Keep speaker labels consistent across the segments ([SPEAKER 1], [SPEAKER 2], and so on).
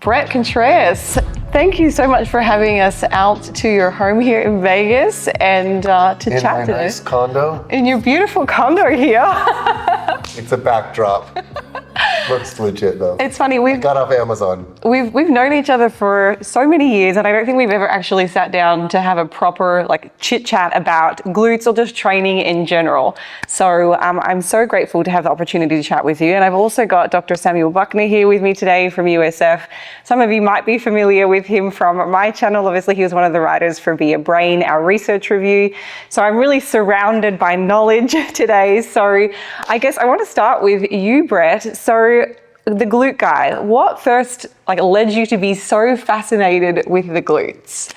[SPEAKER 1] Bret Contreras, thank you so much for having us out to your home here in Vegas and to chat today.
[SPEAKER 2] In my nice condo.
[SPEAKER 1] In your beautiful condo here.
[SPEAKER 2] It's a backdrop. Looks legit though.
[SPEAKER 1] It's funny,
[SPEAKER 2] I got off Amazon.
[SPEAKER 1] We've known each other for so many years, and I don't think we've ever actually sat down to have a proper chit chat about glutes or just training in general. So I'm so grateful to have the opportunity to chat with you. And I've also got Dr. Samuel Buckner here with me today from USF. Some of you might be familiar with him from my channel. Obviously, he was one of the writers for Be a Brain, our research review. So I'm really surrounded by knowledge today. So I guess I want to start with you, Bret. So the Glute Guy, what first led you to be so fascinated with the glutes?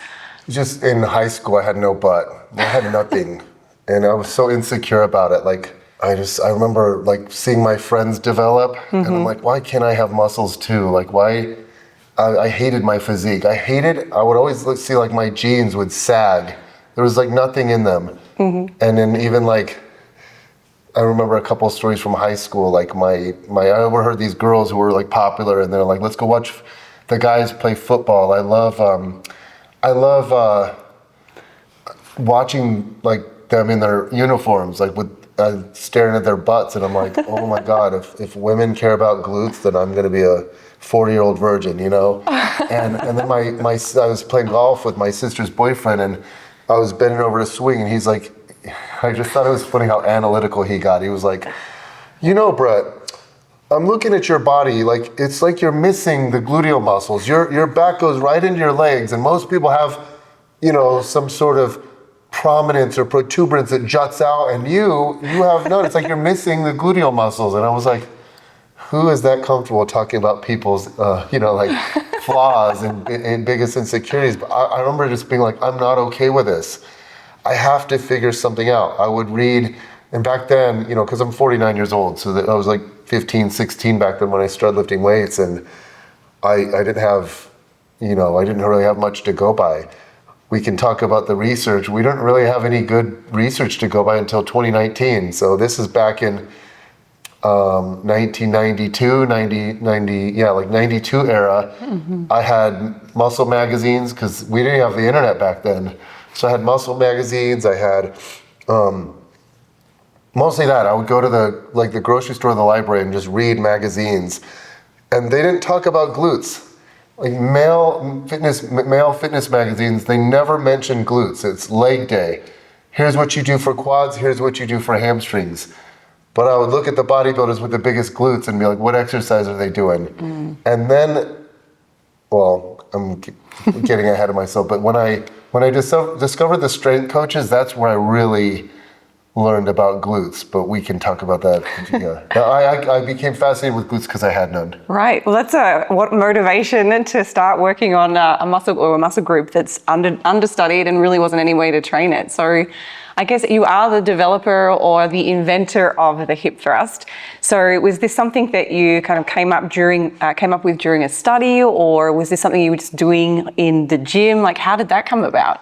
[SPEAKER 2] Just in high school, I had no butt. I had nothing. And I was so insecure about it. I remember seeing my friends develop, and I'm like, why can't I have muscles too? Why? I hated my physique. I would always see my jeans would sag. There was nothing in them. And then even I remember a couple of stories from high school. I overheard these girls who were popular, and they're like, let's go watch the guys play football. I love watching them in their uniforms, with staring at their butts, and I'm like, oh my God, if women care about glutes, then I'm gonna be a 40-year-old virgin, you know? And then I was playing golf with my sister's boyfriend, and I was bending over to swing, and he's like, I just thought it was funny how analytical he got. He was like, you know, Bret, I'm looking at your body, it's like you're missing the gluteal muscles. Your back goes right into your legs, and most people have, some sort of prominence or protuberance that juts out, and you have none. It's like you're missing the gluteal muscles. And I was like, who is that comfortable talking about people's, flaws and biggest insecurities? But I remember just being like, I'm not okay with this. I have to figure something out. I would read, and back then, because I'm 49 years old, so I was 15, 16 back then when I started lifting weights, and I didn't have, I didn't really have much to go by. We can talk about the research. We don't really have any good research to go by until 2019. So this is back in 1992, 92 era. I had muscle magazines, because we didn't have the internet back then. So I had muscle magazines. I had mostly that. I would go to the grocery store or the library and just read magazines, and they didn't talk about glutes. Male fitness magazines, they never mentioned glutes. It's leg day. Here's what you do for quads. Here's what you do for hamstrings. But I would look at the bodybuilders with the biggest glutes and be like, what exercise are they doing? And then, well, I'm getting ahead of myself, but when I discovered the strength coaches, that's where I really learned about glutes, but we can talk about that. Yeah. I became fascinated with glutes because I had none.
[SPEAKER 1] Right. Well, that's what motivation to start working on a muscle group that's understudied and really wasn't any way to train it. So I guess you are the developer or the inventor of the hip thrust. So was this something that you kind of came up with during a study, or was this something you were just doing in the gym? How did that come about?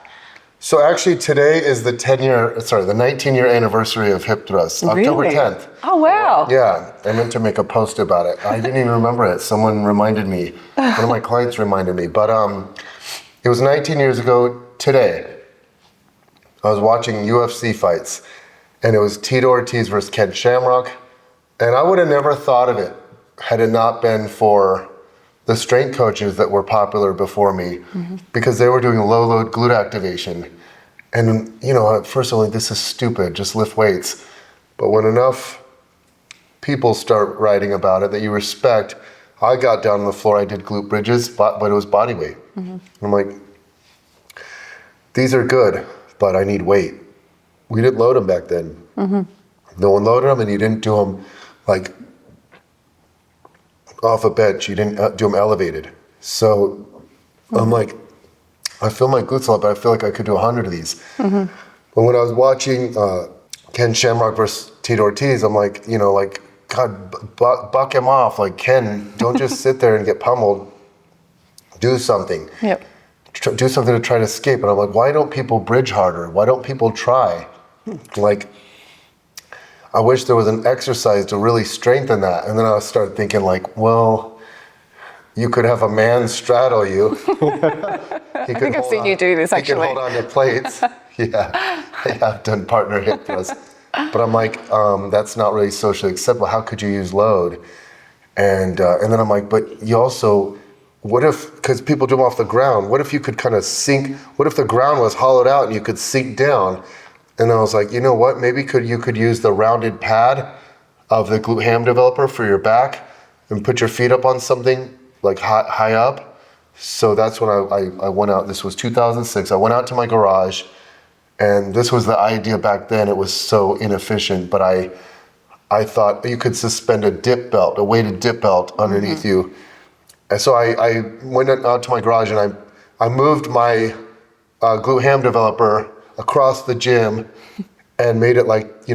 [SPEAKER 2] So actually today is the 19-year anniversary of hip thrust,
[SPEAKER 1] Really?
[SPEAKER 2] October 10th.
[SPEAKER 1] Oh, wow.
[SPEAKER 2] Yeah, I meant to make a post about it. I didn't even remember it. Someone reminded me. One of my clients reminded me. But it was 19 years ago today. I was watching UFC fights, and it was Tito Ortiz versus Ken Shamrock. And I would have never thought of it had it not been for the strength coaches that were popular before me, because they were doing low load glute activation. And, at first I'm like, this is stupid, just lift weights. But when enough people start writing about it that you respect, I got down on the floor, I did glute bridges, but it was body weight. And I'm like, these are good, but I need weight. We didn't load them back then. No one loaded them, and you didn't do them off a bench. You didn't do them elevated. So I'm like, I feel my glutes a lot, but I feel like I could do 100 of these. But when I was watching Ken Shamrock versus Tito Ortiz, I'm like, God, buck him off. Ken, don't just sit there and get pummeled. Do something.
[SPEAKER 1] Yep.
[SPEAKER 2] Do something to try to escape. And I'm like, why don't people bridge harder? Why don't people try? I wish there was an exercise to really strengthen that. And then I started thinking well, you could have a man straddle you.
[SPEAKER 1] I think I've seen you do this actually.
[SPEAKER 2] He could hold on to plates. Yeah, I've done partner hip thrusts. But I'm like, that's not really socially acceptable. How could you use load? And then I'm like, but you also, what if, because people do them off the ground, what if you could kind of sink, what if the ground was hollowed out and you could sink down? And I was like, you know what, maybe you could use the rounded pad of the glute ham developer for your back and put your feet up on something like high up. So that's when I went out, this was 2006, I went out to my garage, and this was the idea back then. It was so inefficient, but I thought you could suspend a weighted dip belt underneath you. And so I went out to my garage and I moved my glute ham developer across the gym and made it like,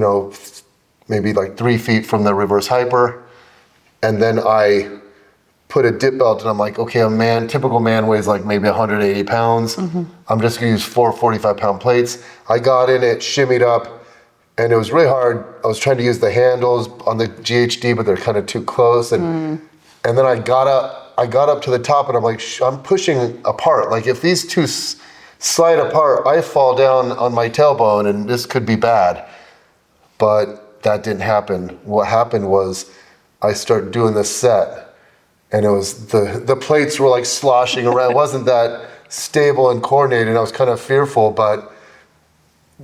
[SPEAKER 2] maybe like 3 feet from the reverse hyper. And then I put a dip belt and I'm like, okay, typical man weighs like maybe 180 pounds. I'm just gonna use 4 45-pound plates. I got in it, shimmied up, and it was really hard. I was trying to use the handles on the GHD, but they're kind of too close. And then I got up to the top and I'm like, I'm pushing apart. Like if these two slide apart, I fall down on my tailbone and this could be bad. But that didn't happen. What happened was I started doing this set, and it was the plates were like sloshing around. It wasn't that stable and coordinated. I was kind of fearful, but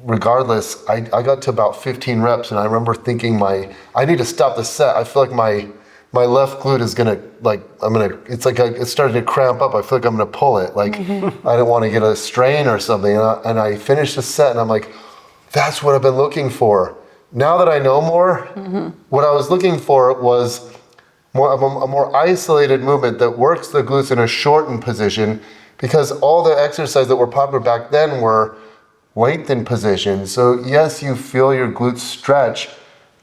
[SPEAKER 2] regardless, I got to about 15 reps, and I remember thinking I need to stop the set. I feel like my left glute is gonna it's starting to cramp up. I feel like I'm gonna pull it. Like I didn't want to get a strain or something. And I finished the set, and I'm like, that's what I've been looking for. Now that I know more, what I was looking for was a more isolated movement that works the glutes in a shortened position, because all the exercises that were popular back then were lengthened positions. So yes, you feel your glutes stretch,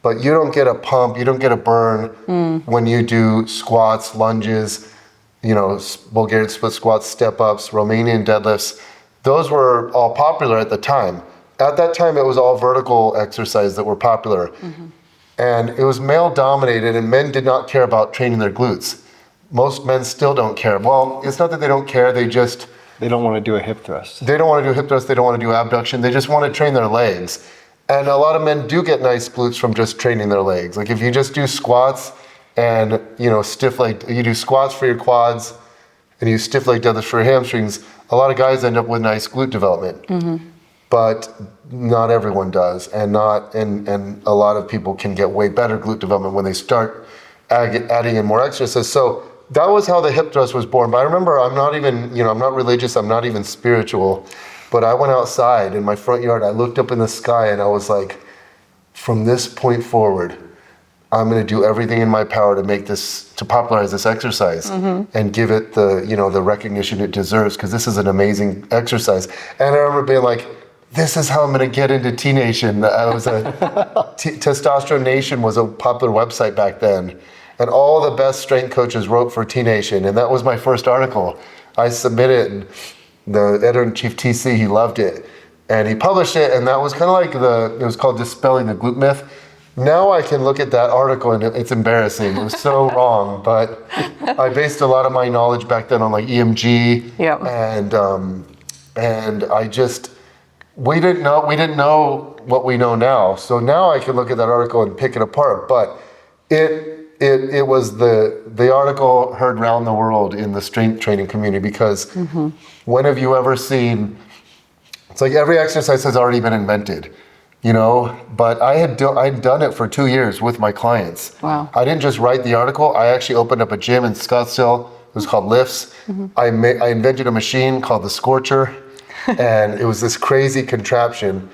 [SPEAKER 2] but you don't get a pump, you don't get a burn when you do squats, lunges, Bulgarian split squats, step ups, Romanian deadlifts. Those were all popular at the time. At that time, it was all vertical exercise that were popular. And it was male dominated, and men did not care about training their glutes. Most men still don't care. Well, it's not that they don't care, they
[SPEAKER 3] don't want to do a hip thrust.
[SPEAKER 2] They don't want to do hip thrust, they don't want to do abduction, they just want to train their legs. And a lot of men do get nice glutes from just training their legs. Like if you just do squats and, stiff leg, you do squats for your quads and you stiff leg deadlifts for your hamstrings, a lot of guys end up with nice glute development. But not everyone does, and a lot of people can get way better glute development when they start adding in more exercises. So that was how the hip thrust was born. But I remember I'm not even, I'm not religious, I'm not even spiritual, but I went outside in my front yard, I looked up in the sky and I was like, from this point forward, I'm gonna do everything in my power to popularize this exercise and give it the recognition it deserves, because this is an amazing exercise. And I remember being like, this is how I'm going to get into T Nation. Testosterone Nation was a popular website back then. And all the best strength coaches wrote for T Nation. And that was my first article. I submitted, and the editor-in-chief TC, he loved it. And he published it, and that was kind of like it was called Dispelling the Glute Myth. Now I can look at that article and it's embarrassing. It was so wrong, but I based a lot of my knowledge back then on like EMG. And I just... We didn't know what we know now. So now I can look at that article and pick it apart. But it was the article heard around the world in the strength training community, because when have you ever seen, it's like every exercise has already been invented, but I'd done it for 2 years with my clients.
[SPEAKER 1] Wow.
[SPEAKER 2] I didn't just write the article. I actually opened up a gym in Scottsdale. It was called Lifts. I invented a machine called the Scorcher. And it was this crazy contraption.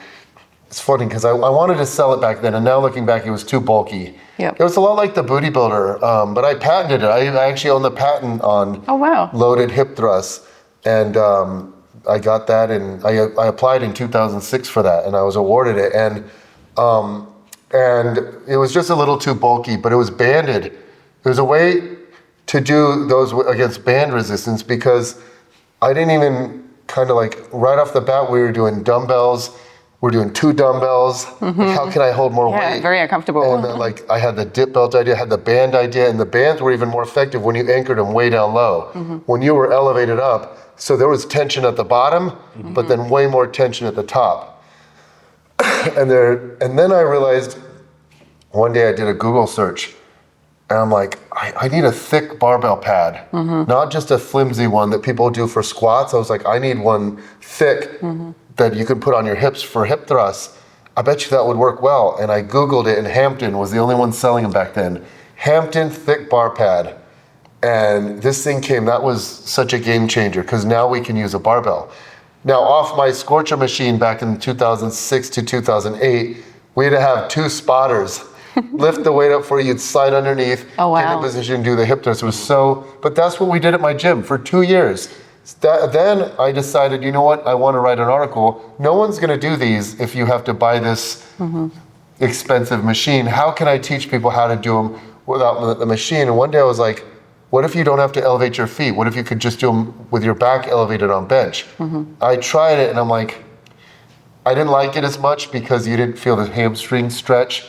[SPEAKER 2] It's funny because I wanted to sell it back then, and now looking back, it was too bulky. It was a lot like the Booty Builder, but I patented it. I actually own the patent on loaded hip thrusts, and I got that, and I applied in 2006 for that, and I was awarded it. And it was just a little too bulky, but it was banded. There was a way to do those against band resistance, because I didn't even kind of like right off the bat, we were doing dumbbells we're doing 2 dumbbells. Like, how can I hold more
[SPEAKER 1] Yeah,
[SPEAKER 2] weight?
[SPEAKER 1] very uncomfortable.
[SPEAKER 2] And then, like, I had the dip belt idea, I had the band idea, and the bands were even more effective when you anchored them way down low. When you were elevated up, so there was tension at the bottom, but then way more tension at the top. And then I realized one day I did a Google search, and I'm like, I need a thick barbell pad, not just a flimsy one that people do for squats. I was like, I need one thick that you can put on your hips for hip thrusts. I bet you that would work well. And I Googled it, and Hampton was the only one selling them back then. Hampton thick bar pad. And this thing came, that was such a game changer, because now we can use a barbell. Now, off my Scorcher machine back in 2006 to 2008, we had to have 2 spotters lift the weight up for you, you'd slide underneath,
[SPEAKER 1] Oh, wow.
[SPEAKER 2] get in position, do the hip thrust. It was but that's what we did at my gym for 2 years. Then I decided, you know what, I want to write an article. No one's going to do these if you have to buy this expensive machine. How can I teach people how to do them without the machine? And one day I was like, what if you don't have to elevate your feet? What if you could just do them with your back elevated on bench? I tried it, and I'm like, I didn't like it as much because you didn't feel the hamstring stretch.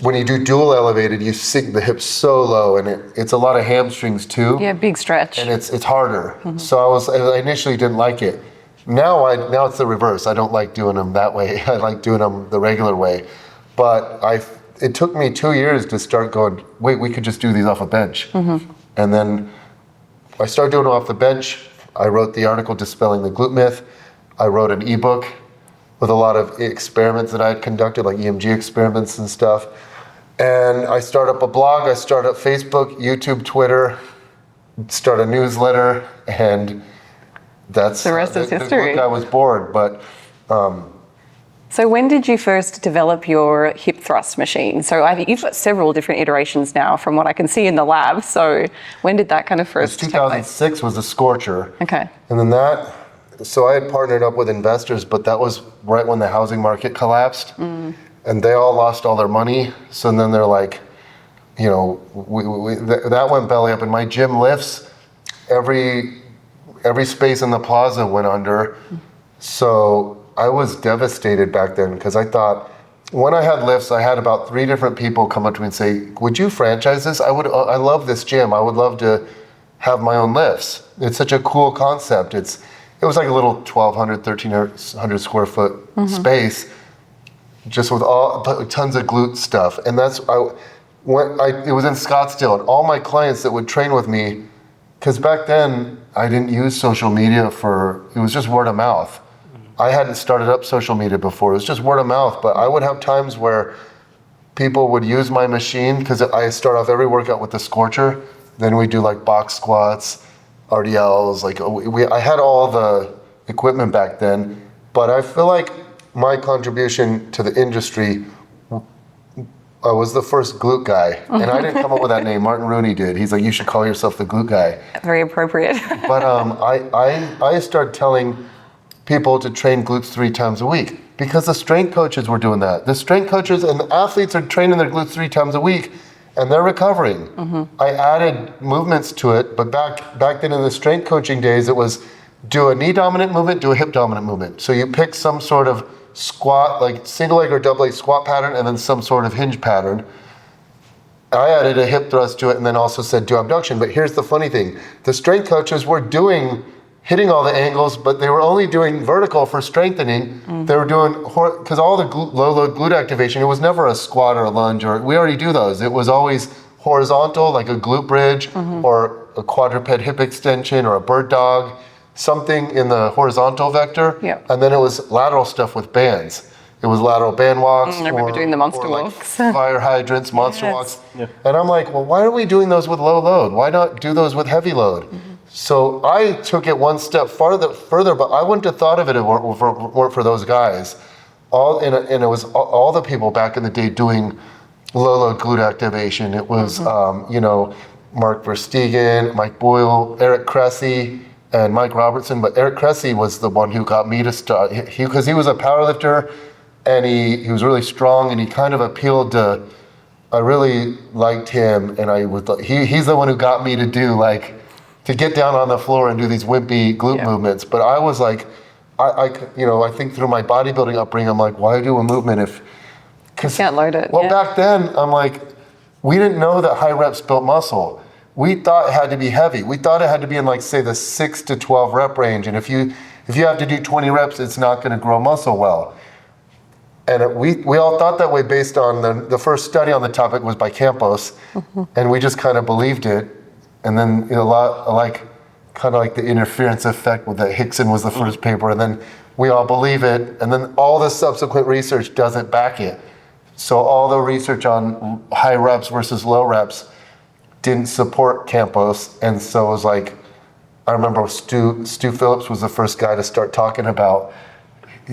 [SPEAKER 2] When you do dual elevated, you sink the hips so low, and it's a lot of hamstrings too.
[SPEAKER 1] Yeah, big stretch.
[SPEAKER 2] And it's harder. So I initially didn't like it. Now it's the reverse. I don't like doing them that way. I like doing them the regular way. But it took me 2 years to start going, wait, we could just do these off a bench. And then I started doing it off the bench. I wrote the article Dispelling the Glute Myth. I wrote an ebook with a lot of experiments that I had conducted, like EMG experiments and stuff. And I started up a blog, I started up Facebook, YouTube, Twitter, start a newsletter, and that's
[SPEAKER 1] The rest is history.
[SPEAKER 2] I was bored, but
[SPEAKER 1] So when did you first develop your hip thrust machine? So I think you've got several different iterations now from what I can see in the lab. So when did that kind of first take place?
[SPEAKER 2] 2006 was the Scorcher.
[SPEAKER 1] Okay.
[SPEAKER 2] And then so I had partnered up with investors, but that was right when the housing market collapsed. And they all lost all their money. So then they're like, you know, that went belly up. And my gym lifts, every space in the plaza went under. So I was devastated back then, because I thought, when I had lifts, I had about 3 different people come up to me and say, would you franchise this? I love this gym. I would love to have my own lifts. It's such a cool concept. It was like a little 1,200, 1,300 square foot space, just with tons of glute stuff. And it was in Scottsdale, and all my clients that would train with me, because back then I didn't use social media it was just word of mouth. I hadn't started up social media before. It was just word of mouth, but I would have times where people would use my machine, because I start off every workout with the Scorcher. Then we do like box squats, RDLs, I had all the equipment back then, but I feel like my contribution to the industry, I was the first glute guy, and I didn't come up with that name. Martin Rooney did. He's like, you should call yourself the glute guy.
[SPEAKER 1] Very appropriate.
[SPEAKER 2] But I started telling people to train glutes 3 times a week, because the strength coaches were doing that. The strength coaches and the athletes are training their glutes 3 times a week, and they're recovering. I added movements to it, but back then in the strength coaching days, it was do a knee dominant movement, do a hip dominant movement. So you pick some sort of squat, like single leg or double leg squat pattern, and then some sort of hinge pattern. I added a hip thrust to it, and then also said do abduction. But here's the funny thing. The strength coaches were hitting all the angles, but they were only doing vertical for strengthening. They were doing, because all the low load glute activation, it was never a squat or a lunge, or we already do those. It was always horizontal, like a glute bridge, or a quadruped hip extension, or a bird dog, something in the horizontal vector.
[SPEAKER 1] Yep.
[SPEAKER 2] And then it was lateral stuff with bands. It was lateral band walks.
[SPEAKER 1] I remember doing the monster
[SPEAKER 2] Like
[SPEAKER 1] walks.
[SPEAKER 2] fire hydrants, monster
[SPEAKER 1] Yes.
[SPEAKER 2] walks.
[SPEAKER 3] Yeah.
[SPEAKER 2] And I'm like, well, why are we doing those with low load? Why not do those with heavy load? So I took it one step further, but I wouldn't have thought of it if it weren't for those guys. And it was all the people back in the day doing low load glute activation. It was, Mark Verstegen, Mike Boyle, Eric Cressy, and Mike Robertson. But Eric Cressy was the one who got me to start, because he was a powerlifter, and he was really strong, and he kind of appealed to, I really liked him, and he's the one who got me to get down on the floor and do these wimpy glute movements. But I was like, I think through my bodybuilding upbringing, I'm like, why do a movement if...
[SPEAKER 1] You can't load it.
[SPEAKER 2] Well, back then, I'm like, we didn't know that high reps built muscle. We thought it had to be heavy. We thought it had to be in, like, say, the 6 to 12 rep range. And if you have to do 20 reps, it's not going to grow muscle well. And we all thought that way based on the first study on the topic was by Campos, and we just kind of believed it. And then a lot kind of like the interference effect with that Hickson was the first paper, and then we all believe it, and then all the subsequent research doesn't back it. So all the research on high reps versus low reps didn't support Campos, and so it was like, I remember Stu Phillips was the first guy to start talking about,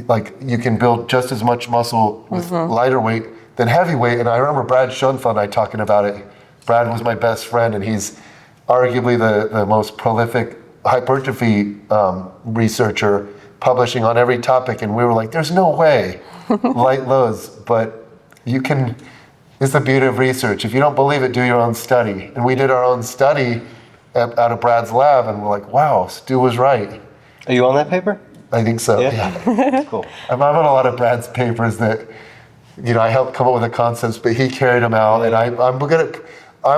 [SPEAKER 2] like, you can build just as much muscle with lighter weight than heavy weight. And I remember Brad Schoenfeld and I talking about it. Brad was my best friend, and he's arguably the most prolific hypertrophy researcher, publishing on every topic. And we were like, there's no way light loads, but you can. It's the beauty of research. If you don't believe it, do your own study. And we did our own study out of Brad's lab, and we're like, wow, Stu was right.
[SPEAKER 3] Are you on that paper?
[SPEAKER 2] I think so, yeah.
[SPEAKER 3] Cool.
[SPEAKER 2] I'm on a lot of Brad's papers that, I helped come up with the concepts, but he carried them out. And I'm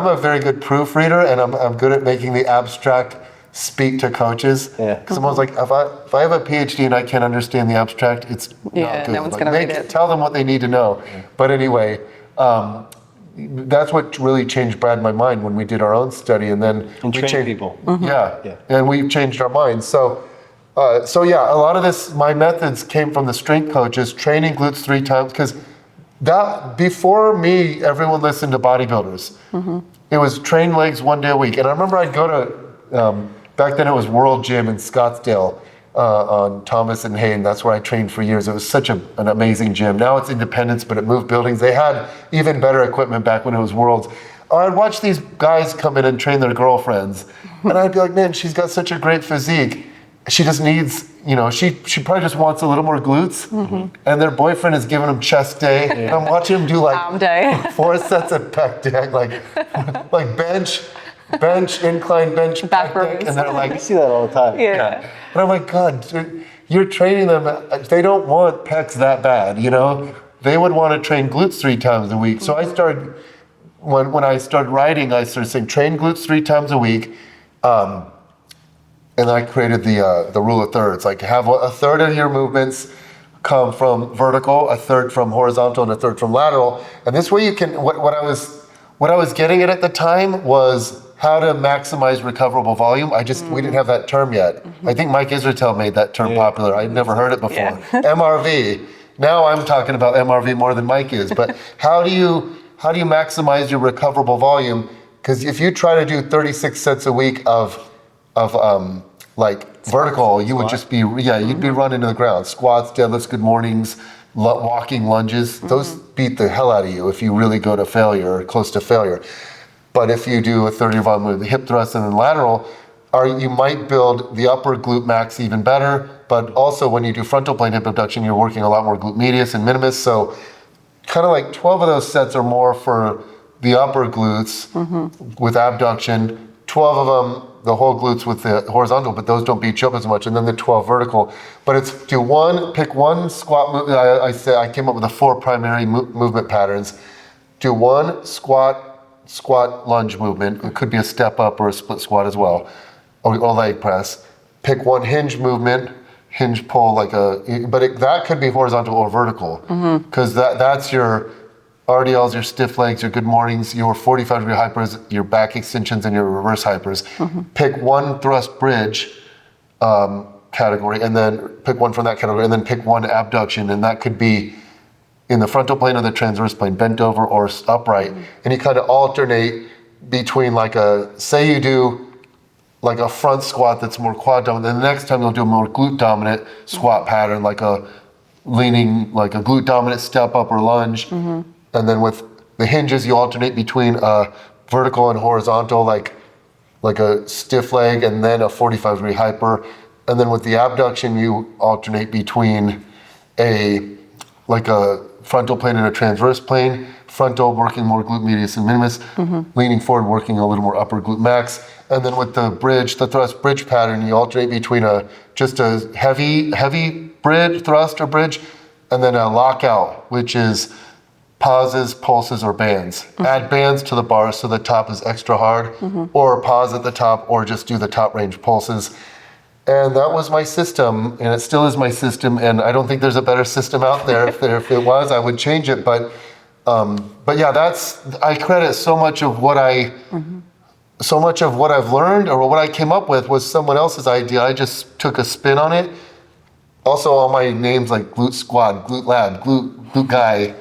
[SPEAKER 2] a very good proofreader, and I'm good at making the abstract speak to coaches.
[SPEAKER 3] Yeah.
[SPEAKER 2] Because someone's like, if I have a PhD and I can't understand the abstract, it's not good.
[SPEAKER 1] No one's going to read it.
[SPEAKER 2] Tell them what they need to know. Yeah. But anyway, that's what really changed Brad in my mind when we did our own study, and then
[SPEAKER 3] And
[SPEAKER 2] we
[SPEAKER 3] train
[SPEAKER 2] changed
[SPEAKER 3] people.
[SPEAKER 2] Yeah, and we changed our minds. So yeah, a lot of my methods came from the strength coaches, training glutes 3 times, because that, before me, everyone listened to bodybuilders. It was train legs 1 day a week. And I remember I'd go to, back then it was World Gym in Scottsdale on Thomas and Hayden. That's where I trained for years. It was such an amazing gym. Now it's Independence, but it moved buildings. They had even better equipment back when it was Worlds. I'd watch these guys come in and train their girlfriends. And I'd be like, man, she's got such a great physique. She just needs, she probably just wants a little more glutes. And their boyfriend is giving them chest day. And I'm watching them do like
[SPEAKER 1] Arm day.
[SPEAKER 2] 4 sets of pec deck, like bench, incline bench,
[SPEAKER 1] Back
[SPEAKER 2] pec deck.
[SPEAKER 1] rows.
[SPEAKER 2] And they're
[SPEAKER 3] I
[SPEAKER 2] like,
[SPEAKER 3] see that all the time.
[SPEAKER 1] Yeah.
[SPEAKER 2] and I'm like, God, dude, you're training them. They don't want pecs that bad, They would want to train glutes 3 times a week. So I started, when I started writing, I started saying, train glutes 3 times a week. And I created the rule of thirds, like have a third of your movements come from vertical, a third from horizontal, and a third from lateral. And this way you can, what I was getting at the time was how to maximize recoverable volume. We didn't have that term yet. I think Mike Israetel made that term popular. I'd never heard it before.
[SPEAKER 1] Yeah.
[SPEAKER 2] MRV. Now I'm talking about MRV more than Mike is. But how do you maximize your recoverable volume? Because if you try to do 36 sets a week of vertical, you would just be, you'd be running to the ground. Squats, deadlifts, good mornings, walking lunges, those beat the hell out of you if you really go to failure or close to failure. But if you do a 30 volume with the hip thrust and then lateral, you might build the upper glute max even better, but also when you do frontal plane hip abduction, you're working a lot more glute medius and minimus. So kind of like 12 of those sets are more for the upper glutes with abduction, 12 of them, the whole glutes with the horizontal, but those don't beat you up as much, and then the 12 vertical. But it's pick one squat movement. I came up with the 4 primary movement patterns. Do 1 squat lunge movement. It could be a step up or a split squat as well, or leg press. Pick 1 hinge movement, hinge pull that could be horizontal or vertical, because that's your RDLs, your stiff legs, your good mornings, your 45-degree hypers, your back extensions, and your reverse hypers. Pick 1 thrust bridge category, and then pick 1 from that category, and then pick 1 abduction, and that could be in the frontal plane or the transverse plane, bent over or upright. And you kind of alternate between say you do like a front squat that's more quad dominant, then the next time you'll do a more glute dominant squat pattern, like a glute dominant step up or lunge. And then with the hinges, you alternate between vertical and horizontal, like a stiff leg, and then a 45-degree hyper. And then with the abduction, you alternate between a frontal plane and a transverse plane. Frontal working more glute medius and minimus, leaning forward working a little more upper glute max. And then with the bridge, the thrust bridge pattern, you alternate between just a heavy bridge, thrust or bridge, and then a lockout, which is pauses, pulses, or bands. Add bands to the bar so the top is extra hard, or pause at the top, or just do the top range pulses. And that was my system, and it still is my system. And I don't think there's a better system out there. If it was, I would change it. But yeah, I credit so much of what I've learned or what I came up with was someone else's idea. I just took a spin on it. Also, all my names like Glute Squad, Glute Lab, Glute Guy,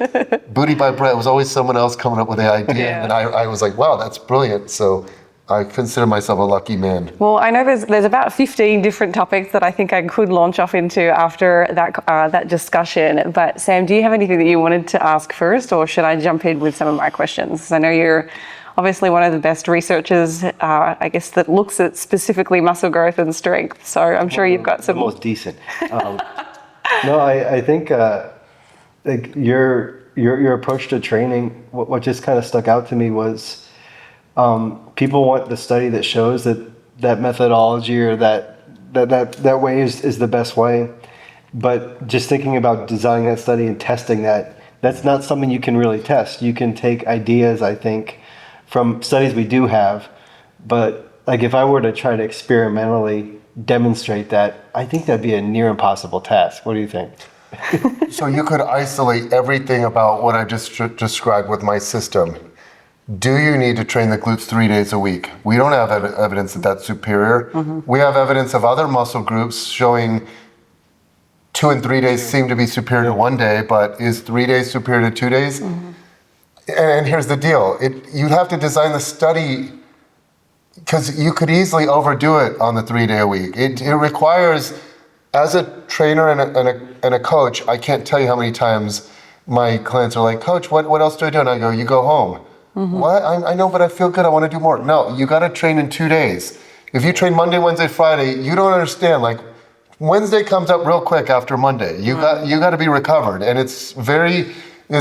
[SPEAKER 2] Booty by Bret was always someone else coming up with the idea.
[SPEAKER 1] Yeah.
[SPEAKER 2] And I was like, wow, that's brilliant. So I consider myself a lucky man.
[SPEAKER 1] Well, I know there's about 15 different topics that I think I could launch off into after that discussion. But Sam, do you have anything that you wanted to ask first, or should I jump in with some of my questions? 'Cause I know you're obviously one of the best researchers, I guess, that looks at specifically muscle growth and strength. So I'm sure you've got some.
[SPEAKER 3] The most decent. No, I think like your approach to training. What just kind of stuck out to me was people want the study that shows that methodology or that way is the best way. But just thinking about designing that study and testing that's not something you can really test. You can take ideas, I think, from studies we do have, but like if I were to try to experimentally demonstrate that, I think that'd be a near impossible task. What do you think?
[SPEAKER 2] So you could isolate everything about what I just described with my system. Do you need to train the glutes 3 days a week? We don't have evidence that that's superior. We have evidence of other muscle groups showing 2 and 3 days seem to be superior to 1 day, but is 3 days superior to 2 days? And here's the deal. You'd have to design the study because you could easily overdo it on the 3 day a week. It requires, as a trainer and a coach, I can't tell you how many times my clients are like, Coach, what else do I do? And I go, you go home. What? I know, but I feel good. I want to do more. No, you got to train in 2 days. If you train Monday, Wednesday, Friday, you don't understand. Like Wednesday comes up real quick after Monday. You got to be recovered, and it's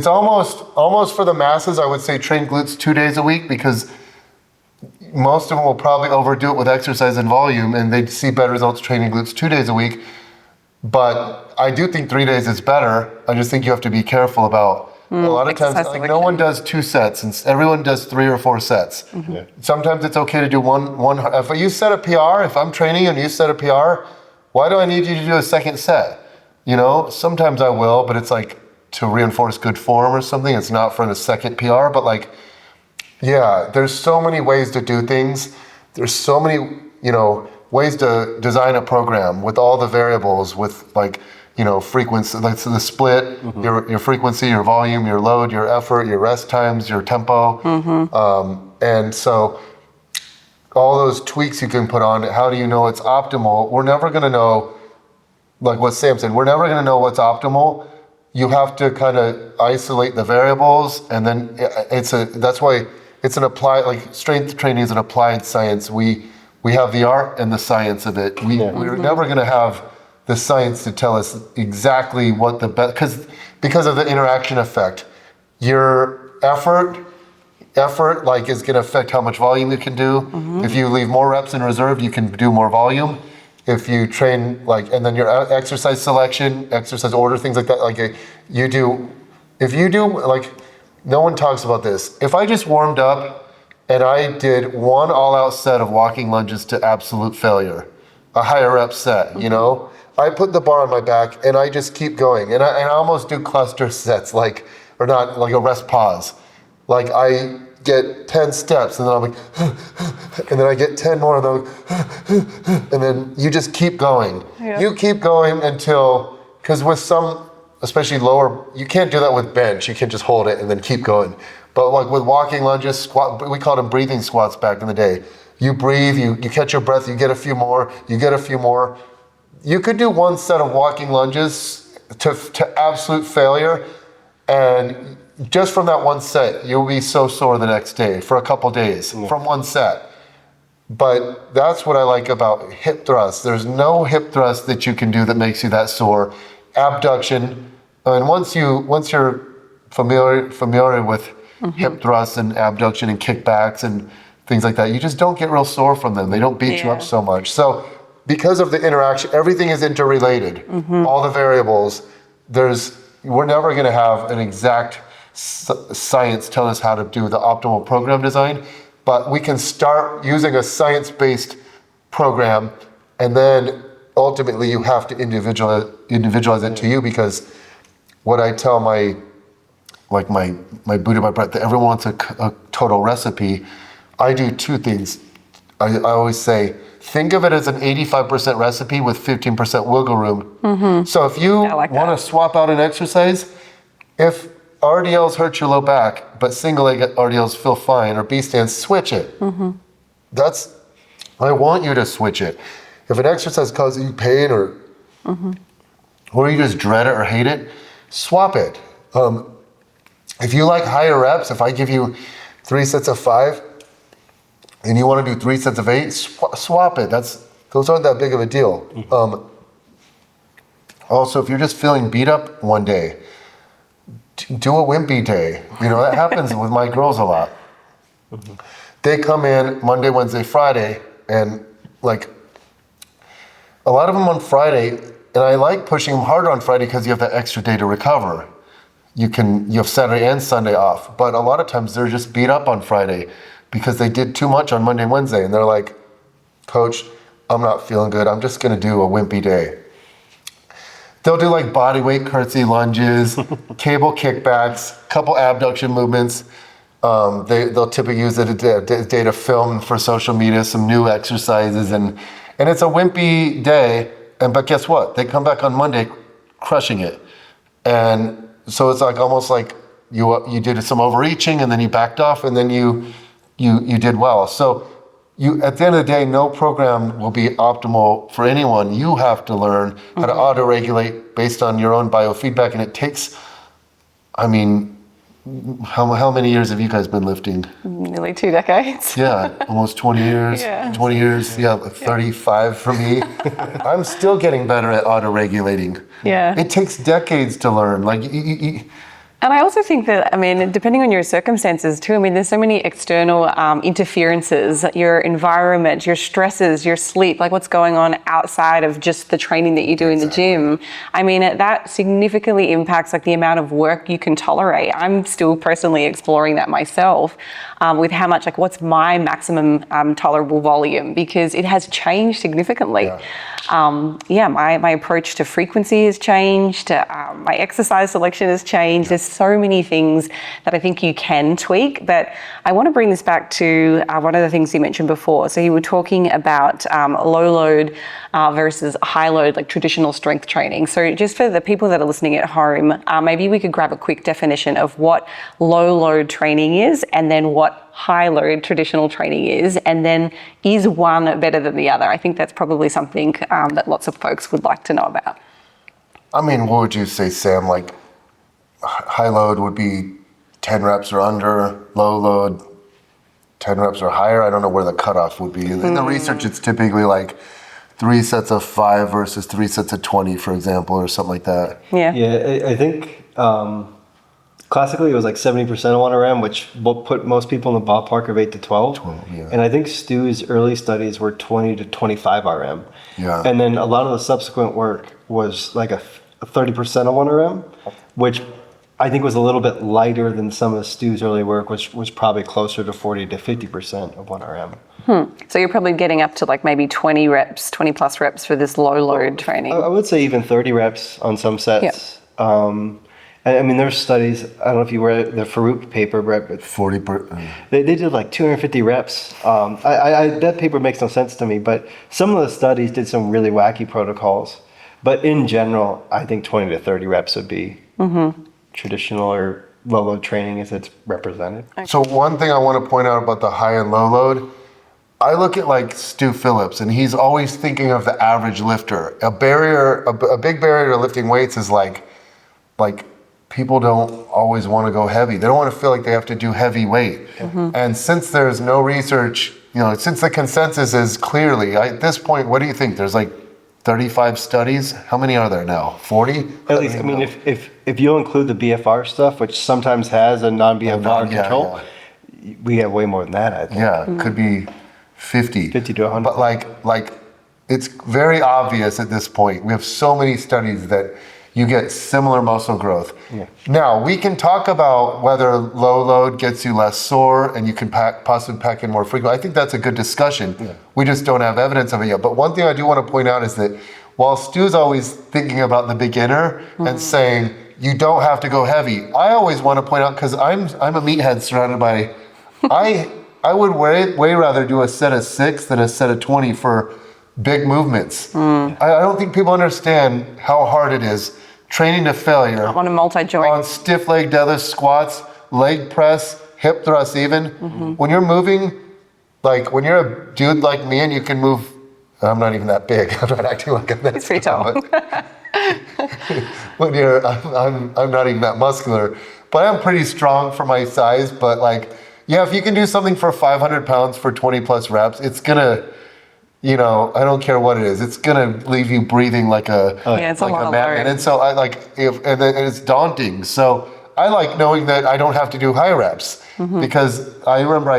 [SPEAKER 2] almost for the masses. I would say train glutes 2 days a week because most of them will probably overdo it with exercise and volume, and they'd see better results training glutes 2 days a week. But I do think 3 days is better. I just think you have to be careful about. A lot of times, like, no one does 2 sets, and everyone does 3 or 4 sets. Yeah. Sometimes it's okay to do one. If you set a PR, if I'm training and you set a PR, why do I need you to do a second set? You know, sometimes I will, but it's like to reinforce good form or something. It's not for the second PR, but like, yeah, there's so many ways to do things. There's so many, ways to design a program with all the variables, with like, frequency, like so the split, your frequency, your volume, your load, your effort, your rest times, your tempo. And so all those tweaks you can put on it, how do you know it's optimal? We're never going to know, like what Sam said, we're never going to know what's optimal. You have to kind of isolate the variables, and then that's why it's an applied, like strength training is an applied science. We have the art and the science of it. We're never going to have the science to tell us exactly what the best, because of the interaction effect. Your effort like is going to affect how much volume you can do. If you leave more reps in reserve, you can do more volume. If you train and then your exercise selection, exercise order, things like that, if you do no one talks about this. If I just warmed up and I did one all-out set of walking lunges to absolute failure, a higher rep set, I put the bar on my back and I just keep going. And I almost do cluster sets, or not, like a rest pause. Like I get 10 steps and then I'm like, and then I get 10 more of those, and then you just keep going. Yeah. You keep going until, because with some, especially lower, you can't do that with bench. You can't just hold it and then keep going. But like with walking lunges, squat, we called them breathing squats back in the day. You breathe, you catch your breath, you get a few more, you get a few more. You could do one set of walking lunges to absolute failure, and just from that one set, you'll be so sore the next day for a couple days from one set. But that's what I like about hip thrusts. There's no hip thrust that you can do that makes you that sore. Abduction, and once you're familiar with hip thrusts and abduction and kickbacks and things like that, you just don't get real sore from them. They don't beat you up
[SPEAKER 1] Yeah.
[SPEAKER 2] so much. So because of the interaction, everything is interrelated. All the variables, we're never going to have an exact science tell us how to do the optimal program design, but we can start using a science-based program, and then ultimately you have to individualize it to you, because what I tell my Buddha, my Bret, that everyone wants a total recipe. I do two things. I always say, think of it as an 85% recipe with 15% wiggle room. So if you
[SPEAKER 1] like
[SPEAKER 2] want to swap out an exercise, if RDLs hurt your low back, but single leg RDLs feel fine, or B stands, switch it. I want you to switch it. If an exercise causes you pain, or you just dread it or hate it, swap it. If you like higher reps, if I give you 3 sets of 5 and you want to do 3 sets of 8, swap it. Those aren't that big of a deal. Also, if you're just feeling beat up one day, do a wimpy day. That happens with my girls a lot. They come in Monday, Wednesday, Friday, and like a lot of them on Friday, and I like pushing them harder on Friday because you have that extra day to recover. You have Saturday and Sunday off, but a lot of times they're just beat up on Friday because they did too much on Monday and Wednesday, and they're like, Coach, I'm not feeling good. I'm just going to do a wimpy day. They'll do like body weight curtsy lunges, cable kickbacks, couple abduction movements. They'll typically use it a day to film for social media, some new exercises, and it's a wimpy day. But guess what? They come back on Monday crushing it. And so it's like almost like you did some overreaching, and then you backed off, and then you did well. So at the end of the day, no program will be optimal for anyone. You have to learn how to auto-regulate based on your own biofeedback, and it takes, how many years have you guys been lifting?
[SPEAKER 1] Nearly 2 decades.
[SPEAKER 2] Yeah, almost 20 years.
[SPEAKER 1] Yeah.
[SPEAKER 2] 20 years, like 35 for me. I'm still getting better at auto-regulating.
[SPEAKER 1] Yeah.
[SPEAKER 2] It takes decades to learn.
[SPEAKER 1] And I also think that, depending on your circumstances too, there's so many external interferences, your environment, your stresses, your sleep, like what's going on outside of just the training that you do in the gym. That significantly impacts like the amount of work you can tolerate. I'm still personally exploring that myself with how much, like what's my maximum tolerable volume, because it has changed significantly. My approach to frequency has changed, my exercise selection has changed. There's so many things that I think you can tweak, but I want to bring this back to one of the things you mentioned before. So you were talking about low load versus high load, like traditional strength training. So just for the people that are listening at home, maybe we could grab a quick definition of what low load training is, and then what high load traditional training is, and then is one better than the other? I think that's probably something that lots of folks would like to know about.
[SPEAKER 2] What would you say, Sam? Like high load would be 10 reps or under, low load 10 reps or higher. I don't know where the cutoff would be. In the research, it's typically like 3 sets of 5 versus 3 sets of 20, for example, or something like that.
[SPEAKER 3] Yeah, I think classically it was like 70% of 1 RM, which will put most people in the ballpark of 8 to 12. And I think Stu's early studies were 20 to 25 RM.
[SPEAKER 2] Yeah.
[SPEAKER 3] And then a lot of the subsequent work was like a 30% of 1 RM, which I think was a little bit lighter than some of Stu's early work, which was probably closer to 40 to 50% of 1 RM.
[SPEAKER 1] So you're probably getting up to like maybe 20 plus reps for this low load training.
[SPEAKER 3] I would say even 30 reps on some sets. There's studies, I don't know if you read the Farouk paper, Bret, but
[SPEAKER 2] 40
[SPEAKER 3] they did like 250 reps. That paper makes no sense to me, but some of the studies did some really wacky protocols. But in general, I think 20 to 30 reps would be traditional or low load training as it's represented.
[SPEAKER 2] So one thing I want to point out about the high and low load, I look at like Stu Phillips, and he's always thinking of the average lifter. A big barrier to lifting weights is like people don't always want to go heavy. They don't want to feel like they have to do heavy weight. And since there's no research, since the consensus is clearly, at this point, what do you think? There's like 35 studies. How many are there now? 40?
[SPEAKER 3] At least, if you include the BFR stuff, which sometimes has a non-BFR control, we have way more than that, I think.
[SPEAKER 2] Yeah, it could be 50.
[SPEAKER 3] 50 to 100.
[SPEAKER 2] But like it's very obvious at this point. We have so many studies that you get similar muscle growth.
[SPEAKER 3] Yeah.
[SPEAKER 2] Now, we can talk about whether low load gets you less sore and you can possibly pack in more frequently. I think that's a good discussion.
[SPEAKER 3] Yeah.
[SPEAKER 2] We just don't have evidence of it yet. But one thing I do want to point out is that while Stu's always thinking about the beginner and saying, you don't have to go heavy, I always want to point out, because I'm a meathead surrounded by, I would way rather do a set of 6 than a set of 20 for big movements. I don't think people understand how hard it is training to failure
[SPEAKER 1] On a multi-joint.
[SPEAKER 2] on stiff leg deadlift, squats, leg press, hip thrust even. When you're moving, like when you're a dude like me and you can move, I'm not even that big. I'm not acting like I'm that
[SPEAKER 1] He's pretty tall.
[SPEAKER 2] When I'm not even that muscular, but I'm pretty strong for my size. But like, yeah, if you can do something for 500 pounds for 20 plus reps, it's gonna, I don't care what it is, it's gonna leave you breathing like a
[SPEAKER 1] it's a lot of
[SPEAKER 2] madman.
[SPEAKER 1] load.
[SPEAKER 2] And so I like, and it's daunting. So I like knowing that I don't have to do high reps because I remember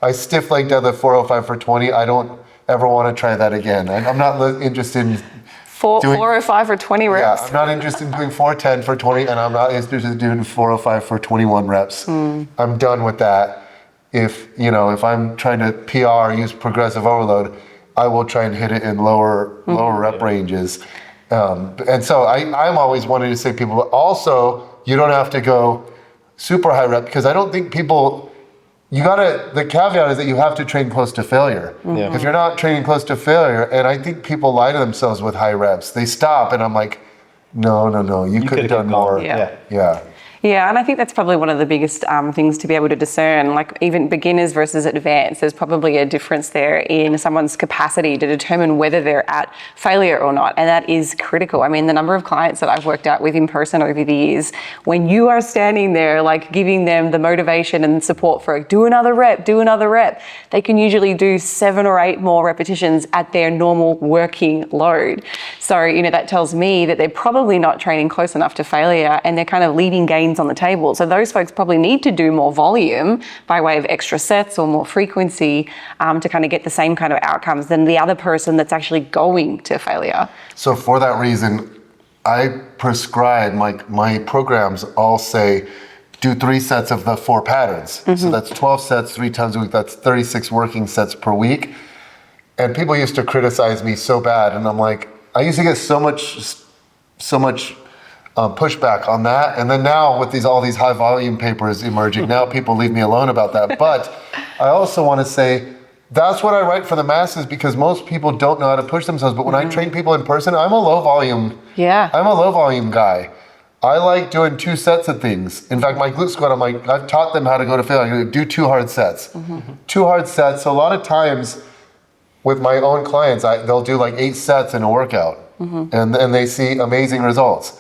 [SPEAKER 2] I stiff leg deadlift 405 for 20. I don't ever want to try that again. I'm not interested in
[SPEAKER 1] 405 for 20 reps.
[SPEAKER 2] I'm not interested in doing 410 for 20, and I'm not interested in doing 405 for 21 reps. I'm done with that. If I'm trying to PR, use progressive overload, I will try and hit it in lower rep ranges. And so I'm always wanting to say to people, also, you don't have to go super high rep, because I don't think people, the caveat is that you have to train close to failure.
[SPEAKER 3] Yeah.
[SPEAKER 2] If you're not training close to failure, and I think people lie to themselves with high reps, they stop, and I'm like, no, you could have done more. Yeah.
[SPEAKER 1] Yeah, and I think that's probably one of the biggest things to be able to discern, like even beginners versus advanced. There's probably a difference there in someone's capacity to determine whether they're at failure or not, and that is critical. I mean, the number of clients that I've worked out with in person over the years, when you are standing there, like giving them the motivation and support for do another rep, they can usually do 7 or 8 more repetitions at their normal working load. So, that tells me that they're probably not training close enough to failure, and they're kind of leaving gains on the table. So those folks probably need to do more volume by way of extra sets or more frequency to kind of get the same kind of outcomes than the other person that's actually going to failure.
[SPEAKER 2] So for that reason, I prescribe, my programs all say, do 3 sets of the 4 patterns. So that's 12 sets 3 times a week. That's 36 working sets per week. And people used to criticize me so bad. And I'm like, I used to get so much pushback on that, and then now with all these high volume papers emerging, now people leave me alone about that. But I also want to say that's what I write for the masses, because most people don't know how to push themselves. But when I train people in person, I'm a low volume guy. I like doing 2 sets of things. In fact, my glute squat, I've taught them how to go to failure. I'm going to do 2 hard sets. 2 hard sets. So a lot of times with my own clients, they'll do like 8 sets in a workout, and they see amazing results.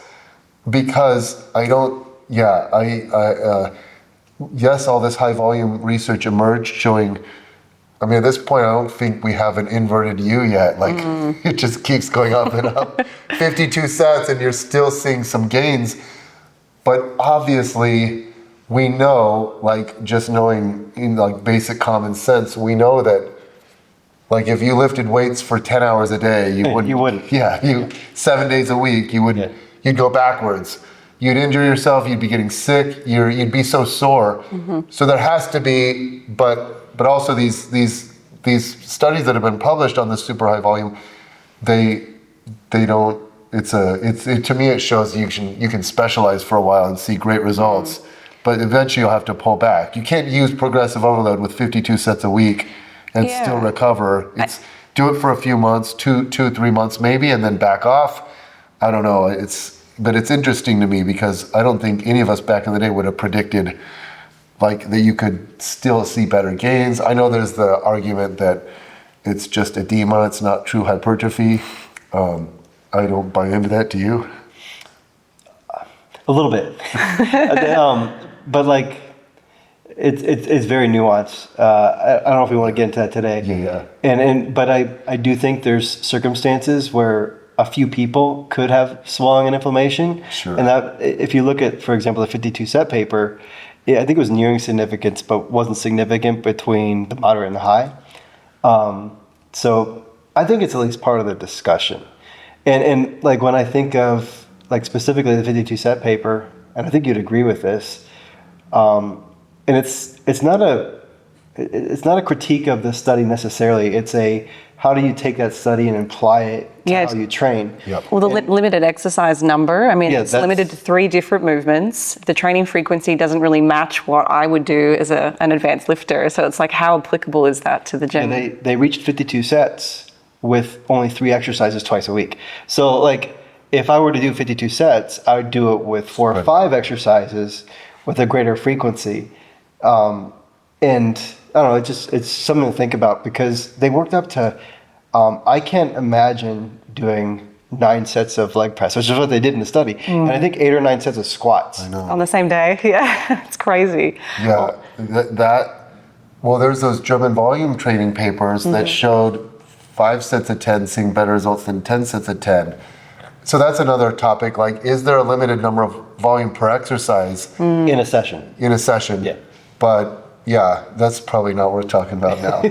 [SPEAKER 2] Because yes, all this high volume research emerged showing, at this point, I don't think we have an inverted U yet. Like, it just keeps going up and up. 52 sets, and you're still seeing some gains. But obviously, we know, just knowing basic common sense, we know that, if you lifted weights for 10 hours a day, you wouldn't. Yeah, 7 days a week, you wouldn't. Yeah. You'd go backwards. You'd injure yourself. You'd be getting sick. You'd be so sore. So there has to be, but also these studies that have been published on this super high volume, they don't. To me it shows you can specialize for a while and see great results, but eventually you'll have to pull back. You can't use progressive overload with 52 sets a week and still recover. Do it for a few months, 2-3 months maybe, and then back off. I don't know. But it's interesting to me, because I don't think any of us back in the day would have predicted that you could still see better gains. I know there's the argument that it's just edema, it's not true hypertrophy. I don't buy into that. Do you?
[SPEAKER 3] A little bit, but it's very nuanced. I don't know if we want to get into that today.
[SPEAKER 2] Yeah.
[SPEAKER 3] But I do think there's circumstances where a few people could have swelling and inflammation.
[SPEAKER 2] Sure.
[SPEAKER 3] And that, if you look at, for example, the 52 set paper, Yeah, I think it was nearing significance, but wasn't significant between the moderate and the high. So I think it's at least part of the discussion. And like when I think of like specifically the 52 set paper, and I think you'd agree with this, and it's not a critique of the study necessarily. It's a how do you take that study and apply it to how you train?
[SPEAKER 2] Yep.
[SPEAKER 1] Well, the limited exercise number, I mean,
[SPEAKER 3] Yeah,
[SPEAKER 1] it's limited to 3 different movements. The training frequency doesn't really match what I would do as an advanced lifter. So it's like, how applicable is that to the gym?
[SPEAKER 3] And they reached 52 sets with only 3 exercises twice a week. So like if I were to do 52 sets, I would do it with 4 or 5 exercises with a greater frequency. And I don't know, it's something to think about because they worked up to, I can't imagine doing 9 sets of leg press, which is what they did in the study. And I think 8 or 9 sets of squats.
[SPEAKER 2] I know.
[SPEAKER 1] On the same day, yeah, it's crazy.
[SPEAKER 2] Yeah, well, there's those German volume training papers that showed 5 sets of 10 seeing better results than 10 sets of 10. So that's another topic, like, is there a limited number of volume per exercise
[SPEAKER 3] In a session.
[SPEAKER 2] in a session?
[SPEAKER 3] Yeah.
[SPEAKER 2] But yeah, that's probably not worth talking about now.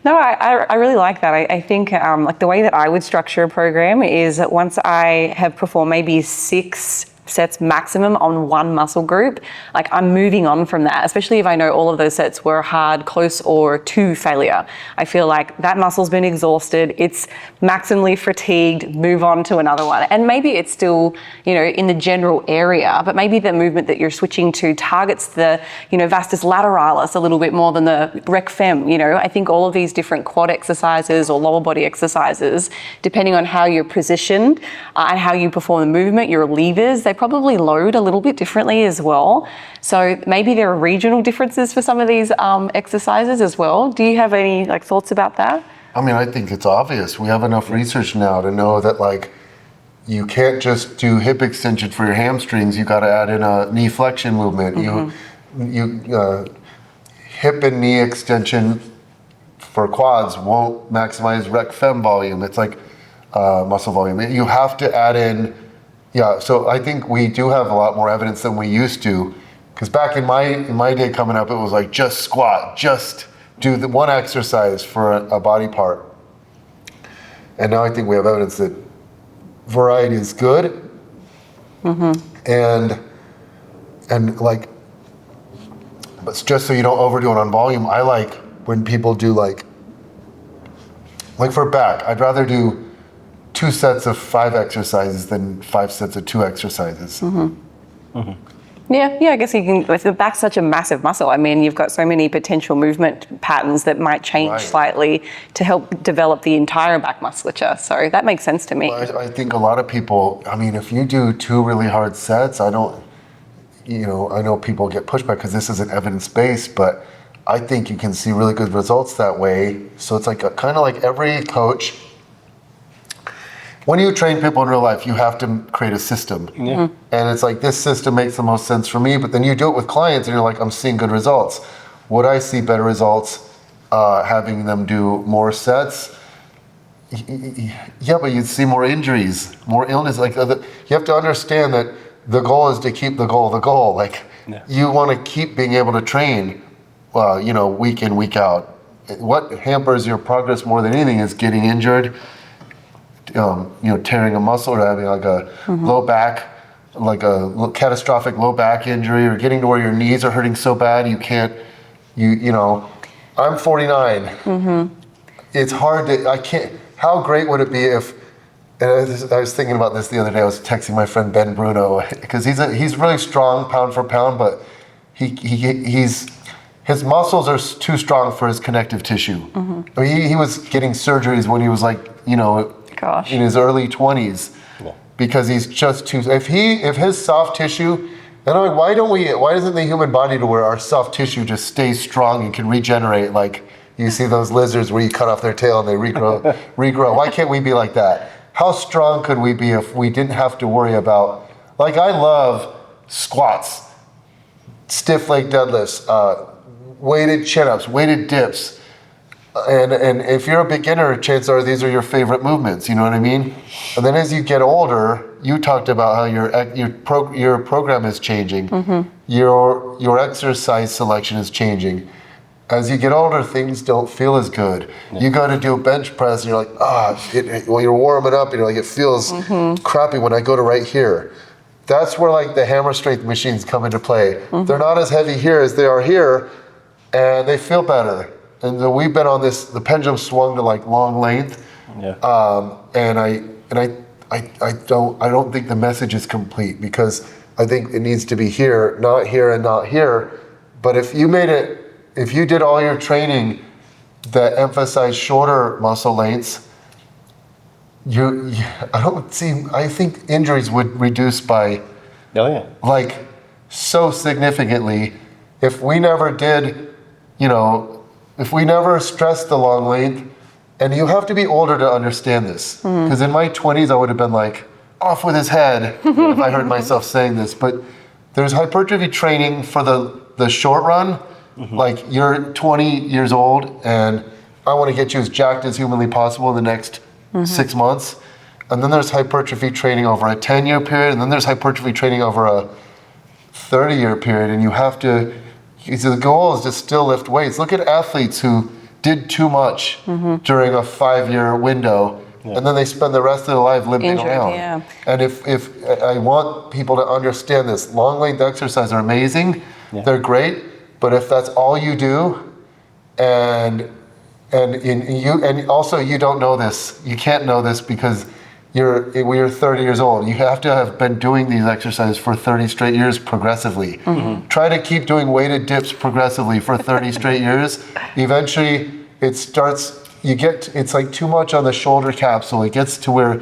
[SPEAKER 1] No, I really like that. I think like the way that I would structure a program is that once I have performed maybe 6 sets maximum on one muscle group, like I'm moving on from that, especially if I know all of those sets were hard, close, or to failure. I feel like that muscle's been exhausted, it's maximally fatigued, move on to another one. And maybe it's still, in the general area, but maybe the movement that you're switching to targets the, vastus lateralis a little bit more than the rec fem. I think all of these different quad exercises or lower body exercises, depending on how you're positioned and how you perform the movement, your levers, they probably load a little bit differently as well. So maybe there are regional differences for some of these exercises as well. Do you have any thoughts about that?
[SPEAKER 2] I mean, I think it's obvious. We have enough research now to know that you can't just do hip extension for your hamstrings. You got to add in a knee flexion movement. You hip and knee extension for quads won't maximize rec fem volume. It's like muscle volume. You have to add in. Yeah, so I think we do have a lot more evidence than we used to, because back in my day coming up, it was like just squat, just do the one exercise for a body part. And now I think we have evidence that variety is good, and but just so you don't overdo it on volume, I like when people do like for back, I'd rather do 2 sets of 5 exercises than 5 sets of 2 exercises.
[SPEAKER 1] Yeah, I guess you can. If the back's such a massive muscle, I mean, you've got so many potential movement patterns that might change slightly to help develop the entire back musculature. So that makes sense to me.
[SPEAKER 2] Well, I think a lot of people, I mean, if you do 2 really hard sets, I know people get pushback because this isn't evidence-based, but I think you can see really good results that way. So it's kind of like every coach. When you train people in real life, you have to create a system. Yeah. And it's like, this system makes the most sense for me, but then you do it with clients and you're like, I'm seeing good results. Would I see better results having them do more sets? Yeah, but you'd see more injuries, more illness. You have to understand that the goal is to keep the goal. You want to keep being able to train, week in, week out. What hampers your progress more than anything is getting injured, tearing a muscle or having a low back, a catastrophic low back injury, or getting to where your knees are hurting so bad you can't, I'm 49. It's hard I can't, how great would it be if, and I was thinking about this the other day, I was texting my friend Ben Bruno, because he's really strong pound for pound, but his muscles are too strong for his connective tissue. I mean, he was getting surgeries when he was in his early 20s, because he's just too. If his soft tissue, then I'm like, why doesn't the human body to where our soft tissue just stays strong and can regenerate? Like you see those lizards where you cut off their tail and they regrow. Why can't we be like that? How strong could we be if we didn't have to worry about? I love squats, stiff leg deadlifts, weighted chin-ups, weighted dips. And if you're a beginner, chances are these are your favorite movements. You know what I mean? And then as you get older, you talked about how your program is changing. your exercise selection is changing. As you get older, things don't feel as good. Yeah. You go to do a bench press and you're like, well, you're warming up and you're like, it feels crappy when I go to right here. That's where like the hammer strength machines come into play. They're not as heavy here as they are here, and they feel better. And so we've been on this, the pendulum swung to like long length. Yeah. And I don't think the message is complete, because I think it needs to be here, and not here. But if you did all your training that emphasized shorter muscle lengths, I think injuries would reduce by like so significantly if we never did, if we never stressed the long length. And you have to be older to understand this, because in my 20s I would have been like, off with his head if I heard myself saying this. But there's hypertrophy training for the short run. Like, you're 20 years old and I want to get you as jacked as humanly possible in the next 6 months. And then there's hypertrophy training over a 10-year period, and then there's hypertrophy training over a 30-year period. And you have to, the goal is to still lift weights. Look at athletes who did too much during a 5-year window, and then they spend the rest of their life limping around. Yeah. And if I want people to understand this, long length exercises are amazing, they're great, but if that's all you do, and also you don't know this, you can't know this because you're 30 years old. You have to have been doing these exercises for 30 straight years progressively. Try to keep doing weighted dips progressively for 30 straight years. Eventually, it's like too much on the shoulder capsule. It gets to where,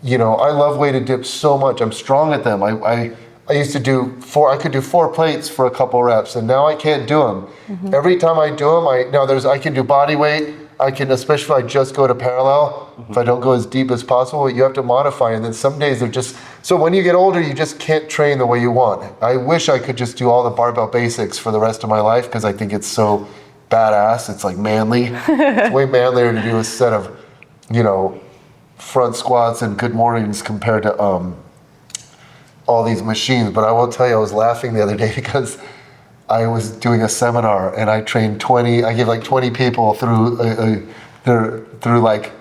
[SPEAKER 2] I love weighted dips so much. I'm strong at them. I used to do I could do 4 plates for a couple reps, and now I can't do them. Every time I do them, I can do body weight. I can, especially if I just go to parallel, if I don't go as deep as possible, you have to modify. And then some days so when you get older, you just can't train the way you want. I wish I could just do all the barbell basics for the rest of my life, because I think it's so badass. It's like manly. It's way manlier to do a set of, front squats and good mornings compared to all these machines. But I will tell you, I was laughing the other day because I was doing a seminar and I trained I gave like 20 people through like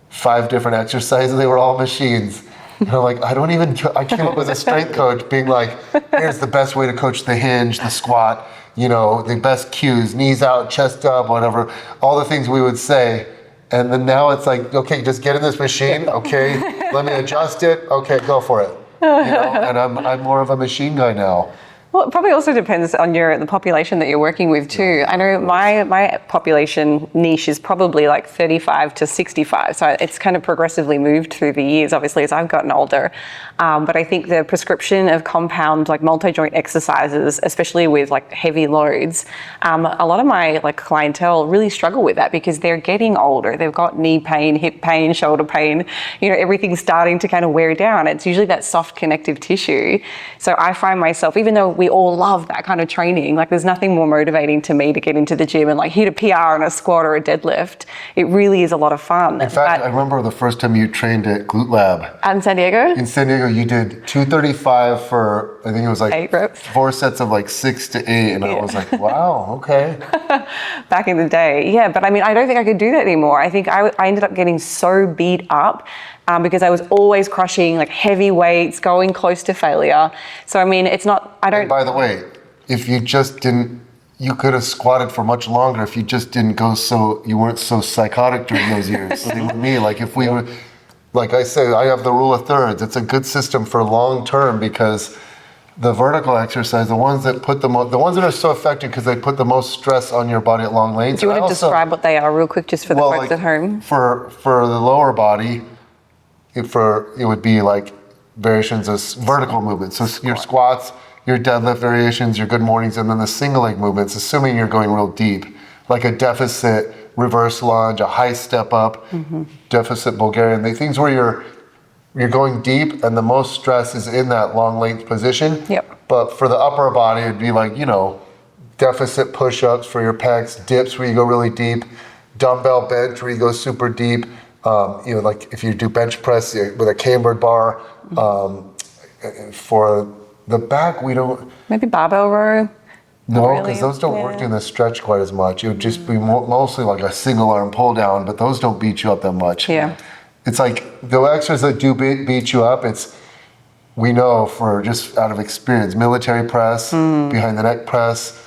[SPEAKER 2] 5 different exercises. They were all machines. And I'm like, I came up with a strength coach being like, here's the best way to coach the hinge, the squat, the best cues, knees out, chest up, whatever, all the things we would say. And then now it's like, okay, just get in this machine. Okay, let me adjust it. Okay, go for it. And I'm more of a machine guy now.
[SPEAKER 1] Well, it probably also depends on the population that you're working with too. I know my population niche is probably like 35 to 65, so it's kind of progressively moved through the years, obviously, as I've gotten older. But I think the prescription of compound, like multi-joint exercises, especially with like heavy loads, a lot of my like clientele really struggle with that because they're getting older. They've got knee pain, hip pain, shoulder pain. Everything's starting to kind of wear down. It's usually that soft connective tissue. So I find myself, even though we all love that kind of training, like there's nothing more motivating to me to get into the gym and like hit a PR on a squat or a deadlift. It really is a lot of fun.
[SPEAKER 2] In fact, I remember the first time you trained at Glute Lab.
[SPEAKER 1] In San Diego?
[SPEAKER 2] In San Diego, you did 235 for, I think it was like
[SPEAKER 1] 8 reps.
[SPEAKER 2] 4 sets of like 6 to 8. And I was like, wow, okay.
[SPEAKER 1] Back in the day. Yeah, but I mean, I don't think I could do that anymore. I think I ended up getting so beat up because I was always crushing like heavy weights, going close to failure. So I mean, it's not,
[SPEAKER 2] And by the way, if you just didn't, you could have squatted for much longer if you just didn't you weren't so psychotic during those years. Same with me, like if we were, like I say, I have the rule of thirds. It's a good system for long term because the vertical exercise, the ones that are so effective because they put the most stress on your body at long lengths.
[SPEAKER 1] Do you want to describe what they are real quick just for the folks at home?
[SPEAKER 2] For the lower body, it would be like variations of vertical movements. So your squats, your deadlift variations, your good mornings, and then the single leg movements, assuming you're going real deep, like a deficit reverse lunge, a high step up, deficit Bulgarian, the things where you're going deep and the most stress is in that long length position.
[SPEAKER 1] Yep.
[SPEAKER 2] But for the upper body, it'd be like, deficit push-ups for your pecs, dips where you go really deep, dumbbell bench where you go super deep. Like if you do bench press with a cambered bar, for The back, we don't.
[SPEAKER 1] Maybe barbell row.
[SPEAKER 2] No,
[SPEAKER 1] really,
[SPEAKER 2] because those don't work
[SPEAKER 1] yeah.
[SPEAKER 2] doing the stretch quite as much. It would just be mostly like a single arm pull down, but those don't beat you up that much.
[SPEAKER 1] Yeah.
[SPEAKER 2] It's like the exercises that do beat you up, we know for just out of experience, military press, behind the neck press.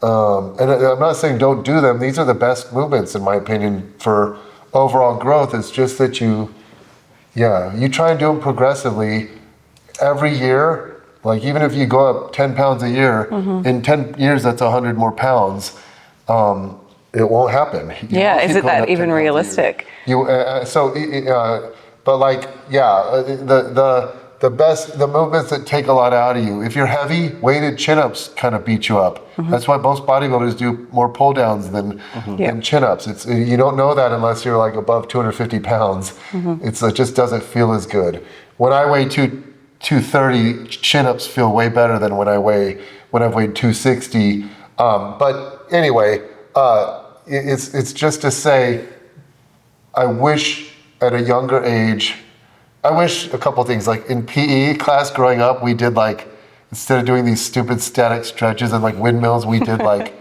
[SPEAKER 2] And I'm not saying don't do them. These are the best movements, in my opinion, for overall growth. It's just that you try and do them progressively every year. Like even if you go up 10 pounds a year, in 10 years, that's 100 more pounds. It won't happen.
[SPEAKER 1] Is it that even realistic?
[SPEAKER 2] But like, the movements that take a lot out of you. If you're heavy, weighted chin-ups kind of beat you up. That's why most bodybuilders do more pull downs than chin-ups. You don't know that unless you're like above 250 pounds. It just doesn't feel as good. When I weigh 230, chin-ups feel way better than when I've weighed 260. But anyway, it's just to say, I wish at a younger age, I wish a couple things, like in PE class growing up, we did like, instead of doing these stupid static stretches and like windmills, we did like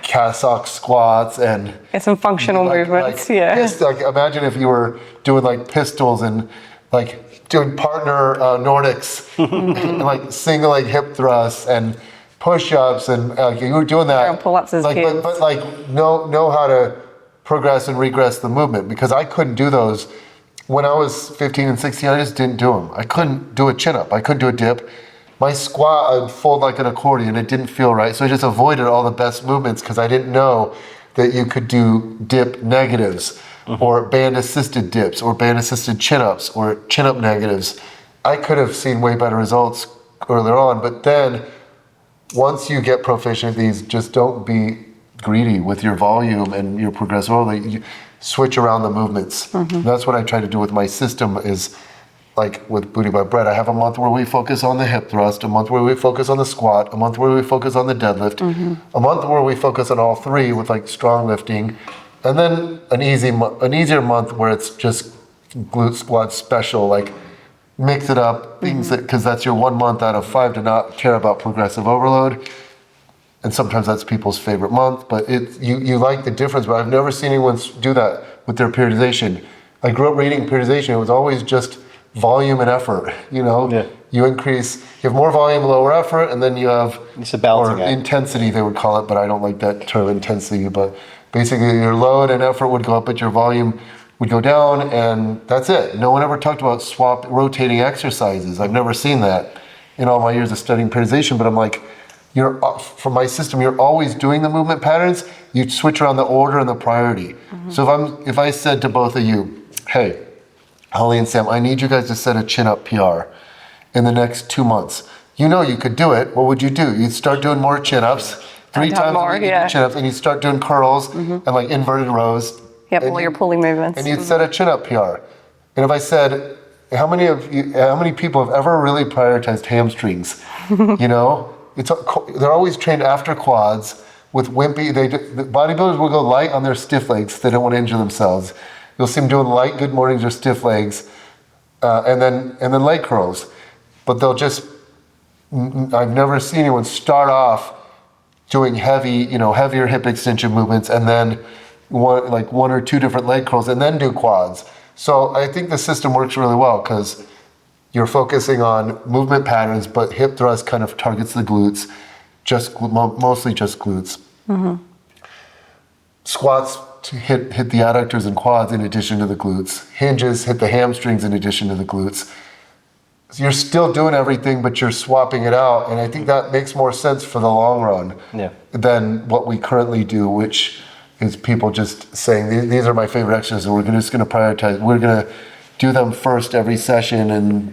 [SPEAKER 2] cassock squats and
[SPEAKER 1] some functional movements,
[SPEAKER 2] Like imagine if you were doing like pistols and like doing partner Nordics, and like single leg hip thrusts and push-ups, and you were doing that.
[SPEAKER 1] And pull-ups as kids.
[SPEAKER 2] But like know how to progress and regress the movement, because I couldn't do those. When I was 15 and 16, I just didn't do them. I couldn't do a chin-up. I couldn't do a dip. My squat, I'd fold like an accordion. It didn't feel right. So I just avoided all the best movements because I didn't know that you could do dip negatives or band-assisted dips or band-assisted chin-ups or chin-up negatives. I could have seen way better results earlier on. But then once you get proficient at these, just don't be greedy with your volume and your progressive overload. Switch around the movements. That's what I try to do with my system, is like with Booty by Bret. I have a month where we focus on the hip thrust, a month where we focus on the squat, a month where we focus on the deadlift, a month where we focus on all three with like strong lifting, and then an easier month where it's just glute squat special, like mix it up, things because that's your 1 month out of 5 to not care about progressive overload. And sometimes that's people's favorite month, but you like the difference. But I've never seen anyone do that with their periodization. I grew up reading periodization. It was always just volume and effort. You have more volume, lower effort, and then you have
[SPEAKER 3] it's a balancing act.
[SPEAKER 2] Intensity, they would call it, but I don't like that term, intensity. But basically, your load and effort would go up, but your volume would go down, and that's it. No one ever talked about rotating exercises. I've never seen that in all my years of studying periodization. But I'm like, from my system, you're always doing the movement patterns. You switch around the order and the priority. So if I said to both of you, hey, Holly and Sam, I need you guys to set a chin-up PR in the next 2 months. You know you could do it. What would you do? You'd start doing more chin-ups, 3 times a week, chin-ups, and you'd start doing curls and like inverted rows.
[SPEAKER 1] Yep, all your pulling movements.
[SPEAKER 2] And you'd set a chin-up PR. And if I said, how many people have ever really prioritized hamstrings? They're always trained after quads with wimpy. The bodybuilders will go light on their stiff legs. They don't want to injure themselves. You'll see them doing light good mornings or stiff legs, and then leg curls. But I've never seen anyone start off doing heavier hip extension movements, and then one or two different leg curls, and then do quads. So I think the system works really well because you're focusing on movement patterns, but hip thrust kind of targets the glutes, mostly just glutes. Squats to hit the adductors and quads in addition to the glutes. Hinges hit the hamstrings in addition to the glutes. So you're still doing everything, but you're swapping it out, and I think that makes more sense for the long run than what we currently do, which is people just saying, these are my favorite exercises, and we're just going to prioritize. We're going to do them first every session, and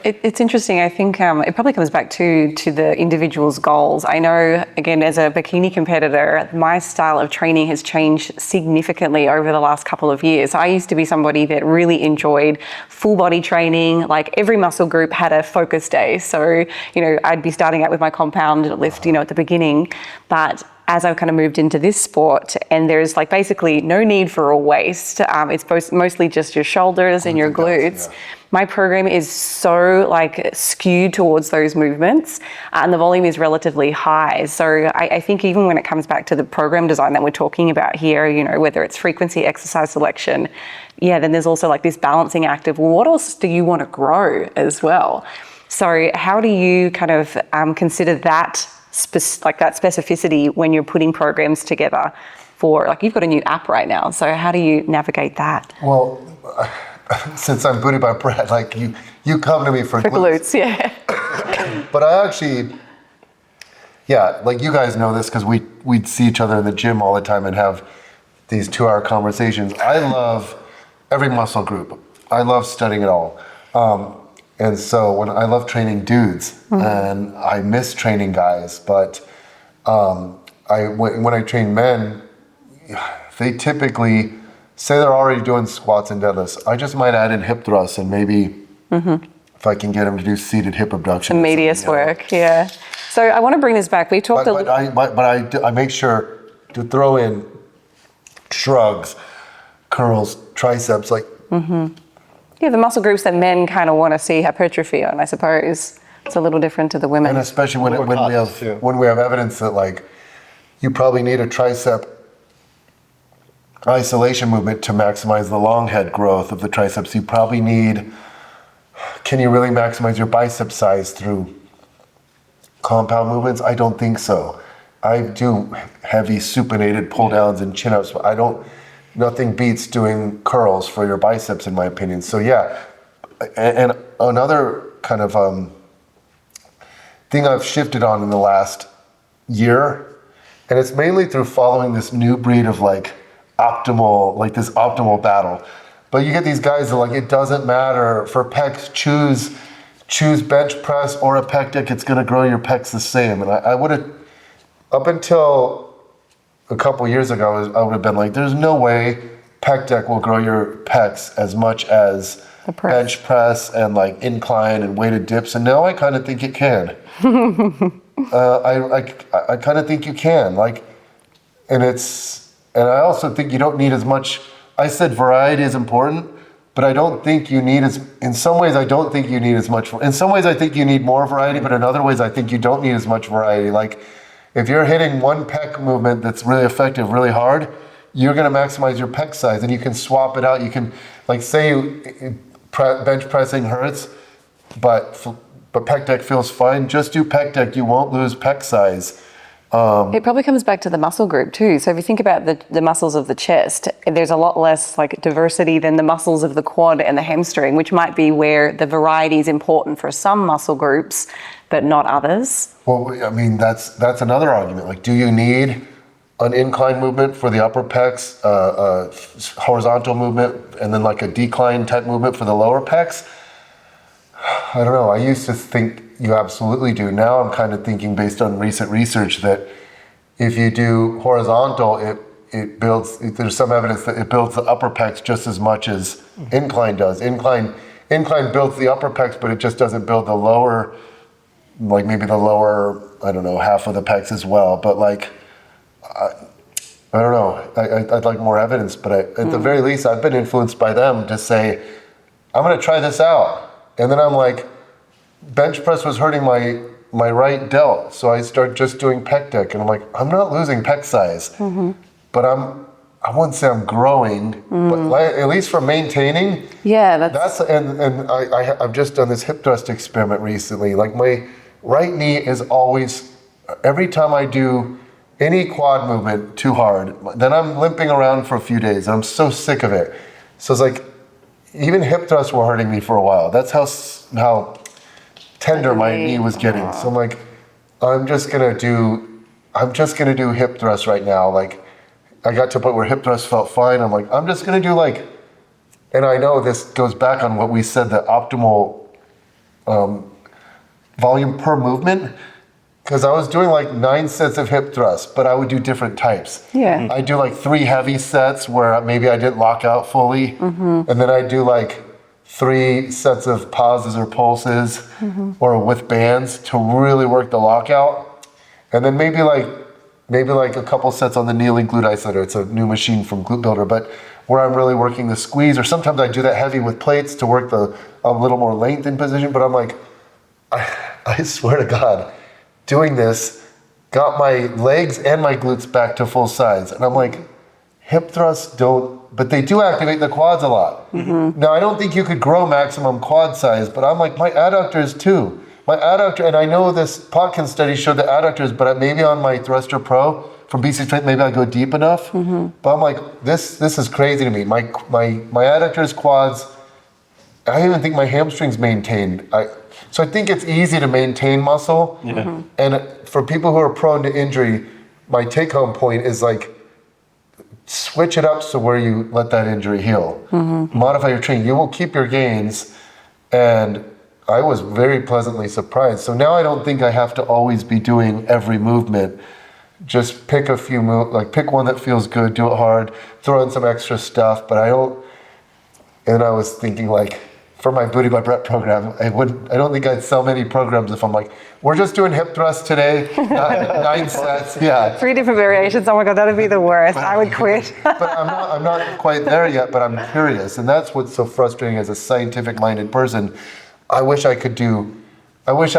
[SPEAKER 1] It's interesting. I think it probably comes back to the individual's goals. I know, again, as a bikini competitor, my style of training has changed significantly over the last couple of years. I used to be somebody that really enjoyed full body training. Like every muscle group had a focus day. So, I'd be starting out with my compound lift, at the beginning. But as I've kind of moved into this sport, and there's like basically no need for a waist. It's mostly just your shoulders and your glutes.
[SPEAKER 2] Yeah.
[SPEAKER 1] My program is so like skewed towards those movements, and the volume is relatively high. So I think even when it comes back to the program design that we're talking about here, you know, whether it's frequency, exercise selection, then there's also like this balancing act of, well, what else do you want to grow as well? So how do you kind of consider that that specificity when you're putting programs together for, like, you've got a new app right now, so how do you navigate that?
[SPEAKER 2] Well, since I'm booted by Bret, like you come to me for glutes.
[SPEAKER 1] Yeah.
[SPEAKER 2] But I actually, like you guys know this because we'd see each other in the gym all the time and have these 2-hour conversations. I love every muscle group. I love studying it all. And so when I love training dudes, and I miss training guys, but when I train men, they typically say they're already doing squats and deadlifts. I just might add in hip thrusts and maybe if I can get them to do seated hip abduction.
[SPEAKER 1] The medius work, yeah. So I want to bring this back. We talked
[SPEAKER 2] but I make sure to throw in shrugs, curls, triceps, like.
[SPEAKER 1] Yeah, the muscle groups that men kind of want to see hypertrophy on, I suppose. It's a little different to the women.
[SPEAKER 2] And especially when we have evidence that, like, you probably need a tricep isolation movement to maximize the long head growth of the triceps. You probably need, can you really maximize your bicep size through compound movements? I don't think so. I do heavy supinated pull downs and chin ups, but nothing beats doing curls for your biceps, in my opinion. So and another kind of thing I've shifted on in the last year, and it's mainly through following this new breed of like this optimal battle. But you get these guys that, like, it doesn't matter for pecs, choose bench press or a pec deck, it's gonna grow your pecs the same. And I would have, up until a couple years ago, I would have been like, there's no way pec deck will grow your pecs as much as bench press and like incline and weighted dips. And now I kind of think it can. I kind of think you can. Like, and I also think you don't need as much. I said variety is important, but I don't think you need in some ways I don't think you need as much. In some ways I think you need more variety, but in other ways I think you don't need as much variety. Like, if you're hitting one pec movement that's really effective, really hard, you're going to maximize your pec size, and you can swap it out. You can, like, say bench pressing hurts, but pec deck feels fine. Just do pec deck. You won't lose pec size.
[SPEAKER 1] It probably comes back to the muscle group too. So if you think about the muscles of the chest, there's a lot less like diversity than the muscles of the quad and the hamstring, which might be where the variety is important for some muscle groups, but not others.
[SPEAKER 2] Well, I mean, that's another argument. Like, do you need an incline movement for the upper pecs, horizontal movement, and then like a decline type movement for the lower pecs? I don't know. I used to think you absolutely do. Now I'm kind of thinking, based on recent research, that if you do horizontal, it builds, there's some evidence that it builds the upper pecs just as much as incline does. Incline builds the upper pecs, but it just doesn't build the lower, like maybe the lower, I don't know, half of the pecs as well. But like, I don't know. I'd like more evidence, but at the very least, I've been influenced by them to say, I'm going to try this out. And then I'm like, bench press was hurting my right delt, so I start just doing pec deck, and I'm like, I'm not losing pec size, but I wouldn't say I'm growing, but at least for maintaining.
[SPEAKER 1] Yeah,
[SPEAKER 2] and I've just done this hip thrust experiment recently. Like, my right knee is always, every time I do any quad movement too hard, then I'm limping around for a few days. I'm so sick of it. So it's like, even hip thrusts were hurting me for a while. That's how tender my knee was getting. So I'm like, I'm just gonna do hip thrusts right now. Like, I got to a point where hip thrusts felt fine. I'm like, I'm just gonna do like, and I know this goes back on what we said, the optimal volume per movement. Because I was doing like 9 sets of hip thrusts, but I would do different types.
[SPEAKER 1] Yeah.
[SPEAKER 2] I'd do like 3 heavy sets where maybe I didn't lock out fully. And then I'd do like 3 sets of pauses or pulses or with bands to really work the lockout. And then maybe like maybe like a couple sets on the kneeling glute isolator. It's a new machine from Glute Builder, but where I'm really working the squeeze, or sometimes I do that heavy with plates to work a little more length in position, but I'm like, I swear to God, doing this got my legs and my glutes back to full size. And I'm like, hip thrusts don't, but they do activate the quads a lot. Now, I don't think you could grow maximum quad size, but I'm like, my adductors too. My adductor, and I know this Potkins study showed the adductors, but maybe on my Thruster Pro from BC Strength, maybe I go deep enough. But I'm like, this is crazy to me. My adductors, quads, I even think my hamstrings maintained. So I think it's easy to maintain muscle. And for people who are prone to injury, my take-home point is like, switch it up so where you let that injury heal. Modify your training. You will keep your gains. And I was very pleasantly surprised. So now I don't think I have to always be doing every movement. Just pick a few pick one that feels good, do it hard, throw in some extra stuff. But I was thinking like, for my Booty by Bret program, I don't think I'd sell many programs if I'm like, we're just doing hip thrusts today, 9 sets. Yeah.
[SPEAKER 1] 3 different variations. Oh my God, that'd be the worst. I would quit.
[SPEAKER 2] But I'm not quite there yet, but I'm curious. And that's what's so frustrating as a scientific-minded person. I wish I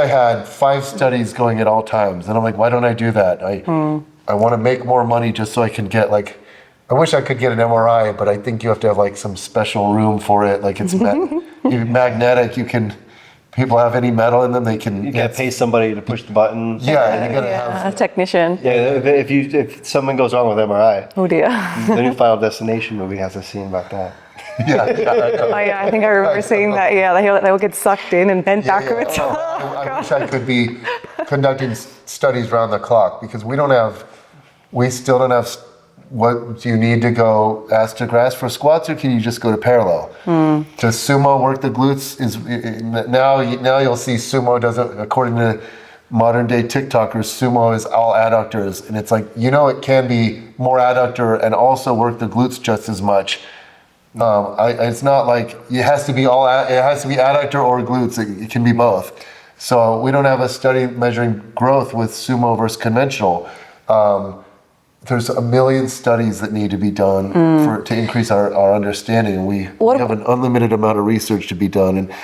[SPEAKER 2] had 5 studies going at all times. And I'm like, why don't I do that? I want to make more money just so I can get I wish I could get an MRI, but I think you have to have like some special room for it. Like it's magnetic. People have any metal in them, they can.
[SPEAKER 3] You gotta pay somebody to push the button.
[SPEAKER 2] Yeah, you gotta have
[SPEAKER 1] a technician.
[SPEAKER 3] Yeah, if something goes wrong with MRI,
[SPEAKER 1] Oh dear.
[SPEAKER 3] the new Final Destination movie has a scene about that.
[SPEAKER 1] I think I remember seeing that. Yeah, they will get sucked in and bent backwards.
[SPEAKER 2] I wish I could be conducting studies round the clock because we still don't have. What do you need to go ass to grass for squats, or can you just go to parallel? To sumo work the glutes now you'll see sumo doesn't, according to modern day TikTokers, sumo is all adductors, and it's like it can be more adductor and also work the glutes just as much. It's not like it has to be adductor or glutes. It can be both. So we don't have a study measuring growth with sumo versus conventional. There's a million studies that need to be done to increase our understanding. We have an unlimited amount of research to be done, and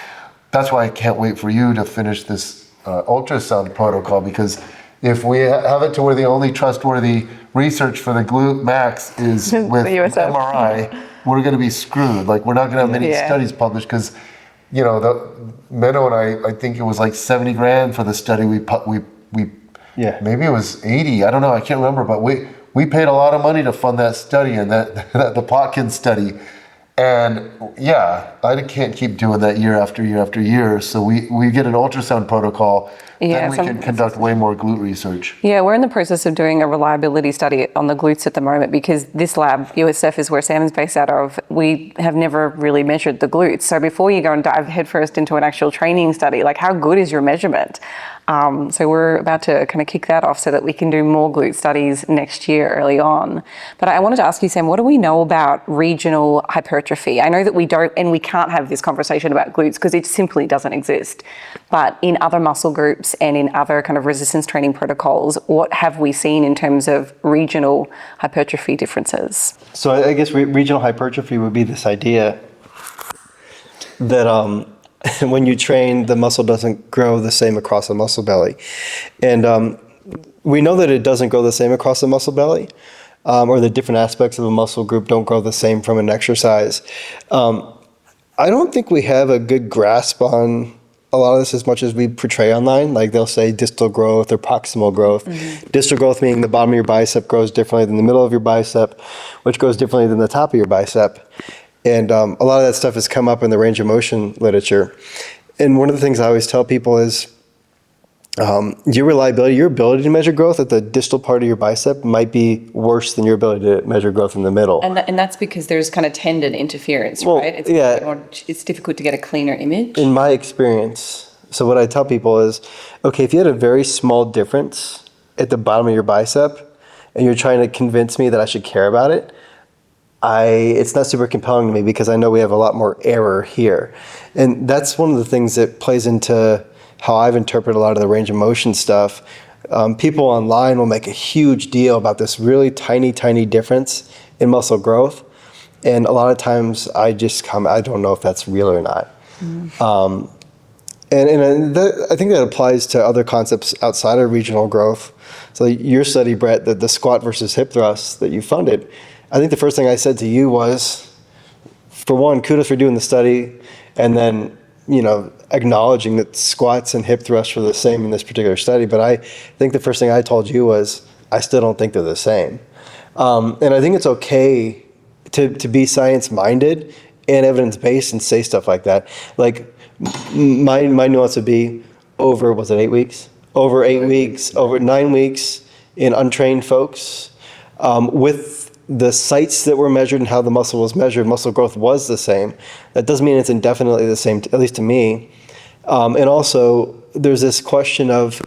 [SPEAKER 2] that's why I can't wait for you to finish this ultrasound protocol, because if we have it to where the only trustworthy research for the glute max is with MRI, we're going to be screwed. Like, we're not going to have many studies published because, Menno and I think it was like 70 grand for the study maybe it was 80. I don't know. I can't remember, but we paid a lot of money to fund that study and the Potkins study. And I can't keep doing that year after year after year. So we get an ultrasound protocol, then we can conduct way more glute research. Yeah,
[SPEAKER 1] we're in the process of doing a reliability study on the glutes at the moment because this lab, USF, is where Sam's based out of. We have never really measured the glutes. So before you go and dive headfirst into an actual training study, like, how good is your measurement? So we're about to kind of kick that off so that we can do more glute studies next year early on. But I wanted to ask you, Sam, what do we know about regional hypertrophy? I know that we don't, and we can't have this conversation about glutes because it simply doesn't exist. But in other muscle groups and in other kind of resistance training protocols, what have we seen in terms of regional hypertrophy differences?
[SPEAKER 3] So I guess regional hypertrophy would be this idea that when you train, the muscle doesn't grow the same across the muscle belly. And we know that it doesn't grow the same across the muscle belly, or the different aspects of a muscle group don't grow the same from an exercise. I don't think we have a good grasp on a lot of this as much as we portray online. Like, they'll say distal growth or proximal growth. Distal growth meaning the bottom of your bicep grows differently than the middle of your bicep, which grows differently than the top of your bicep. And a lot of that stuff has come up in the range of motion literature. And one of the things I always tell people is your ability to measure growth at the distal part of your bicep might be worse than your ability to measure growth in the middle.
[SPEAKER 1] And that's because there's kind of tendon interference, right? It's difficult to get a cleaner image.
[SPEAKER 3] In my experience, so what I tell people is, okay, if you had a very small difference at the bottom of your bicep and you're trying to convince me that I should care about it, it's not super compelling to me because I know we have a lot more error here. And that's one of the things that plays into how I've interpreted a lot of the range of motion stuff. People online will make a huge deal about this really tiny difference in muscle growth. And a lot of times I don't know if that's real or not. I think that applies to other concepts outside of regional growth. So your study, Bret, the squat versus hip thrust that you funded, I think the first thing I said to you was, for one, kudos for doing the study, and then, acknowledging that squats and hip thrusts were the same in this particular study. But I think the first thing I told you was, I still don't think they're the same. And I think it's okay to be science-minded and evidence-based and say stuff like that. Like, my nuance would be was it 8 weeks? Over 8 weeks, over 9 weeks in untrained folks, with the sites that were measured and how the muscle was measured, muscle growth was the same. That doesn't mean it's indefinitely the same, at least to me. And also, there's this question of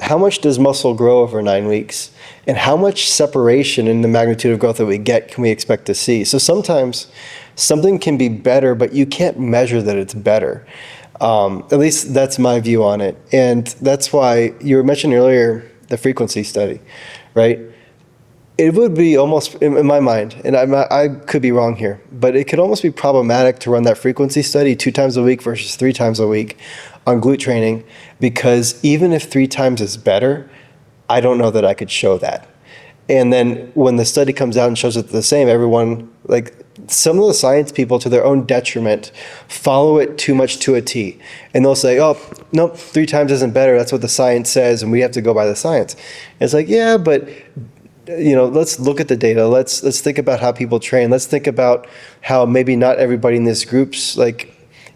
[SPEAKER 3] how much does muscle grow over 9 weeks? And how much separation in the magnitude of growth that we get can we expect to see? So sometimes something can be better, but you can't measure that it's better. At least that's my view on it. And that's why you were mentioning earlier the frequency study, right? It would be almost, in my mind, and I could be wrong here, but it could almost be problematic to run that frequency study 2 times a week versus 3 times a week on glute training, because even if 3 times is better, I don't know that I could show that. And then when the study comes out and shows it the same, everyone, like some of the science people to their own detriment, follow it too much to a T. And they'll say, oh, nope, 3 times isn't better. That's what the science says, and we have to go by the science. And it's like, yeah, but let's look at the data. Let's think about how people train. Let's think about how maybe not everybody in this group's like,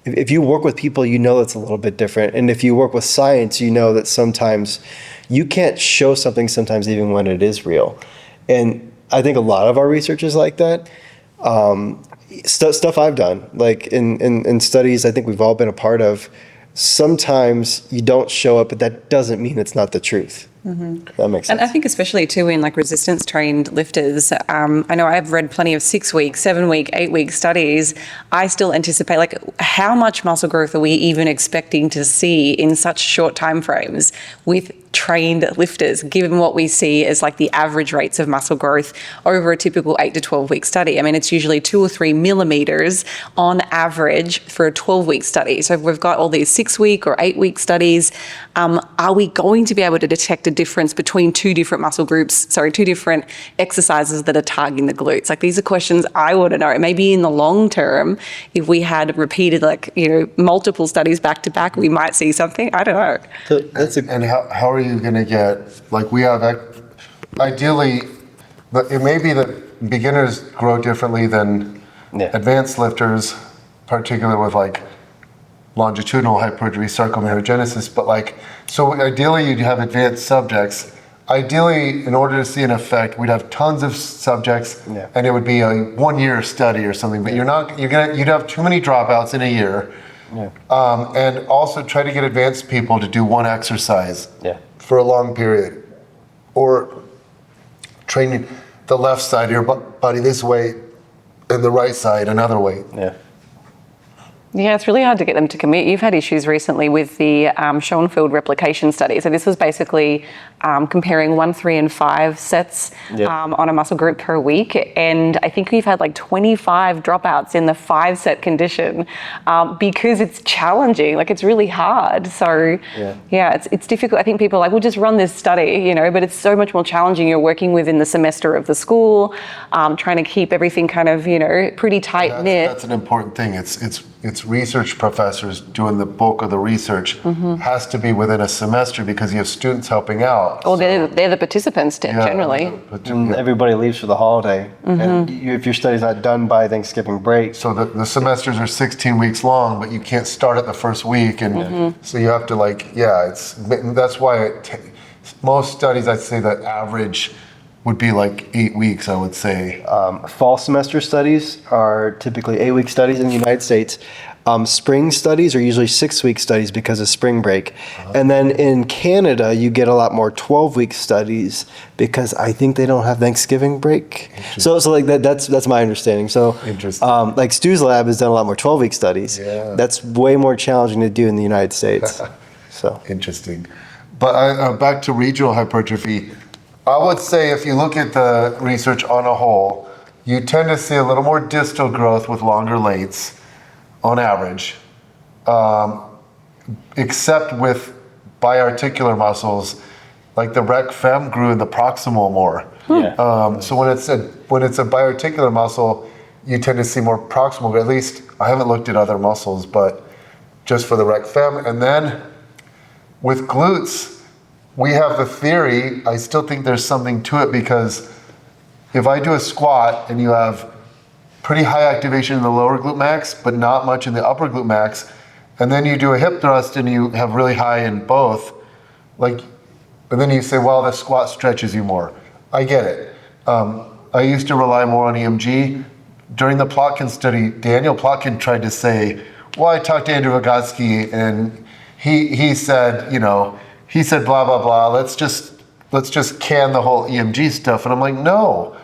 [SPEAKER 3] if you work with people, it's a little bit different. And if you work with science, that sometimes you can't show something sometimes even when it is real. And I think a lot of our research is like that. Stuff I've done, like in studies I think we've all been a part of, sometimes you don't show up, but that doesn't mean it's not the truth. That makes sense.
[SPEAKER 1] And I think especially too in like resistance trained lifters, I know I've read plenty of 6 week, 7 week, 8 week studies. I still anticipate like how much muscle growth are we even expecting to see in such short time frames with trained lifters, given what we see as like the average rates of muscle growth over a typical 8 to 12 week study. I mean, it's usually 2 or 3 millimeters on average for a 12-week study. So if we've got all these 6 week or 8 week studies, are we going to be able to detect a difference between 2 different muscle groups, 2 different exercises that are targeting the glutes? Like, these are questions I want to know. Maybe in the long term, if we had repeated multiple studies back to back, we might see something. I don't know.
[SPEAKER 3] So
[SPEAKER 2] and how are you going to get, like, we have, ideally, it may be that beginners grow differently than advanced lifters, particularly with like longitudinal hypertrophy, sarcomatogenesis, but so ideally you'd have advanced subjects. Ideally, in order to see an effect, we'd have tons of subjects, and it would be a 1-year study or something. But you'd have too many dropouts in a year, and also try to get advanced people to do one exercise for a long period, or training the left side of your body this way, and the right side another way.
[SPEAKER 1] Yeah, it's really hard to get them to commit. You've had issues recently with the Schoenfeld replication study. So this was basically comparing 1, 3, and 5 sets on a muscle group per week. And I think we've had like 25 dropouts in the 5-set condition because it's challenging. Like, it's really hard. So it's difficult. I think people are like, we'll just run this study, but it's so much more challenging. You're working within the semester of the school, trying to keep everything kind of, pretty tight knit.
[SPEAKER 2] That's an important thing. It's research professors doing the bulk of the research. Has to be within a semester because you have students helping out.
[SPEAKER 1] Well, they're the participants generally.
[SPEAKER 3] And everybody leaves for the holiday. And if your study's not done by Thanksgiving break.
[SPEAKER 2] So the semesters are 16 weeks long, but you can't start it the first week. And so you have to that's why most studies, I'd say the average would be like 8 weeks, I would say.
[SPEAKER 3] Fall semester studies are typically 8-week studies in the United States. Spring studies are usually 6-week studies because of spring break. And then in Canada, you get a lot more 12-week studies because I think they don't have Thanksgiving break. So like that's my understanding. So like Stu's lab has done a lot more 12-week studies. That's way more challenging to do in the United States. So
[SPEAKER 2] interesting. But back to regional hypertrophy, I would say if you look at the research on a whole, you tend to see a little more distal growth with longer lengths on average, except with biarticular muscles, like the rec fem grew in the proximal more.
[SPEAKER 3] Yeah.
[SPEAKER 2] So when it's a biarticular muscle, you tend to see more proximal. At least I haven't looked at other muscles, but just for the rec fem. And then with glutes, we have the theory. I still think there's something to it, because if I do a squat and you have pretty high activation in the lower glute max, but not much in the upper glute max, and then you do a hip thrust and you have really high in both, like, and then you say, well, the squat stretches you more. I get it. I used to rely more on EMG. During the Plotkin study, Daniel Plotkin tried to say, well, I talked to Andrew Vygotsky and he said, he said blah, blah, blah. Let's just can the whole EMG stuff. And I'm like, no,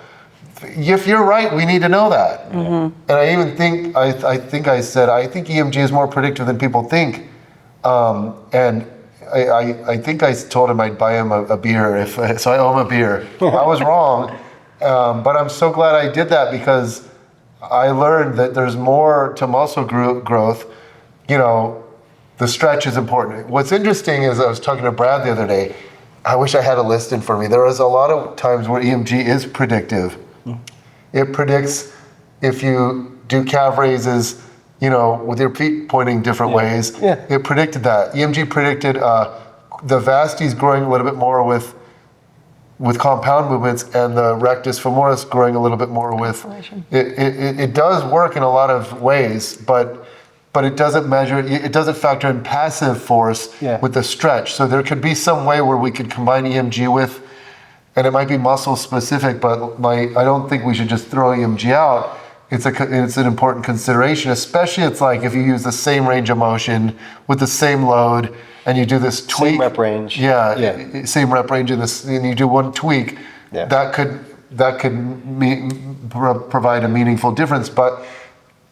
[SPEAKER 2] if you're right, we need to know that. Mm-hmm. And I even think, I think EMG is more predictive than people think. And I think I told him I'd buy him a beer, so I owe him a beer. I was wrong, but I'm so glad I did that, because I learned that there's more to muscle growth. The stretch is important. What's interesting is I was talking to Brad the other day. I wish I had a list in front of me. There was a lot of times where EMG is predictive. It predicts if you do calf raises, with your feet pointing different ways.
[SPEAKER 3] Yeah.
[SPEAKER 2] It predicted that. EMG predicted the vasties growing a little bit more with compound movements, and the rectus femoris growing a little bit more with. It does work in a lot of ways, but it doesn't measure. It doesn't factor in passive force with the stretch. So there could be some way where we could combine EMG with, and it might be muscle specific, but I don't think we should just throw EMG out. It's an important consideration, especially it's like if you use the same range of motion with the same load and you do this tweak.
[SPEAKER 3] Same rep range.
[SPEAKER 2] Same rep range and you do one tweak, that could provide a meaningful difference. But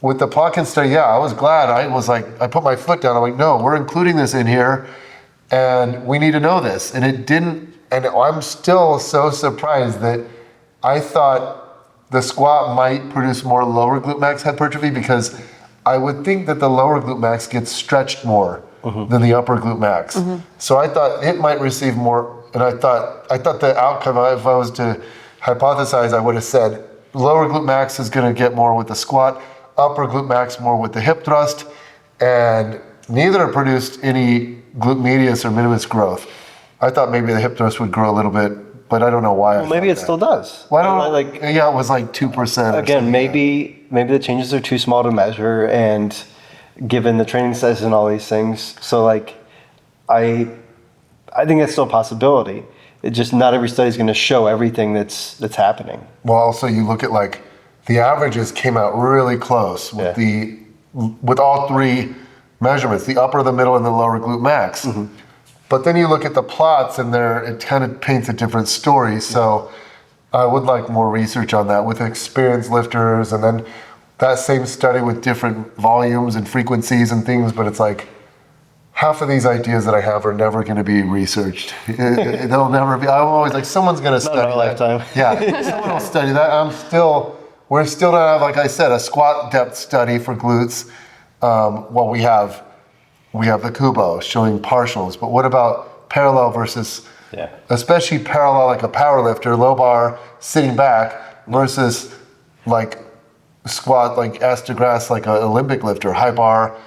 [SPEAKER 2] with the Plotkin study, I was glad. I put my foot down. I'm like, no, we're including this in here and we need to know this. And it didn't, and I'm still so surprised that I thought the squat might produce more lower glute max hypertrophy, because I would think that the lower glute max gets stretched more than the upper glute max. So I thought it might receive more, and I thought the outcome, if I was to hypothesize, I would have said lower glute max is going to get more with the squat, upper glute max more with the hip thrust, and neither produced any glute medius or minimus growth. I thought maybe the hip thrust would grow a little bit, but I don't know why.
[SPEAKER 3] Well, maybe it still does.
[SPEAKER 2] Well, it was like 2%.
[SPEAKER 3] Again, maybe the changes are too small to measure, and given the training size and all these things, so I think that's still a possibility. It's just not every study is going to show everything that's happening.
[SPEAKER 2] Well, also you look at the averages came out really close with all three measurements, the upper, the middle, and the lower glute max. But then you look at the plots and it kind of paints a different story. So I would like more research on that with experienced lifters, and then that same study with different volumes and frequencies and things. But it's like half of these ideas that I have are never going to be researched. They'll never be. I'm always like, someone's going to study that.
[SPEAKER 3] Lifetime.
[SPEAKER 2] Yeah, someone will study that. We're still don't have, like I said, a squat depth study for glutes. We have the Kubo showing partials, but what about parallel versus, especially parallel like a power lifter, low bar, sitting back, versus squat like ass to grass like an Olympic lifter, high bar,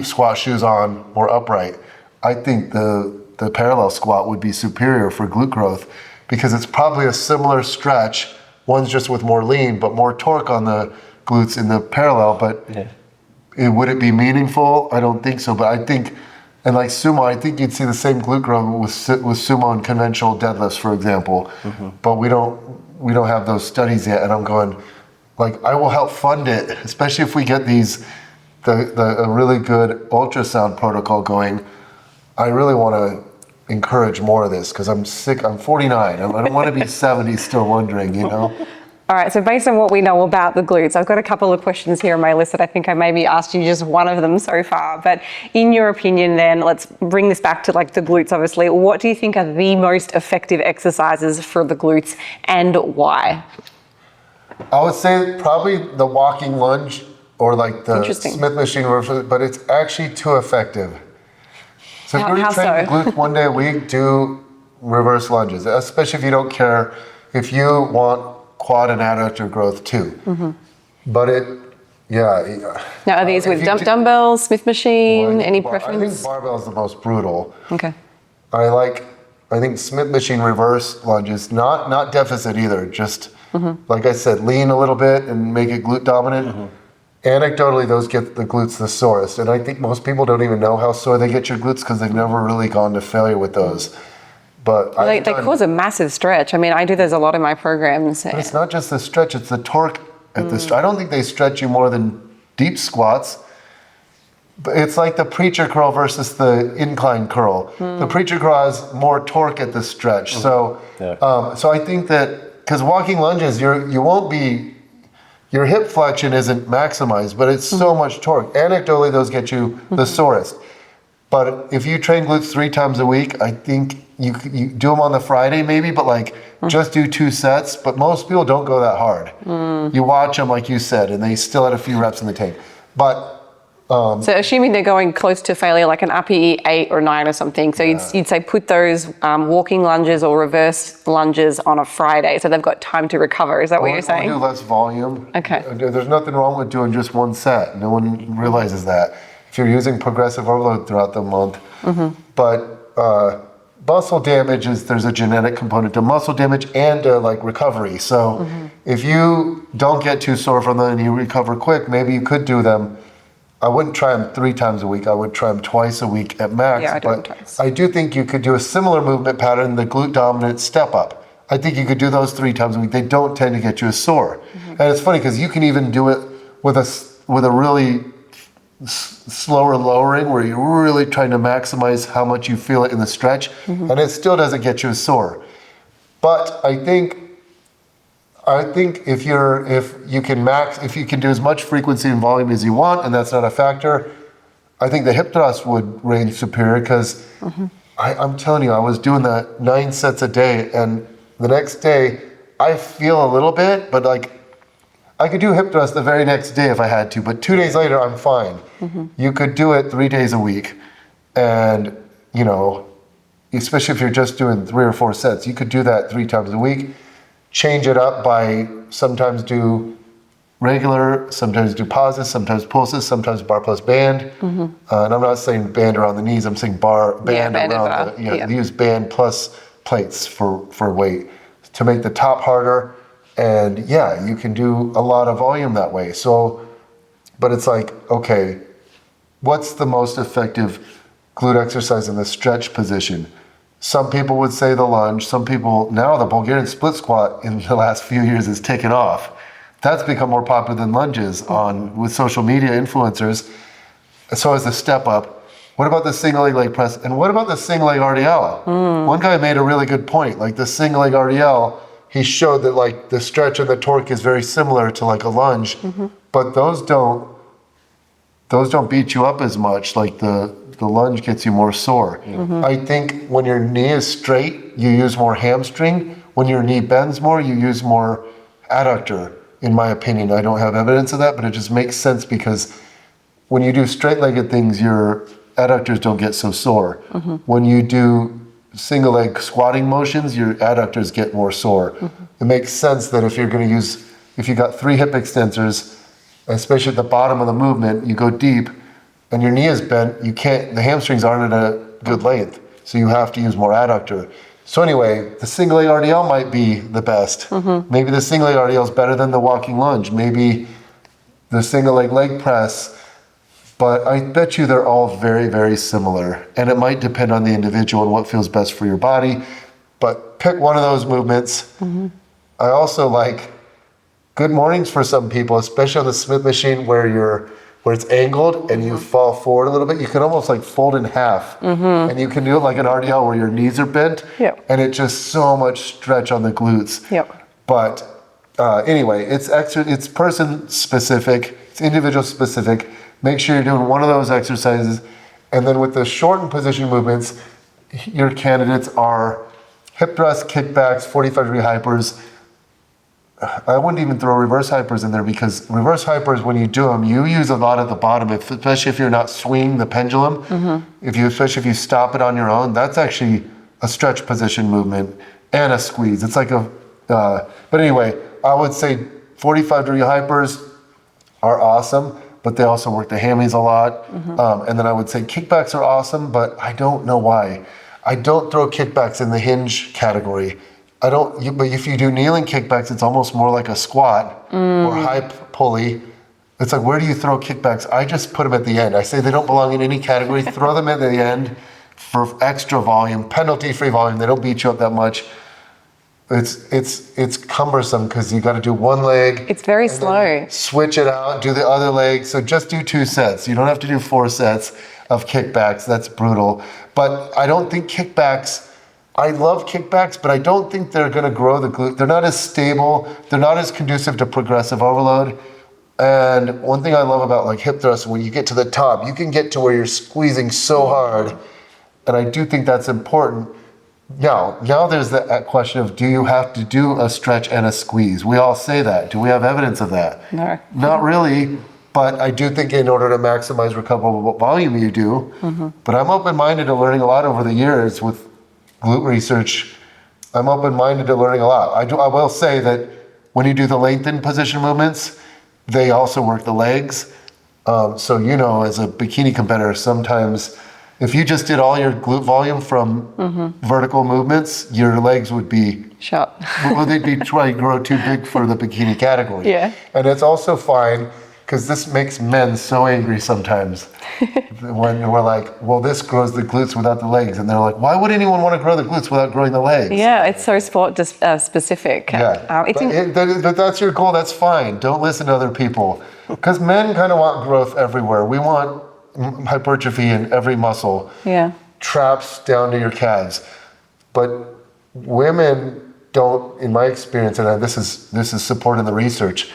[SPEAKER 2] squat shoes on, more upright. I think the parallel squat would be superior for glute growth, because it's probably a similar stretch. One's just with more lean, but more torque on the glutes in the parallel, but would it be meaningful? I don't think so, but I think, and like sumo, I think you'd see the same glute growth with sumo and conventional deadlifts, for example. But we don't have those studies yet, and I'm going, I will help fund it, especially if we get a really good ultrasound protocol going. I really want to encourage more of this, because I'm sick. I'm 49. I don't want to be 70 still wondering,
[SPEAKER 1] All right, so based on what we know about the glutes, I've got a couple of questions here on my list that I think I maybe asked you just one of them so far. But in your opinion then, let's bring this back to like the glutes obviously. What do you think are the most effective exercises for the glutes and why?
[SPEAKER 2] I would say probably the walking lunge or like the
[SPEAKER 1] Interesting.
[SPEAKER 2] Smith machine, but it's actually too effective. So if
[SPEAKER 1] How
[SPEAKER 2] you're training
[SPEAKER 1] so?
[SPEAKER 2] glutes one day a week, do reverse lunges, especially if you don't care if you want quad and adductor growth too. But yeah.
[SPEAKER 1] Now are these
[SPEAKER 2] if
[SPEAKER 1] with
[SPEAKER 2] you do-
[SPEAKER 1] dumbbells, Smith machine, any
[SPEAKER 2] I think
[SPEAKER 1] preference?
[SPEAKER 2] barbell is the most brutal.
[SPEAKER 1] Okay.
[SPEAKER 2] I think Smith machine reverse lunges, not deficit either, just like I said, lean a little bit and make it glute dominant. Anecdotally, those get the glutes the sorest. And I think most people don't even know how sore they get your glutes because they've never really gone to failure with those. But
[SPEAKER 1] Well, they cause a massive stretch. I mean, I do those a lot in my programs.
[SPEAKER 2] But it's not just the stretch, it's the torque at the I don't think they stretch you more than deep squats. But it's like the preacher curl versus the incline curl. The preacher curl has more torque at the stretch. So so I think that because walking lunges, you won't be your hip flexion isn't maximized, but it's so much torque. Anecdotally, those get you the sorest. But if you train glutes 3 times a week, I think you do them on the Friday maybe, but like just do 2 sets. But most people don't go that hard. You watch them like you said, and they still had a few reps in the tank. But
[SPEAKER 1] So assuming they're going close to failure, like an RPE 8 or 9 or something, so you'd say put those walking lunges or reverse lunges on a Friday, so they've got time to recover. Is that what you're saying?
[SPEAKER 2] do less volume.
[SPEAKER 1] Okay.
[SPEAKER 2] There's nothing wrong with doing just 1 set. No one realizes that. If you're using progressive overload throughout the month. But muscle damage there's a genetic component to muscle damage and like recovery. So if you don't get too sore from them and you recover quick, maybe you could do them. I wouldn't try them 3 times a week. I would try them twice a week at max.
[SPEAKER 1] Yeah, I do them
[SPEAKER 2] but
[SPEAKER 1] twice.
[SPEAKER 2] I do think you could do a similar movement pattern, the glute dominant step up. I think you could do those 3 times a week. They don't tend to get you as sore. And it's funny because you can even do it with a really slower lowering where you're really trying to maximize how much you feel it in the stretch, and it still doesn't get you as sore. But I think if you can do as much frequency and volume as you want, and that's not a factor, I think the hip thrust would range superior because I'm telling you, I was doing that 9 sets a day, and the next day I feel a little bit, but like I could do hip thrust the very next day if I had to, but 2 days later I'm fine. You could do it 3 days a week, and especially if you're just doing 3 or 4 sets, you could do that 3 times a week. Change it up by sometimes do regular, sometimes do pauses, sometimes pulses, sometimes bar plus band. And I'm not saying band around the knees, I'm saying band around use band plus plates for weight to make the top harder. And you can do a lot of volume that way. So, but it's like, okay, what's the most effective glute exercise in the stretch position? Some people would say the lunge. Some people, now the Bulgarian split squat in the last few years has taken off. That's become more popular than lunges with social media influencers. So is the step up. What about the single leg press? And what about the single leg RDL? One guy made a really good point. Like the single leg RDL, he showed that like the stretch and the torque is very similar to like a lunge, but those don't beat you up as much. Like the lunge gets you more sore. I think when your knee is straight, you use more hamstring. When your knee bends more, you use more adductor, in my opinion. I don't have evidence of that, but it just makes sense because when you do straight-legged things, your adductors don't get so sore. When you do single leg squatting motions, your adductors get more sore. It makes sense that if you got 3 hip extensors, especially at the bottom of the movement, you go deep and your knee is bent, the hamstrings aren't at a good length. So you have to use more adductor. So anyway, the single leg RDL might be the best. Maybe the single leg RDL is better than the walking lunge. Maybe the single leg press. But I bet you they're all very, very similar. And it might depend on the individual and what feels best for your body. But pick one of those movements. I also like good mornings for some people, especially on the Smith machine where it's angled and you fall forward a little bit. You can almost like fold in half. And you can do it like an RDL where your knees are bent. And it's just so much stretch on the glutes. But anyway, it's person specific, it's individual specific. Make sure you're doing one of those exercises. And then with the shortened position movements, your candidates are hip thrusts, kickbacks, 45-degree hypers. I wouldn't even throw reverse hypers in there, because reverse hypers, when you do them, you use a lot at the bottom, especially if you're not swinging the pendulum. Especially if you stop it on your own, that's actually a stretch position movement and a squeeze. It's like but anyway, I would say 45-degree hypers are awesome, but they also work the hammies a lot. And then I would say kickbacks are awesome, but I don't know why. I don't throw kickbacks in the hinge category. But if you do kneeling kickbacks, it's almost more like a squat or high pulley. It's like, where do you throw kickbacks? I just put them at the end. I say they don't belong in any category. Throw them at the end for extra volume, penalty-free volume. They don't beat you up that much. It's cumbersome because you got to do one leg.
[SPEAKER 1] It's very slow.
[SPEAKER 2] Switch it out, do the other leg. So just do 2 sets. You don't have to do 4 sets of kickbacks. That's brutal. But I don't think kickbacks. I love kickbacks, but I don't think they're going to grow the glute. They're not as stable. They're not as conducive to progressive overload. And one thing I love about like hip thrusts, when you get to the top, you can get to where you're squeezing so hard. And I do think that's important. Now there's that question of, do you have to do a stretch and a squeeze? We all say that. Do we have evidence of that?
[SPEAKER 1] No.
[SPEAKER 2] Not really, but I do think in order to maximize recoverable volume, you do. But I'm open-minded to learning a lot over the years with glute research. I'm open-minded to learning a lot. I will say that when you do the lengthened position movements, they also work the legs. So, as a bikini competitor, sometimes if you just did all your glute volume from vertical movements, your legs would be
[SPEAKER 1] shot.
[SPEAKER 2] Well, they'd be trying to grow too big for the bikini category.
[SPEAKER 1] Yeah.
[SPEAKER 2] And it's also fine, because this makes men so angry sometimes when we're like, well, this grows the glutes without the legs. And they're like, why would anyone want to grow the glutes without growing the legs?
[SPEAKER 1] Yeah, it's so sport specific.
[SPEAKER 2] Yeah, but that's your goal. That's fine. Don't listen to other people, because men kind of want growth everywhere. We want hypertrophy in every muscle.
[SPEAKER 1] Yeah.
[SPEAKER 2] Traps down to your calves. But women don't, in my experience, and this is supported in the research,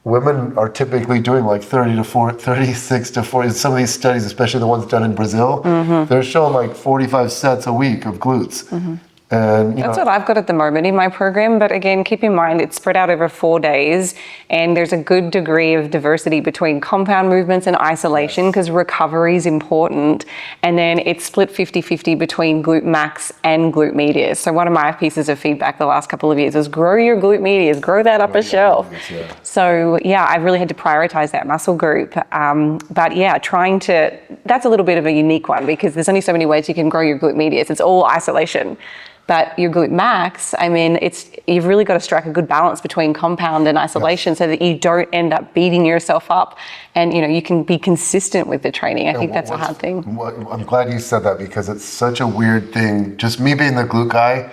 [SPEAKER 2] women are typically doing like 36 to 40. Some of these studies, especially the ones done in Brazil, they're showing like 45 sets a week of glutes. And
[SPEAKER 1] that's what I've got at the moment in my program. But again, keep in mind, it's spread out over 4 days, and there's a good degree of diversity between compound movements and isolation, because recovery is important. And then it's split 50-50 between glute max and glute medius. So one of my pieces of feedback the last couple of years is grow your glute medius, grow that upper shelf.
[SPEAKER 2] Yeah.
[SPEAKER 1] So yeah, I've really had to prioritize that muscle group. But yeah, that's a little bit of a unique one, because there's only so many ways you can grow your glute medius. It's all isolation. But your glute max, I mean, you've really got to strike a good balance between compound and isolation, so that you don't end up beating yourself up, and you can be consistent with the training. I think that's a hard thing.
[SPEAKER 2] I'm glad you said that, because it's such a weird thing. Just me being the glute guy,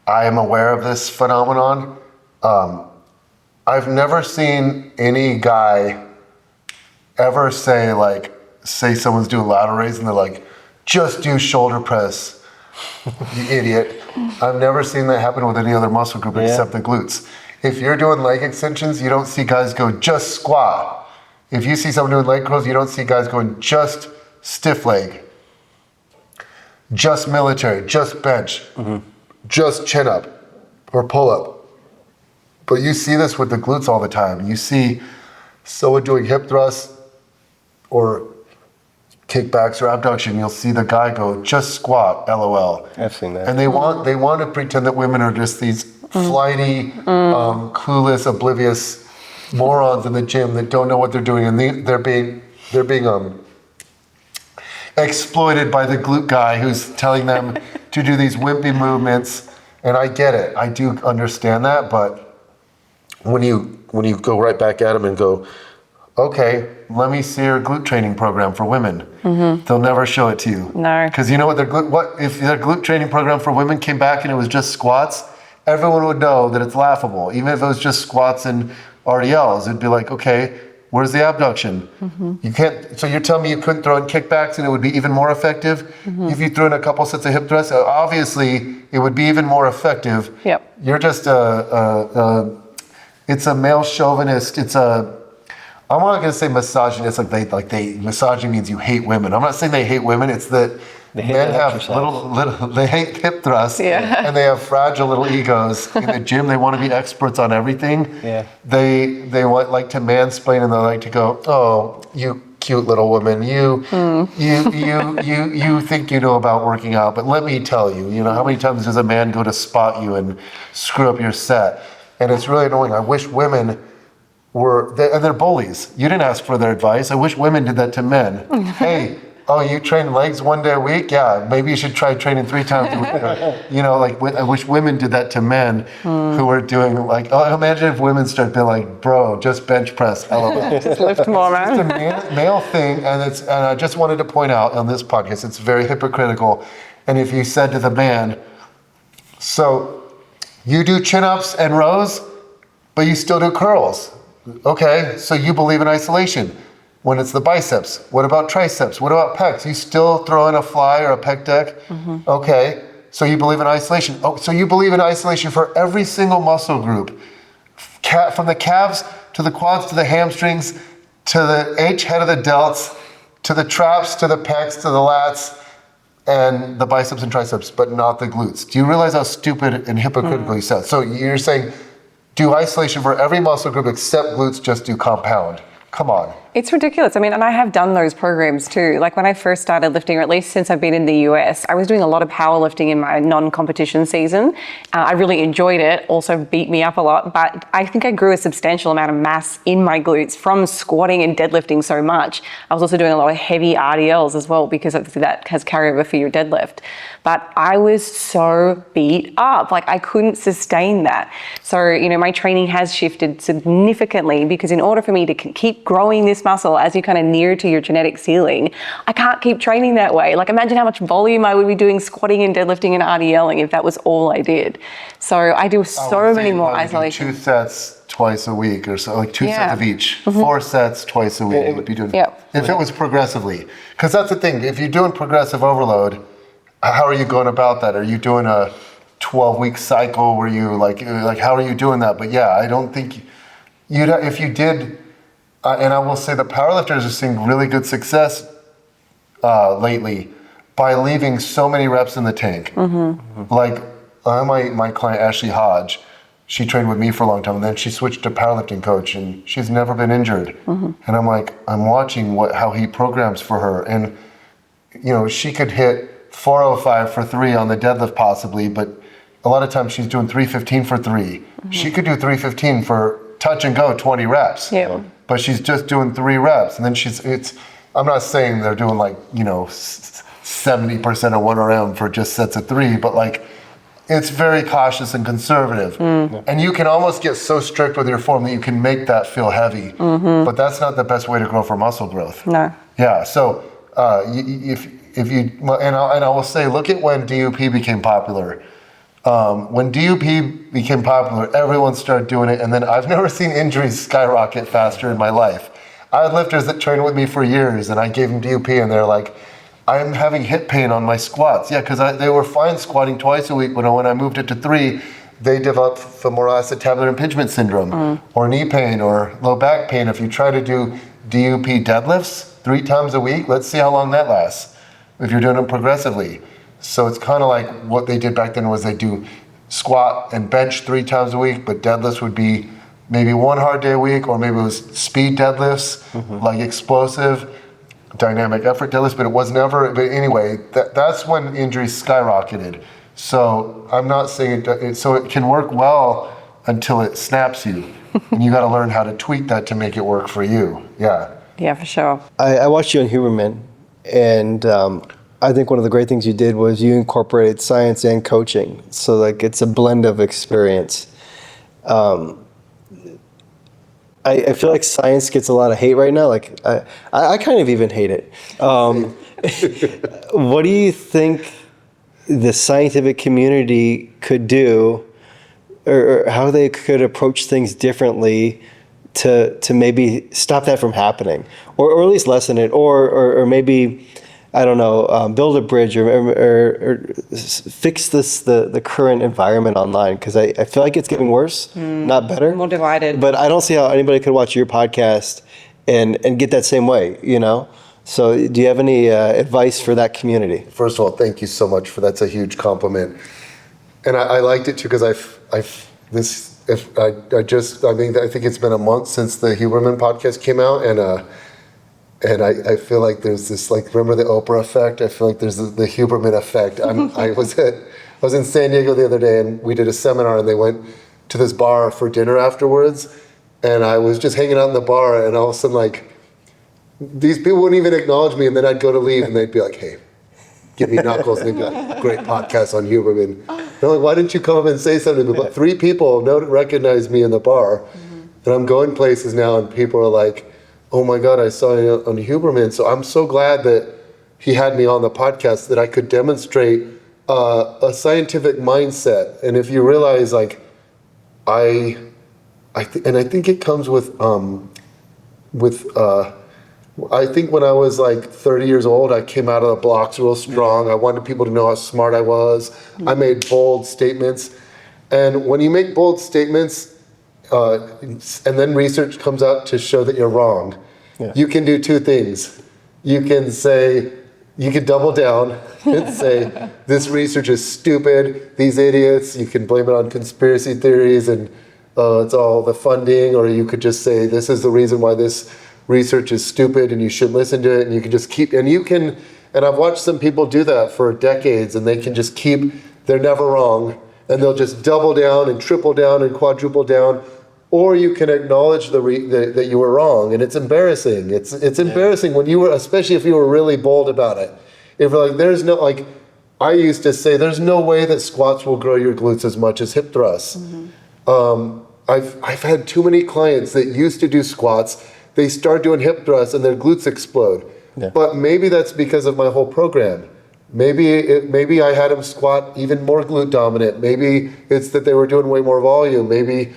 [SPEAKER 2] I am aware of this phenomenon. I've never seen any guy ever say someone's doing lateral raise and they're like, just do shoulder press. You idiot. I've never seen that happen with any other muscle group except the glutes. If you're doing leg extensions, you don't see guys go just squat. If you see someone doing leg curls, you don't see guys going just stiff leg, just military, just bench, just chin up or pull up. But you see this with the glutes all the time. You see someone doing hip thrusts or kickbacks or abduction, you'll see the guy go, just squat, LOL.
[SPEAKER 3] I've seen that.
[SPEAKER 2] And they want to pretend that women are just these flighty, clueless, oblivious morons in the gym that don't know what they're doing, and they're being exploited by the glute guy who's telling them to do these wimpy movements. And I get it. I do understand that, but when you go right back at them and go, okay, let me see your glute training program for women. They'll never show it to you.
[SPEAKER 1] No.
[SPEAKER 2] Because you know what if their glute training program for women came back and it was just squats, everyone would know that it's laughable. Even if it was just squats and RDLs, it'd be like, okay, where's the abduction? You can't. So you're telling me you couldn't throw in kickbacks and it would be even more effective? If you threw in a couple sets of hip thrusts, obviously it would be even more effective.
[SPEAKER 1] Yep.
[SPEAKER 2] You're just it's a male chauvinist. I'm not going to say misogynist. Misogyny means you hate women. I'm not saying they hate women. It's that men have little, they hate hip thrusts, and they have fragile little egos. In the gym, they want to be experts on everything.
[SPEAKER 3] Yeah.
[SPEAKER 2] They like to mansplain, and they like to go, "Oh, you cute little woman, you think you know about working out, but let me tell you, how many times does a man go to spot you and screw up your set?" And it's really annoying. I wish women and they're bullies. You didn't ask for their advice. I wish women did that to men. Hey, oh, you train legs 1 day a week? Yeah, maybe you should try training 3 times a week. I wish women did that to men who are doing imagine if women start being like, bro, just bench press, LOL.
[SPEAKER 1] Just lift more, man.
[SPEAKER 2] It's a male thing, and I just wanted to point out on this podcast, it's very hypocritical. And if you said to the man, so you do chin-ups and rows, but you still do curls. Okay, so you believe in isolation. When it's the biceps, what about triceps? What about pecs? You still throw in a fly or a pec deck? Okay, so you believe in isolation. Oh, so you believe in isolation for every single muscle group, from the calves to the quads to the hamstrings to the H head of the delts to the traps to the pecs to the lats and the biceps and triceps, but not the glutes. Do you realize how stupid and hypocritical you sound? So you're saying do isolation for every muscle group except glutes, just do compound. Come on.
[SPEAKER 1] It's ridiculous. I mean, and I have done those programs too. Like when I first started lifting, or at least since I've been in the US, I was doing a lot of powerlifting in my non-competition season. I really enjoyed it, also beat me up a lot, but I think I grew a substantial amount of mass in my glutes from squatting and deadlifting so much. I was also doing a lot of heavy RDLs as well, because obviously that has carryover for your deadlift. But I was so beat up, like I couldn't sustain that. So, my training has shifted significantly, because in order for me to keep growing this muscle as you kind of near to your genetic ceiling, I can't keep training that way. Like imagine how much volume I would be doing squatting and deadlifting and RDLing if that was all I did. So I do so many more isolation.
[SPEAKER 2] 2 sets twice a week or so, like 2 sets of each. 4 sets twice a week. Would be doing. If it was progressively, because that's the thing. If you're doing progressive overload, how are you going about that? Are you doing a 12-week cycle where you like how are you doing that? But yeah, I don't think if you did. And I will say the powerlifters are seeing really good success lately by leaving so many reps in the tank. Like my client Ashley Hodge, she trained with me for a long time, and then she switched to powerlifting coach, and she's never been injured. And I'm watching how he programs for her, and she could hit 405 for 3 on the deadlift possibly, but a lot of times she's doing 315 for 3. She could do 315 for touch and go 20 reps. But she's just doing 3 reps, and then I'm not saying they're doing 70% of 1RM for just sets of 3, but it's very cautious and conservative. And you can almost get so strict with your form that you can make that feel heavy, but that's not the best way to grow for muscle growth.
[SPEAKER 1] No.
[SPEAKER 2] Yeah, so if you, and I will say, look at when DUP became popular. When DUP became popular, everyone started doing it, and then I've never seen injuries skyrocket faster in my life. I had lifters that trained with me for years, and I gave them DUP, and they're like, I'm having hip pain on my squats. Yeah, because they were fine squatting twice a week, but when I moved it to 3, they developed femoral acetabular impingement syndrome, or knee pain, or low back pain. If you try to do DUP deadlifts 3 times a week, let's see how long that lasts, if you're doing them progressively. So it's kind of like what they did back then was they do squat and bench 3 times a week, but deadlifts would be maybe 1 hard day a week, or maybe it was speed deadlifts, like explosive, dynamic effort deadlifts, but it was never, but anyway, that's when injuries skyrocketed. So I'm not saying so it can work well until it snaps you. And you got to learn how to tweak that to make it work for you. Yeah.
[SPEAKER 1] Yeah, for sure.
[SPEAKER 3] I watched you on Huberman, and I think one of the great things you did was you incorporated science and coaching. So it's a blend of experience. I feel like science gets a lot of hate right now. I kind of even hate it. What do you think the scientific community could do, or how they could approach things differently to maybe stop that from happening, or at least lessen it, or maybe I don't know, build a bridge or fix the current environment online? Because I feel like it's getting worse, not better.
[SPEAKER 1] More divided.
[SPEAKER 3] But I don't see how anybody could watch your podcast and get that same way, you know? So do you have any advice for that community?
[SPEAKER 2] First of all, thank you so much that's a huge compliment. And I liked it too, because I think it's been a month since the Huberman podcast came out, and I feel like there's this, like, remember the Oprah effect? I feel like there's the Huberman effect. I was in San Diego the other day, and we did a seminar, and they went to this bar for dinner afterwards, and I was just hanging out in the bar, and all of a sudden, like, these people wouldn't even acknowledge me, and then I'd go to leave, and they'd be like, hey, give me knuckles, and they'd be like, great podcast on Huberman. They're like, why didn't you come up and say something? But 3 people recognized me in the bar, and I'm going places now, and people are like, oh my God, I saw you on Huberman. So I'm so glad that he had me on the podcast, that I could demonstrate a scientific mindset. And if you realize, like, I think it comes with I think when I was like 30 years old, I came out of the blocks real strong. I wanted people to know how smart I was. I made bold statements. And when you make bold statements, and then research comes out to show that you're wrong, you can do 2 things. You can double down and say, this research is stupid, these idiots. You can blame it on conspiracy theories and it's all the funding, or you could just say, this is the reason why this research is stupid and you should listen to it, and you can just keep, and I've watched some people do that for decades, and they can just keep, they're never wrong, and they'll just double down and triple down and quadruple down. Or you can acknowledge that you were wrong, and it's embarrassing. It's embarrassing when you were, especially if you were really bold about it. If you're like, there's no, like, I used to say, there's no way that squats will grow your glutes as much as hip thrusts. I've had too many clients that used to do squats. They start doing hip thrusts and their glutes explode. Yeah. But maybe that's because of my whole program. Maybe I had them squat even more glute dominant. Maybe it's that they were doing way more volume. Maybe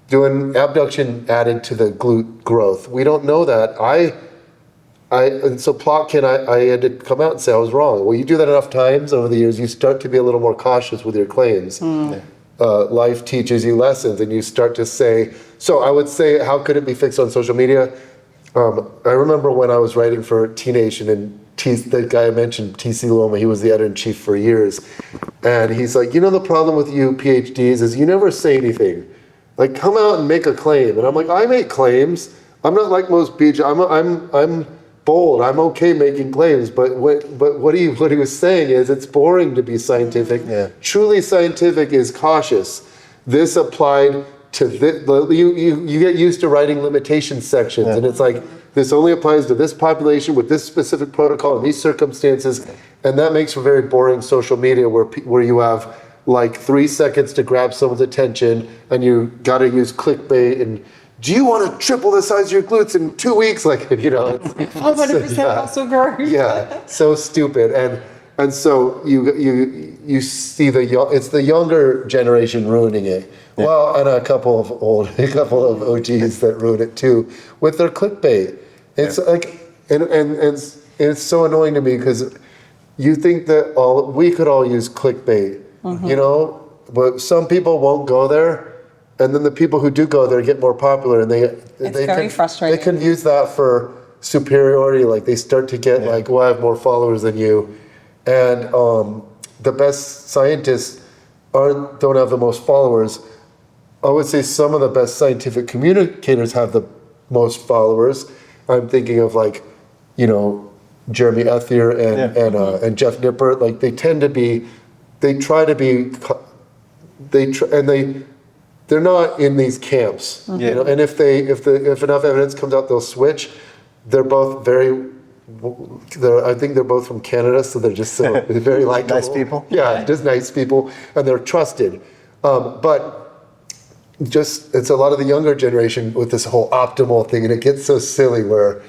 [SPEAKER 2] doing abduction added to the glute growth. We don't know that. And so Plotkin, I had to come out and say I was wrong. Well, you do that enough times over the years, you start to be a little more cautious with your claims. Life teaches you lessons, and you start to say, so I would say, how could it be fixed on social media? I remember when I was writing for T-Nation, and the guy I mentioned, T.C. Loma, he was the editor-in-chief for years. And he's like, the problem with you PhDs is you never say anything. Like, come out and make a claim. And I'm like, I make claims. I'm not like most PhDs. I'm bold. I'm okay making claims. But what he was saying is it's boring to be scientific. Yeah. Truly scientific is cautious. This applied to this. You get used to writing limitation sections, and it's like, this only applies to this population with this specific protocol in these circumstances, and that makes for very boring social media where you have like 3 seconds to grab someone's attention, and you got to use clickbait. And do you want to triple the size of your glutes in 2 weeks? Like,
[SPEAKER 1] 100% muscle growth.
[SPEAKER 2] Yeah, so stupid. And so you see it's the younger generation ruining it. Yeah. Well, and a couple of OGs that ruin it too with their clickbait. It's like, and it's so annoying to me, because you think that we could all use clickbait. But some people won't go there, and then the people who do go there get more popular, and
[SPEAKER 1] very frustrating.
[SPEAKER 2] They can use that for superiority. Like, they start to get like, well, I have more followers than you, and the best scientists don't have the most followers. I would say some of the best scientific communicators have the most followers. I'm thinking of, like, Jeremy Ethier and Jeff Nippert. Like, they're not in these camps. And if enough evidence comes out, they'll switch. They're both I think they're both from Canada, so they're just so very likable.
[SPEAKER 3] Nice people.
[SPEAKER 2] Yeah, just nice people, and they're trusted. But it's a lot of the younger generation with this whole optimal thing, and it gets so silly where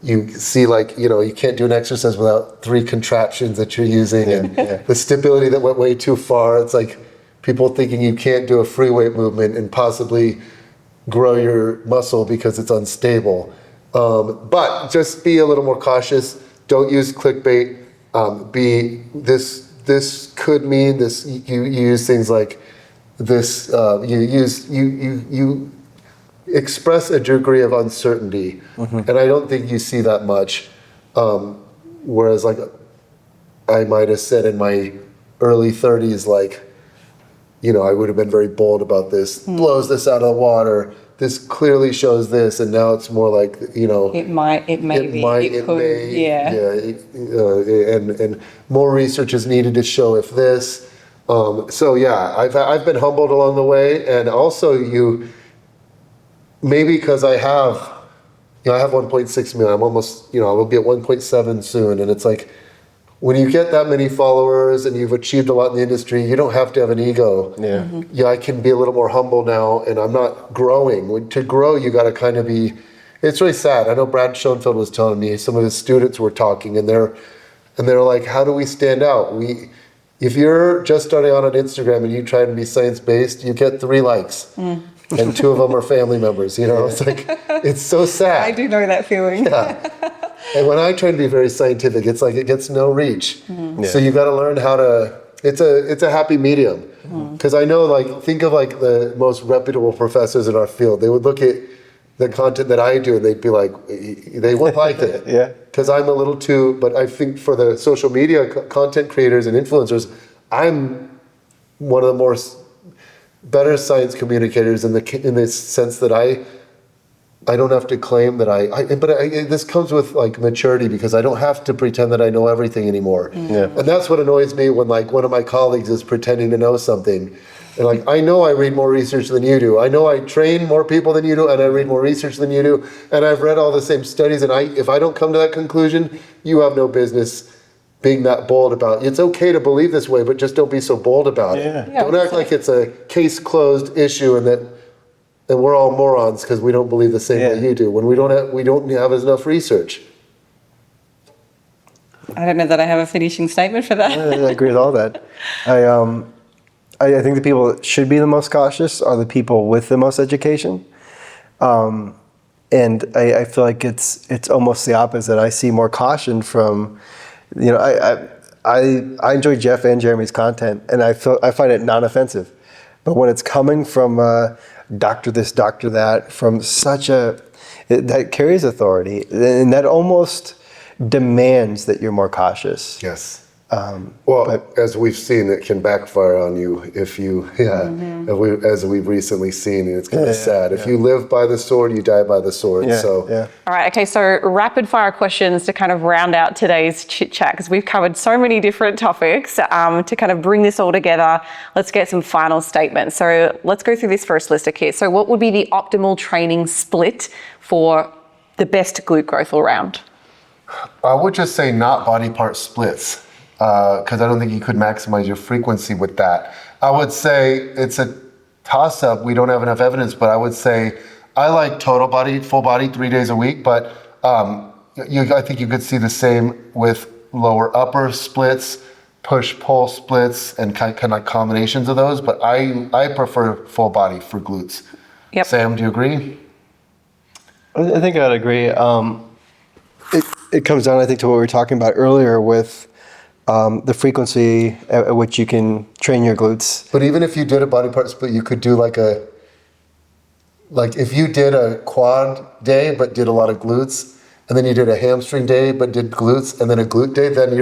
[SPEAKER 2] you see, like, you can't do an exercise without 3 contraptions that you're using, and the stability that went way too far. It's like people thinking you can't do a free weight movement and possibly grow your muscle because it's unstable. But just be a little more cautious. don't use clickbait. B, this could mean this. You use things like this. You express a degree of uncertainty, and I don't think you see that much. Whereas, like, I might have said in my early 30s, like, I would have been very bold about this. Blows this out of the water. This clearly shows this, and now it's more like,
[SPEAKER 1] It could, yeah.
[SPEAKER 2] And more research is needed to show if this. So yeah, I've been humbled along the way, and also maybe because I have 1.6 million. I'm almost, I will be at 1.7 soon, and it's like, when you get that many followers and you've achieved a lot in the industry, you don't have to have an ego.
[SPEAKER 3] Yeah.
[SPEAKER 2] Yeah, I can be a little more humble now, and I'm not growing. To grow, you got to kind of be. It's really sad. I know Brad Schoenfeld was telling me, some of his students were talking, and they're like, how do we stand out? If you're just starting out on Instagram and you try to be science-based, you get 3 likes. And 2 of them are family members. It's like, it's so sad.
[SPEAKER 1] I do know that feeling.
[SPEAKER 2] Yeah. And when I try to be very scientific, it's like it gets no reach. So you got to learn how to. It's a happy medium. Because I know, like, think of like the most reputable professors in our field. They would look at the content that I do and they'd be like, they wouldn't like it.
[SPEAKER 3] Yeah.
[SPEAKER 2] Because I'm a little too. But I think for the social media content creators and influencers, I'm one of the better science communicators in the sense that I don't have to claim that this comes with like maturity, because I don't have to pretend that I know everything anymore.
[SPEAKER 3] Yeah.
[SPEAKER 2] And that's what annoys me when, like, one of my colleagues is pretending to know something. And, like, I know I read more research than you do. I know I train more people than you do, and I read more research than you do. And I've read all the same studies, and if I don't come to that conclusion, you have no business being that bold about it. It's okay to believe this way, but just don't be so bold about it.
[SPEAKER 3] Yeah.
[SPEAKER 2] Don't act like it's a case closed issue and we're all morons because we don't believe the same way you do, when we don't have enough research.
[SPEAKER 1] I don't know that I have a finishing statement for that.
[SPEAKER 3] I agree with all that. I think the people that should be the most cautious are the people with the most education. And I feel like it's almost the opposite. I see more caution from, I enjoy Jeff and Jeremy's content, and I find it non-offensive. But when it's coming from doctor this, doctor that, from that carries authority, and that almost demands that you're more cautious.
[SPEAKER 2] Yes. As we've seen, it can backfire on you if you, as we've recently seen, and it's kind of sad. If you live by the sword, you die by the sword.
[SPEAKER 1] All right, okay, so rapid fire questions to kind of round out today's chit chat, because we've covered so many different topics. To kind of bring this all together, let's get some final statements. So let's go through this first list, okay? So what would be the optimal training split for the best glute growth all round?
[SPEAKER 2] I would just say not body part splits. Because I don't think you could maximize your frequency with that. I would say it's a toss-up. We don't have enough evidence, but I would say I like total body, full body, 3 days a week. But I think you could see the same with lower upper splits, push-pull splits, and kind of combinations of those. But I prefer full body for glutes.
[SPEAKER 1] Yep.
[SPEAKER 2] Sam, do you agree?
[SPEAKER 3] I think I'd agree. It comes down, I think, to what we were talking about earlier with the frequency at which you can train your glutes.
[SPEAKER 2] But even if you did a body part split, you could do like if you did a quad day but did a lot of glutes, and then you did a hamstring day but did glutes, and then a glute day, then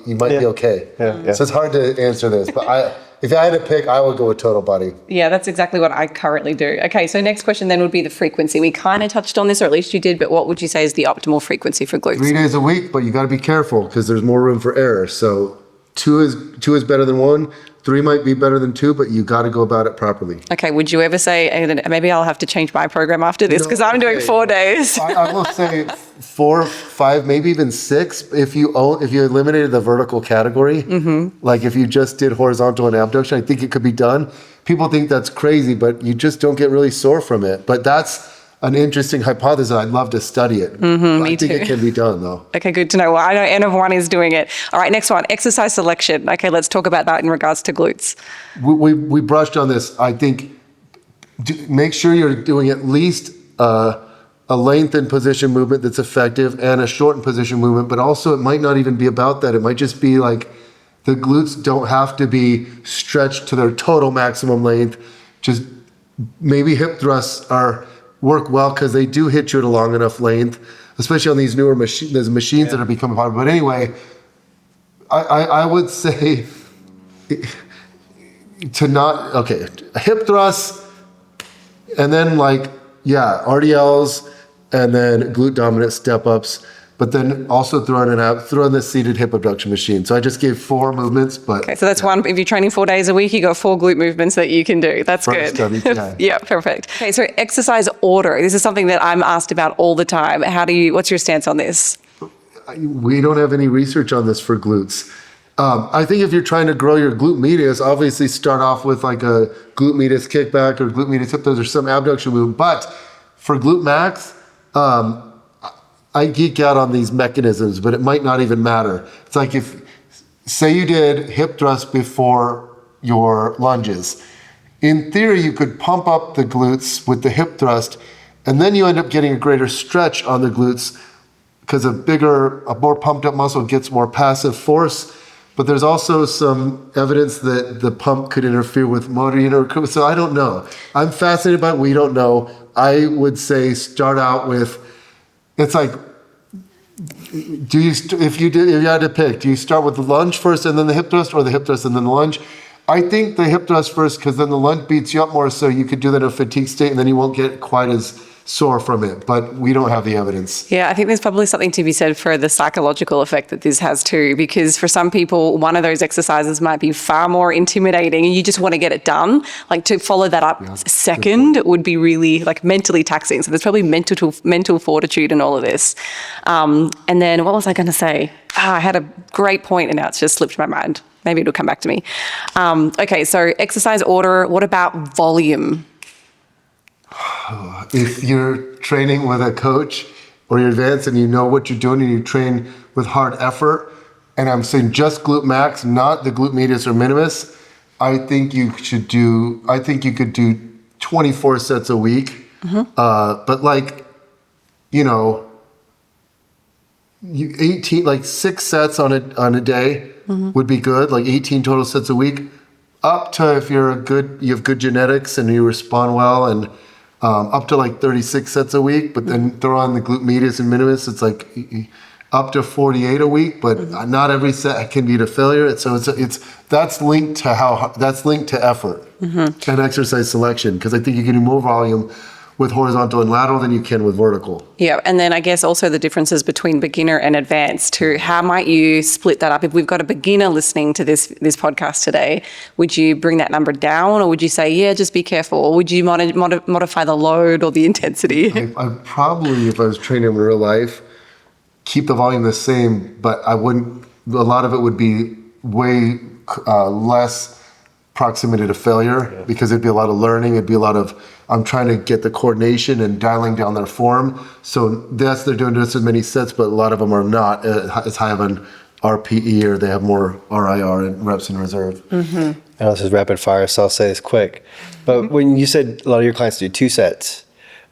[SPEAKER 2] you might be okay.
[SPEAKER 3] Yeah.
[SPEAKER 2] So it's hard to answer this, but if I had to pick, I would go with total body.
[SPEAKER 1] Yeah, that's exactly what I currently do. Okay, so next question then would be the frequency. We kind of touched on this, or at least you did, but what would you say is the optimal frequency for glutes?
[SPEAKER 2] 3 days a week, but you got to be careful because there's more room for error. So two is better than 1. 3 might be better than 2, but you got to go about it properly.
[SPEAKER 1] Okay, would you ever say, maybe I'll have to change my program after this because I'm doing 4 days.
[SPEAKER 2] I will say 4, 5, maybe even 6 if you eliminated the vertical category. Like if you just did horizontal and abduction, I think it could be done. People think that's crazy, but you just don't get really sore from it. But that's an interesting hypothesis. I'd love to study it. I think it can be done, though.
[SPEAKER 1] Okay, good to know. Well, I know N of 1 is doing it. All right, next one, exercise selection. Okay, let's talk about that in regards to glutes.
[SPEAKER 2] We brushed on this. I think make sure you're doing at least a lengthened position movement that's effective and a shortened position movement, but also it might not even be about that. It might just be like the glutes don't have to be stretched to their total maximum length. Just maybe hip thrusts work well because they do hit you at a long enough length, especially on these newer machines that are becoming popular. But anyway, I would say hip thrusts, and then RDLs, and then glute dominant step ups, but then also throw in the seated hip abduction machine. So I just gave 4 movements, but
[SPEAKER 1] Okay, so that's one. If you're training 4 days a week, you got 4 glute movements that you can do. That's good. Yeah, perfect. Okay, so exercise order. This is something that I'm asked about all the time. What's your stance on this?
[SPEAKER 2] We don't have any research on this for glutes. I think if you're trying to grow your glute medius, obviously start off with like a glute medius kickback or glute medius hip thrust or some abduction move. But for glute max, I geek out on these mechanisms, but it might not even matter. It's like say you did hip thrust before your lunges. In theory, you could pump up the glutes with the hip thrust, and then you end up getting a greater stretch on the glutes because a more pumped up muscle gets more passive force. But there's also some evidence that the pump could interfere with motor unit recruitment. So I don't know. I'm fascinated by it. We don't know. I would say start out with, it's like, if you had to pick, do you start with the lunge first and then the hip thrust, or the hip thrust and then the lunge? I think the hip thrust first, because then the lunge beats you up more, so you could do that in a fatigue state, and then you won't get quite as sore from it. But we don't have the evidence.
[SPEAKER 1] Yeah, I think there's probably something to be said for the psychological effect that this has too, because for some people, one of those exercises might be far more intimidating and you just want to get it done. Like to follow that up second would be really like mentally taxing. So there's probably mental fortitude in all of this. And then what was I going to say? I had a great point and now it's just slipped my mind. Maybe it'll come back to me. Okay, so exercise order. What about volume?
[SPEAKER 2] If you're training with a coach or you're advanced and you know what you're doing and you train with hard effort, and I'm saying just glute max, not the glute medius or minimus, I think you could do 24 sets a week. But 6 sets on a day would be good, like 18 total sets a week. Up to, if you have good genetics and you respond well, and up to like 36 sets a week, but then throw on the glute medius and minimus, it's like up to 48 a week, but not every set can be to failure. That's linked to effort and exercise selection, because I think you can do more volume with horizontal and lateral than you can with vertical.
[SPEAKER 1] Yeah, and then I guess also the differences between beginner and advanced too. How might you split that up? If we've got a beginner listening to this podcast today, would you bring that number down, or would you say, yeah, just be careful? Or would you modify the load or the intensity?
[SPEAKER 2] I'd probably, if I was training in real life, keep the volume the same, but a lot of it would be way less proximity to failure, because it'd be a lot of learning. It'd be a lot of, I'm trying to get the coordination and dialing down their form. So they're doing just as many sets, but a lot of them are not as high of an RPE, or they have more RIR and reps in reserve.
[SPEAKER 3] I know this is rapid fire, so I'll say this quick. But when you said a lot of your clients do 2 sets,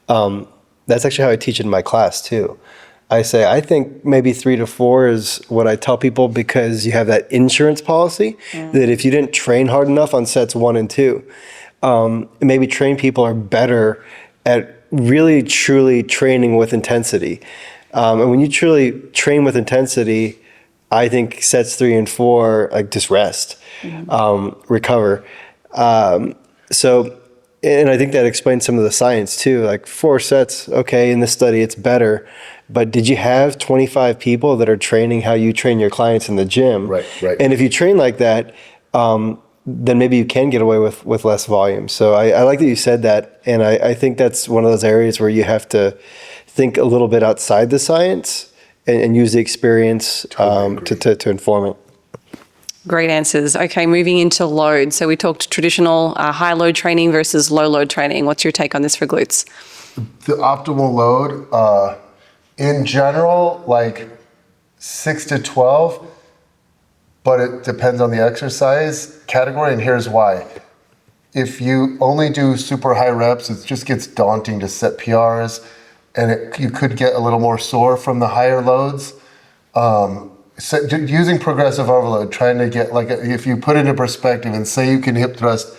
[SPEAKER 3] that's actually how I teach in my class too. I think maybe 3 to 4 is what I tell people, because you have that insurance policy that if you didn't train hard enough on sets 1 and 2, maybe trained people are better at really truly training with intensity. And when you truly train with intensity, I think sets 3 and 4, like, just rest, recover. And I think that explains some of the science too. Like 4 sets, okay, in this study it's better, but did you have 25 people that are training how you train your clients in the gym?
[SPEAKER 2] Right.
[SPEAKER 3] And if you train like that, then maybe you can get away with less volume. So I like that you said that, and I think that's one of those areas where you have to think a little bit outside the science and use the experience to inform it.
[SPEAKER 1] Great answers. Okay, moving into load. So we talked traditional high load training versus low load training. What's your take on this for glutes?
[SPEAKER 2] The optimal load, in general, like 6 to 12, but it depends on the exercise category, and here's why. If you only do super high reps, it just gets daunting to set PRs. and you could get a little more sore from the higher loads. So using progressive overload, trying to get if you put it into perspective and say you can hip thrust,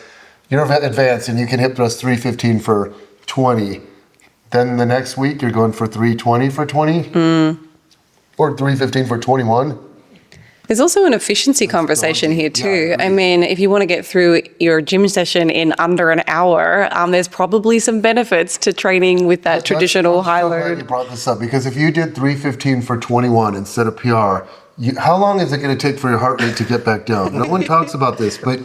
[SPEAKER 2] you're advanced and you can hip thrust 315 for 20, then the next week you're going for 320 for 20 or 315 for 21.
[SPEAKER 1] There's also an efficiency conversation here too.
[SPEAKER 2] Yeah,
[SPEAKER 1] I mean, if you want to get through your gym session in under an hour, there's probably some benefits to training with that traditional high
[SPEAKER 2] I'm so glad
[SPEAKER 1] load.
[SPEAKER 2] you brought this up, because if you did 315 for 21 instead of PR, how long is it going to take for your heart rate to get back down? No one talks about this, but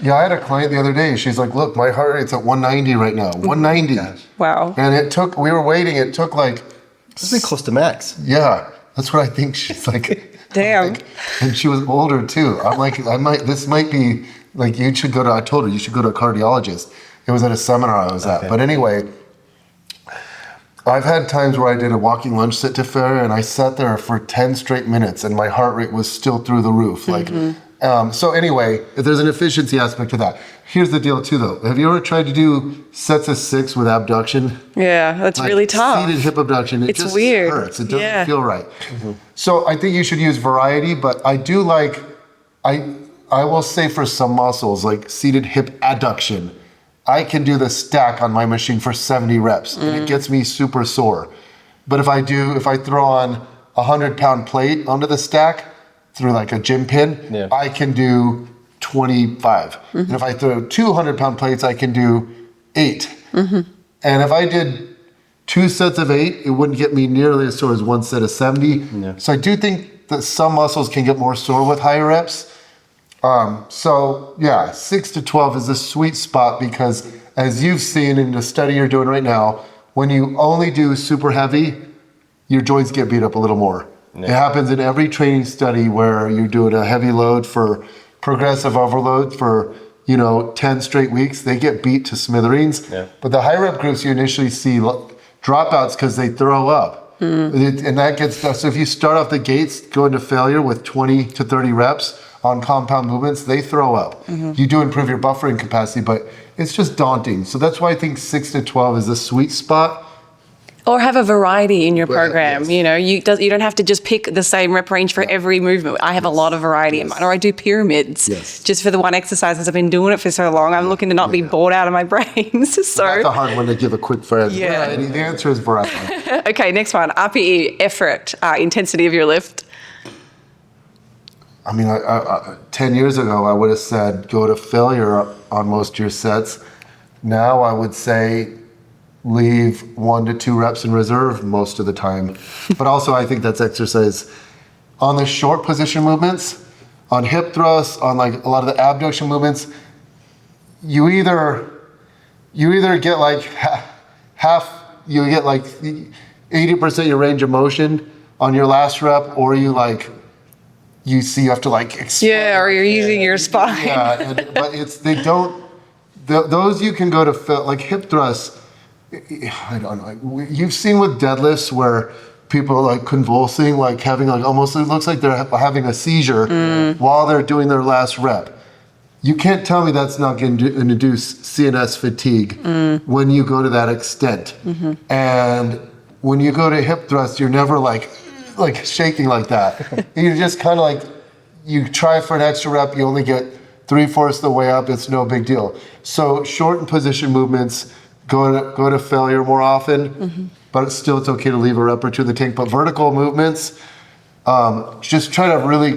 [SPEAKER 2] yeah, I had a client the other day. She's like, look, my heart rate's at 190 right now. 190.
[SPEAKER 1] Wow.
[SPEAKER 2] And we were waiting. It took
[SPEAKER 3] This is close to max.
[SPEAKER 2] yeah, that's what I think. She's like,
[SPEAKER 1] Damn.
[SPEAKER 2] and she was older too. I'm like, this might be like, I told her you should go to a cardiologist. It was at a seminar I was at. But anyway, I've had times where I did a walking lunge sit to failure, and I sat there for 10 straight minutes and my heart rate was still through the roof. So anyway, there's an efficiency aspect to that. Here's the deal too though. Have you ever tried to do sets of 6 with abduction?
[SPEAKER 1] Yeah, that's really tough.
[SPEAKER 2] Seated hip abduction. It
[SPEAKER 1] It's
[SPEAKER 2] just
[SPEAKER 1] weird.
[SPEAKER 2] hurts. It doesn't
[SPEAKER 1] Yeah.
[SPEAKER 2] feel right. So I think you should use variety, but I do like, I will say for some muscles, like seated hip adduction, I can do the stack on my machine for 70 reps and it gets me super sore. But if I throw on a 100-pound plate onto the stack through like a gym pin, I can do 25. And if I throw 200-pound plates, I can do 8. And if I did 2 sets of 8, it wouldn't get me nearly as sore as 1 set of 70. So I do think that some muscles can get more sore with higher reps. So yeah, 6 to 12 is a sweet spot, because as you've seen in the study you're doing right now, when you only do super heavy, your joints get beat up a little more. It happens in every training study where you're doing a heavy load for progressive overload for 10 straight weeks, they get beat to smithereens. But the high rep groups, you initially see dropouts because they throw up. And that gets tough. So if you start off the gates going to failure with 20 to 30 reps on compound movements, they throw up. You do improve your buffering capacity, but it's just daunting. So that's why I think 6 to 12 is the sweet spot.
[SPEAKER 1] Or have a variety in your program.
[SPEAKER 2] Yes.
[SPEAKER 1] You don't have to just pick the same rep range for every movement. I have a lot of variety in mine. Or I do pyramids just for the one exercise, as I've been doing it for so long. I'm looking to not be bored out of my brains. So
[SPEAKER 2] That's a hard one to give a quick phrase.
[SPEAKER 1] Yeah.
[SPEAKER 2] Variety. The answer is variety.
[SPEAKER 1] okay, next one. RPE, effort, intensity of your lift.
[SPEAKER 2] I mean, 10 years ago, I would have said go to failure on most of your sets. Now I would say leave 1 to 2 reps in reserve most of the time. But also I think that's exercise. On the short position movements, on hip thrusts, on like a lot of the abduction movements, you either get like you get like 80% of your range of motion on your last rep, or you have to like explode.
[SPEAKER 1] Yeah, or you're using your spine.
[SPEAKER 2] Yeah, those you can go to like hip thrusts. I don't know. You've seen with deadlifts where people are like convulsing, like having like almost, it looks like they're having a seizure while they're doing their last rep. You can't tell me that's not going to induce CNS fatigue when you go to that extent. And when you go to hip thrust, you're never like shaking like that. You're just kind of like, you try for an extra rep, you only get 3/4 the way up, it's no big deal. So shortened position movements, go to failure more often, but it's okay to leave a rep or two in the tank. But vertical movements, just try to really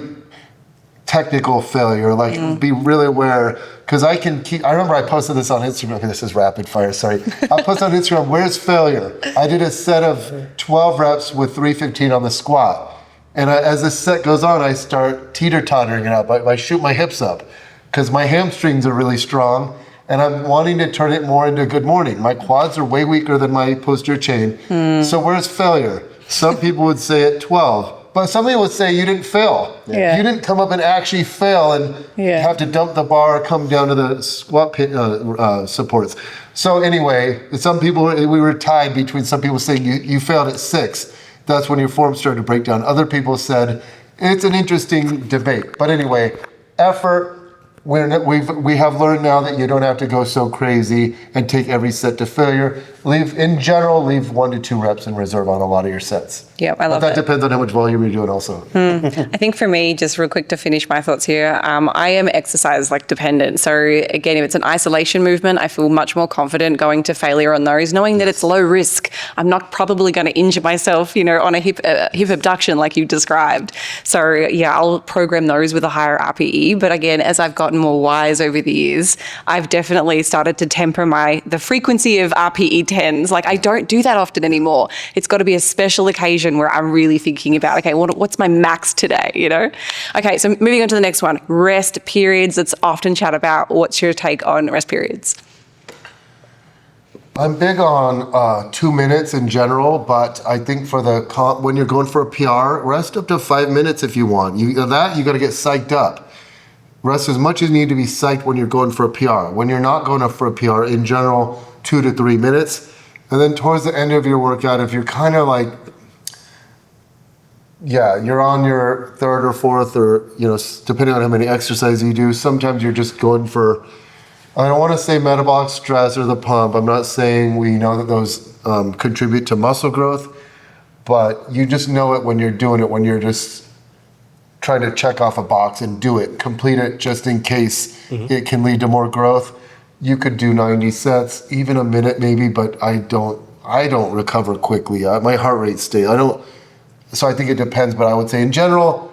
[SPEAKER 2] technical failure, be really aware, because I remember I posted this on Instagram. Okay, this is rapid fire, sorry. I posted on Instagram, where's failure? I did a set of 12 reps with 315 on the squat. And as the set goes on, I start teeter-tottering it up. I shoot my hips up because my hamstrings are really strong. And I'm wanting to turn it more into good morning. My quads are way weaker than my posterior chain. So where's failure? Some people would say at 12, but some people would say you didn't fail.
[SPEAKER 1] Yeah.
[SPEAKER 2] You didn't come up and actually fail and have to dump the bar, come down to the squat supports. So anyway, some people, we were tied between some people saying you failed at 6. That's when your form started to break down. Other people said it's an interesting debate. But anyway, effort, we have learned now that you don't have to go so crazy and take every set to failure. Leave 1 to 2 reps in reserve on a lot of your sets.
[SPEAKER 1] Yeah, I love
[SPEAKER 2] But that
[SPEAKER 1] it.
[SPEAKER 2] depends on how much volume you're doing also.
[SPEAKER 1] I think for me, just real quick to finish my thoughts here, I am exercise like dependent. So again, if it's an isolation movement, I feel much more confident going to failure on those, knowing that it's low risk. I'm not probably going to injure myself, on a hip abduction like you described. So yeah, I'll program those with a higher RPE. But again, as I've gotten more wise over the years, I've definitely started to temper the frequency of RPE 10s. Like I don't do that often anymore. It's got to be a special occasion where I'm really thinking about, okay, what's my max today, Okay, so moving on to the next one, rest periods. That's often chat about. What's your take on rest periods?
[SPEAKER 2] I'm big on 2 minutes in general, but I think for when you're going for a PR, rest up to 5 minutes if you want. You got to get psyched up. Rest as much as you need to be psyched when you're going for a PR. When you're not going up for a PR, in general, 2 to 3 minutes. And then towards the end of your workout, if you're kind of like, you're on your third or fourth or, depending on how many exercises you do, sometimes you're just going for, I don't want to say metabolic stress or the pump. I'm not saying we know that those contribute to muscle growth, but you just know it when you're doing it, when you're just trying to check off a box and do it, complete it just in case it can lead to more growth. You could do 90 sets, even a minute maybe, but I don't recover quickly. My heart rate stays. So I think it depends, but I would say in general,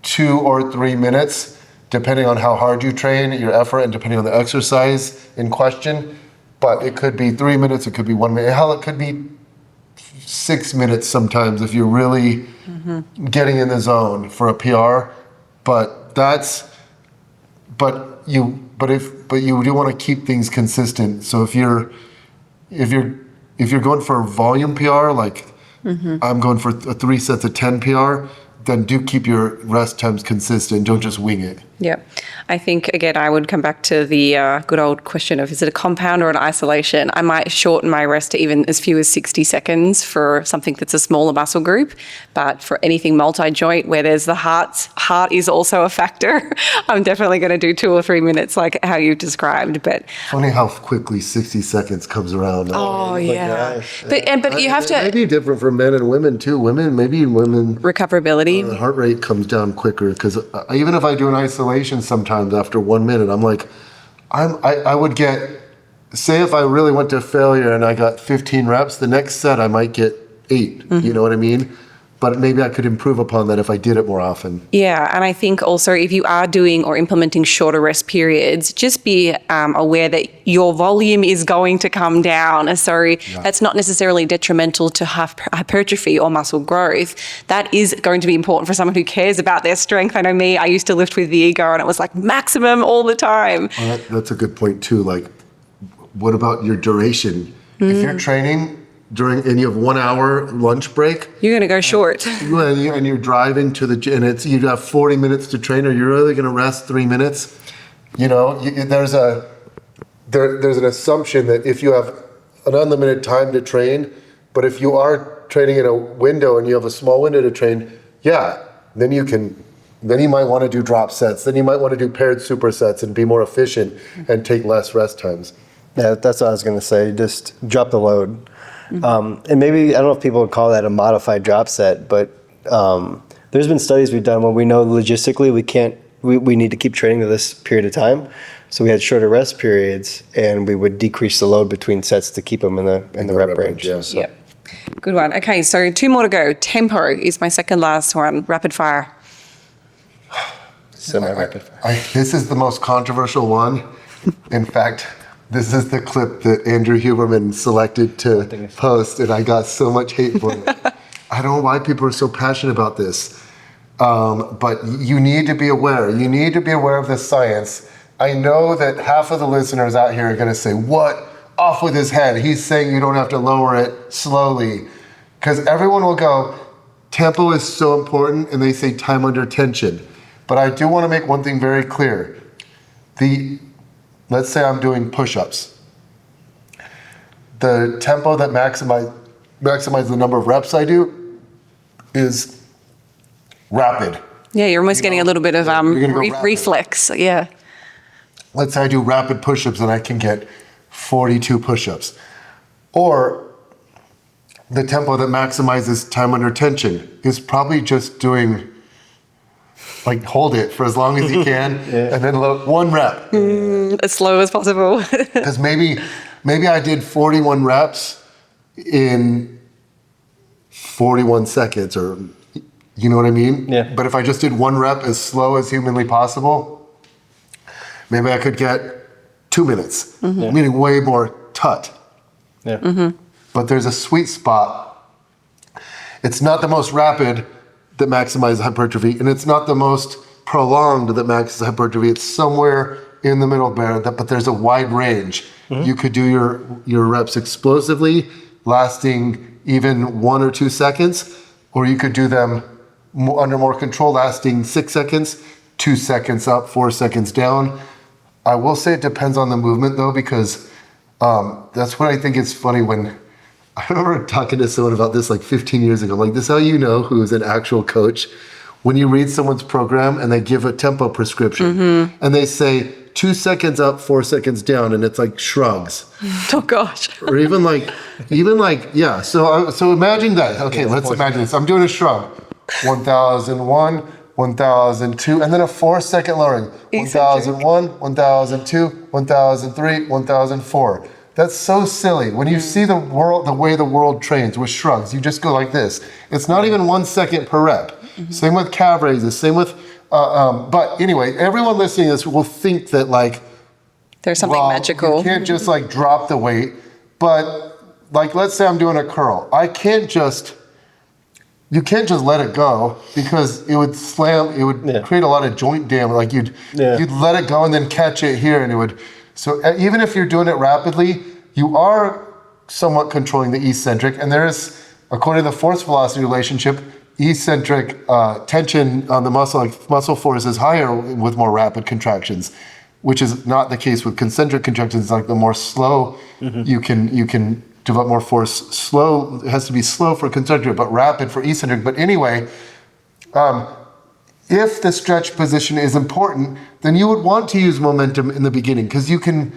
[SPEAKER 2] 2 or 3 minutes, depending on how hard you train, your effort, and depending on the exercise in question. But it could be 3 minutes, it could be 1 minute. Hell, it could be 6 minutes sometimes if you're really getting in the zone for a PR. But you do want to keep things consistent. So if you're going for a volume PR, like I'm going for 3 sets of 10 PR, then do keep your rest times consistent. Don't just wing it.
[SPEAKER 1] Yeah. I think, again, I would come back to the good old question of, is it a compound or an isolation? I might shorten my rest to even as few as 60 seconds for something that's a smaller muscle group. But for anything multi-joint where there's the heart is also a factor, I'm definitely going to do 2 or 3 minutes like how you've described. But
[SPEAKER 2] funny how quickly 60 seconds comes around.
[SPEAKER 1] Oh, yeah. But you have to...
[SPEAKER 2] It may be different for men and women, too. Women.
[SPEAKER 1] Recoverability.
[SPEAKER 2] The heart rate comes down quicker because even if I do an isolation sometimes after 1 minute, I'm like, I would get, say if I really went to failure and I got 15 reps, the next set I might get 8, you know what I mean? But maybe I could improve upon that if I did it more often.
[SPEAKER 1] Yeah, and I think also if you are doing or implementing shorter rest periods, just be aware that your volume is going to come down. So that's not necessarily detrimental to hypertrophy or muscle growth. That is going to be important for someone who cares about their strength. I know me, I used to lift with the ego and it was like maximum all the time.
[SPEAKER 2] Well, that's a good point too. Like, what about your duration? If you're training and you have 1 hour lunch break,
[SPEAKER 1] you're going to go short.
[SPEAKER 2] And you're driving to the gym, and you have 40 minutes to train. Are you really going to rest 3 minutes? There's an assumption that if you have an unlimited time to train, but if you are training in a window and you have a small window to train, then you might want to do drop sets. Then you might want to do paired supersets and be more efficient and take less rest times.
[SPEAKER 3] Yeah, that's what I was going to say. Just drop the load. And maybe, I don't know if people would call that a modified drop set, but there's been studies we've done when we know logistically we need to keep training to this period of time. So we had shorter rest periods and we would decrease the load between sets to keep them in the rep range.
[SPEAKER 2] Yeah.
[SPEAKER 3] So.
[SPEAKER 1] Yep. Good one. Okay, so 2 more to go. Tempo is my second last one. Rapid fire.
[SPEAKER 3] Semi-rapid fire.
[SPEAKER 2] This is the most controversial one. In fact, this is the clip that Andrew Huberman selected to post, and I got so much hate for it. I don't know why people are so passionate about this, but you need to be aware. You need to be aware of this science. I know that half of the listeners out here are going to say, what? Off with his head. He's saying you don't have to lower it slowly. Because everyone will go, tempo is so important, and they say time under tension. But I do want to make one thing very clear. Let's say I'm doing push-ups. The tempo that maximize the number of reps I do is rapid.
[SPEAKER 1] Yeah, you're almost getting a little bit of
[SPEAKER 2] you're gonna go rapid.
[SPEAKER 1] reflex. Yeah.
[SPEAKER 2] Let's say I do rapid push-ups and I can get 42 push-ups. Or the tempo that maximizes time under tension is probably just doing, like, hold it for as long as you can, and then one rep.
[SPEAKER 1] As slow as possible.
[SPEAKER 2] Because maybe I did 41 reps in 41 seconds, or you know what I mean?
[SPEAKER 3] Yeah.
[SPEAKER 2] But if I just did one rep as slow as humanly possible, maybe I could get 2 minutes, meaning way more tut.
[SPEAKER 3] Yeah.
[SPEAKER 2] But there's a sweet spot. It's not the most rapid that maximizes hypertrophy, and it's not the most prolonged that maximizes hypertrophy. It's somewhere in the middle there, but there's a wide range. You could do your reps explosively, lasting even 1 or 2 seconds, or you could do them under more control, lasting 6 seconds, 2 seconds up, 4 seconds down. I will say it depends on the movement, though, because that's what I think is funny when I remember talking to someone about this like 15 years ago. Like, this is how you know who is an actual coach. When you read someone's program and they give a tempo prescription and they say 2 seconds up, 4 seconds down, and it's like shrugs.
[SPEAKER 1] Oh gosh.
[SPEAKER 2] Or even like, yeah. So imagine that. Okay, let's imagine this. I'm doing a shrug. 1001, 1002, and then a 4-second lowering. 1001, 1002, 1003, 1004. That's so silly. When you see the way the world trains with shrugs, you just go like this. It's not even 1 second per rep. Same with calf raises, same with, but anyway, everyone listening to this will think that, like,
[SPEAKER 1] There's something magical.
[SPEAKER 2] You can't just like drop the weight, but like, let's say I'm doing a curl. You can't just let it go, because it would create a lot of joint damage. Like you'd let it go and then catch it here, and it would. So even if you're doing it rapidly, you are somewhat controlling the eccentric, and there is, according to the force velocity relationship, eccentric tension on the muscle, like muscle force, is higher with more rapid contractions, which is not the case with concentric contractions. Like the more slow you can develop more force. Slow, it has to be slow for concentric, but rapid for eccentric. But anyway, if the stretch position is important, then you would want to use momentum in the beginning, because you can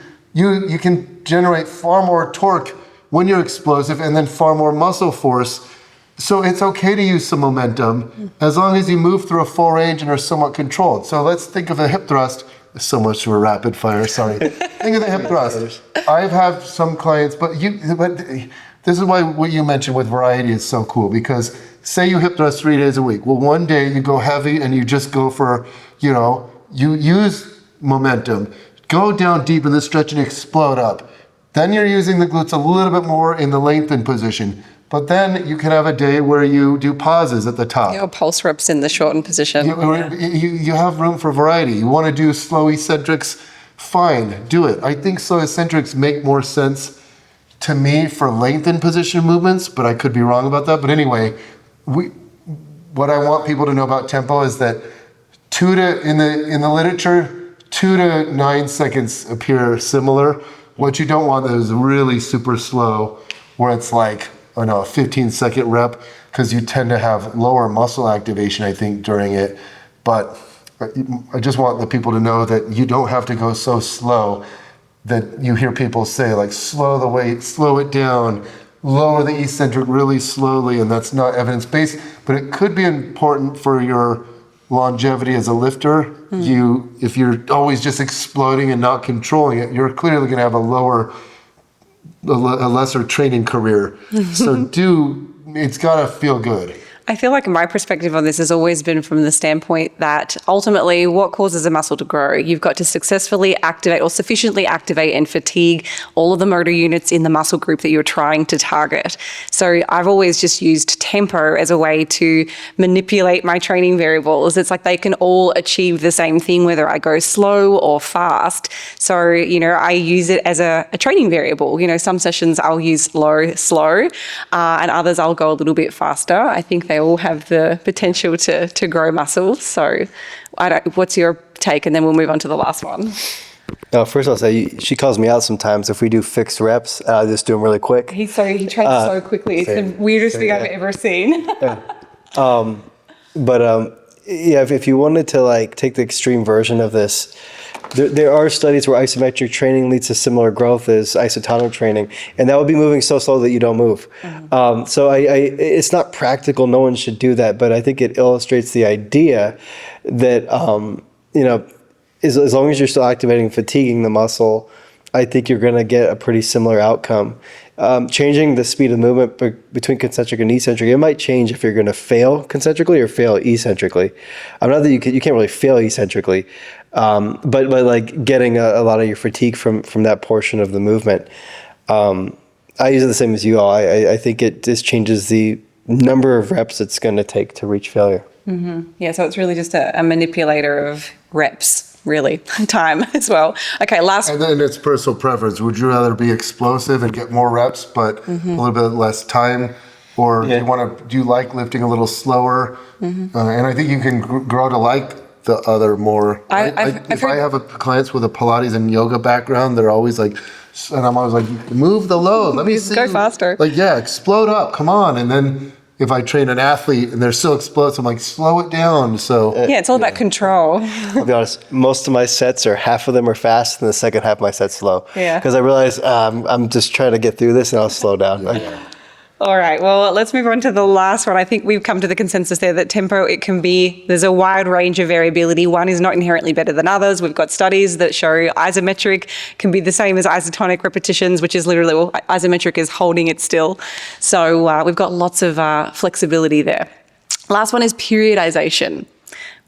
[SPEAKER 2] generate far more torque when you're explosive, and then far more muscle force. So it's okay to use some momentum as long as you move through a full range and are somewhat controlled. So let's think of a hip thrust. So much for rapid fire, sorry. Think of the hip thrust. I've had some clients, but this is why what you mentioned with variety is so cool, because say you hip thrust 3 days a week. Well, one day you go heavy and you just go for, you use momentum, go down deep in the stretch and explode up. Then you're using the glutes a little bit more in the lengthened position. But then you can have a day where you do pauses at the top.
[SPEAKER 1] Or pulse reps in the shortened position.
[SPEAKER 2] You have room for variety. You want to do slow eccentrics, fine, do it. I think slow eccentrics make more sense to me for lengthened position movements, but I could be wrong about that. But anyway, what I want people to know about tempo is that in the literature, 2 to 9 seconds appear similar. What you don't want is really super slow, where it's like, a 15-second rep, because you tend to have lower muscle activation, I think, during it. But I just want the people to know that you don't have to go so slow that you hear people say, like, slow the weight, slow it down, lower the eccentric really slowly, and that's not evidence-based. But it could be important for your longevity as a lifter. If you're always just exploding and not controlling it, you're clearly going to have a lesser training career. So it's got to feel good.
[SPEAKER 1] I feel like my perspective on this has always been from the standpoint that ultimately what causes a muscle to grow? You've got to successfully activate or sufficiently activate and fatigue all of the motor units in the muscle group that you're trying to target. So I've always just used tempo as a way to manipulate my training variables. It's like they can all achieve the same thing, whether I go slow or fast. So, I use it as a training variable. Some sessions I'll use slow, and others I'll go a little bit faster. I think they all have the potential to grow muscles. So what's your take? And then we'll move on to the last one.
[SPEAKER 3] First I'll say, she calls me out sometimes if we do fixed reps. I'll just do them really quick.
[SPEAKER 1] He trains so quickly. It's the weirdest thing I've ever seen.
[SPEAKER 3] But yeah, if you wanted to like take the extreme version of this, there are studies where isometric training leads to similar growth as isotonic training, and that would be moving so slow that you don't move. So it's not practical. No one should do that, but I think it illustrates the idea that you know, as long as you're still activating and fatiguing the muscle, I think you're going to get a pretty similar outcome. Changing the speed of movement between concentric and eccentric, it might change if you're going to fail concentrically or fail eccentrically. I'm not that you can't really fail eccentrically, but like getting a lot of your fatigue from that portion of the movement. I use it the same as you all. I think it just changes the number of reps it's going to take to reach failure.
[SPEAKER 1] Yeah, so it's really just a manipulator of reps, really, time as well. Okay, last.
[SPEAKER 2] And then it's personal preference. Would you rather be explosive and get more reps, but a little bit less time, or do you like lifting a little slower? And I think you can grow to like the other more. If I have clients with a Pilates and yoga background, they're always like, and I'm always like, move the load. Let me see.
[SPEAKER 1] Go faster.
[SPEAKER 2] Like, yeah, explode up. Come on. And then if I train an athlete and they're still explosive, I'm like, slow it down. So
[SPEAKER 1] yeah, it's all about control.
[SPEAKER 3] I'll be honest, most of my sets half of them are fast and the second half of my set's slow.
[SPEAKER 1] Yeah.
[SPEAKER 3] Because I realize I'm just trying to get through this and I'll slow down.
[SPEAKER 1] All right, well, let's move on to the last one. I think we've come to the consensus there that tempo, there's a wide range of variability. One is not inherently better than others. We've got studies that show isometric can be the same as isotonic repetitions, which is literally, isometric is holding it still. So we've got lots of flexibility there. Last one is periodization.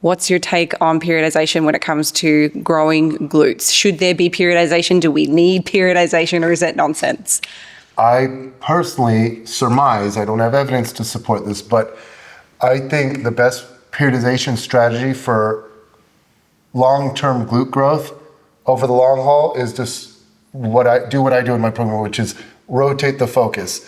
[SPEAKER 1] What's your take on periodization when it comes to growing glutes? Should there be periodization? Do we need periodization, or is that nonsense?
[SPEAKER 2] I personally surmise, I don't have evidence to support this, but I think the best periodization strategy for long-term glute growth over the long haul is just what I do in my program, which is rotate the focus.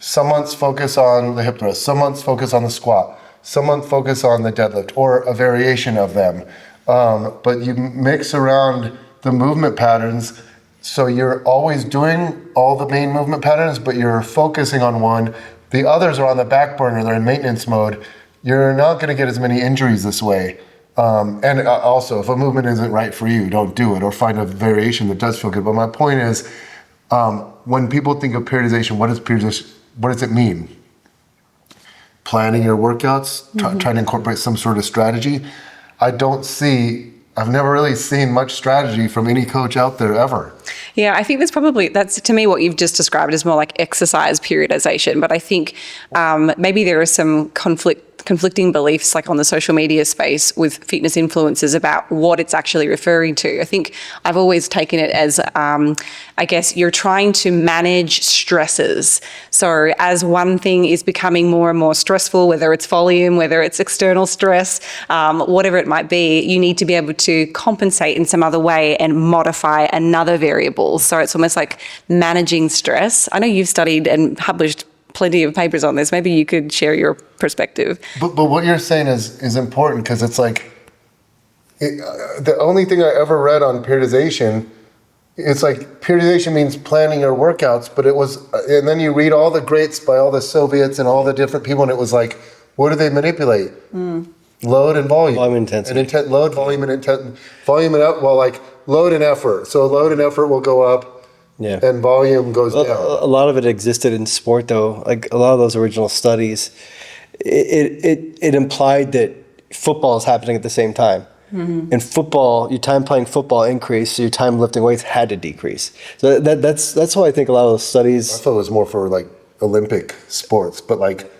[SPEAKER 2] Some months focus on the hip thrust, some months focus on the squat, some months focus on the deadlift, or a variation of them. But you mix around the movement patterns. So you're always doing all the main movement patterns, but you're focusing on one. The others are on the back burner, they're in maintenance mode. You're not gonna get as many injuries this way. And also, if a movement isn't right for you, don't do it, or find a variation that does feel good. But my point is, when people think of periodization, what does it mean? Planning your workouts, trying to incorporate some sort of strategy. I've never really seen much strategy from any coach out there ever.
[SPEAKER 1] Yeah, I think that's to me what you've just described is more like exercise periodization. But I think maybe there are some conflicting beliefs like on the social media space with fitness influencers about what it's actually referring to. I think I've always taken it as, I guess you're trying to manage stresses. So as one thing is becoming more and more stressful, whether it's volume, whether it's external stress, whatever it might be, you need to be able to compensate in some other way and modify another variable. So it's almost like managing stress. I know you've studied and published plenty of papers on this. Maybe you could share your perspective.
[SPEAKER 2] But what you're saying is important, because it's like, the only thing I ever read on periodization, it's like periodization means planning your workouts, but and then you read all the greats by all the Soviets and all the different people, and it was like, what do they manipulate? Load and volume.
[SPEAKER 3] Volume intensity.
[SPEAKER 2] Load, volume, and intensity. Volume and load and effort. So load and effort will go up. Yeah. And volume goes down.
[SPEAKER 3] A lot of it existed in sport, though. Like a lot of those original studies, it implied that football is happening at the same time. In football, your time playing football increased, so your time lifting weights had to decrease. So that's why I think a lot of those studies.
[SPEAKER 2] I thought it was more for like Olympic sports, but like,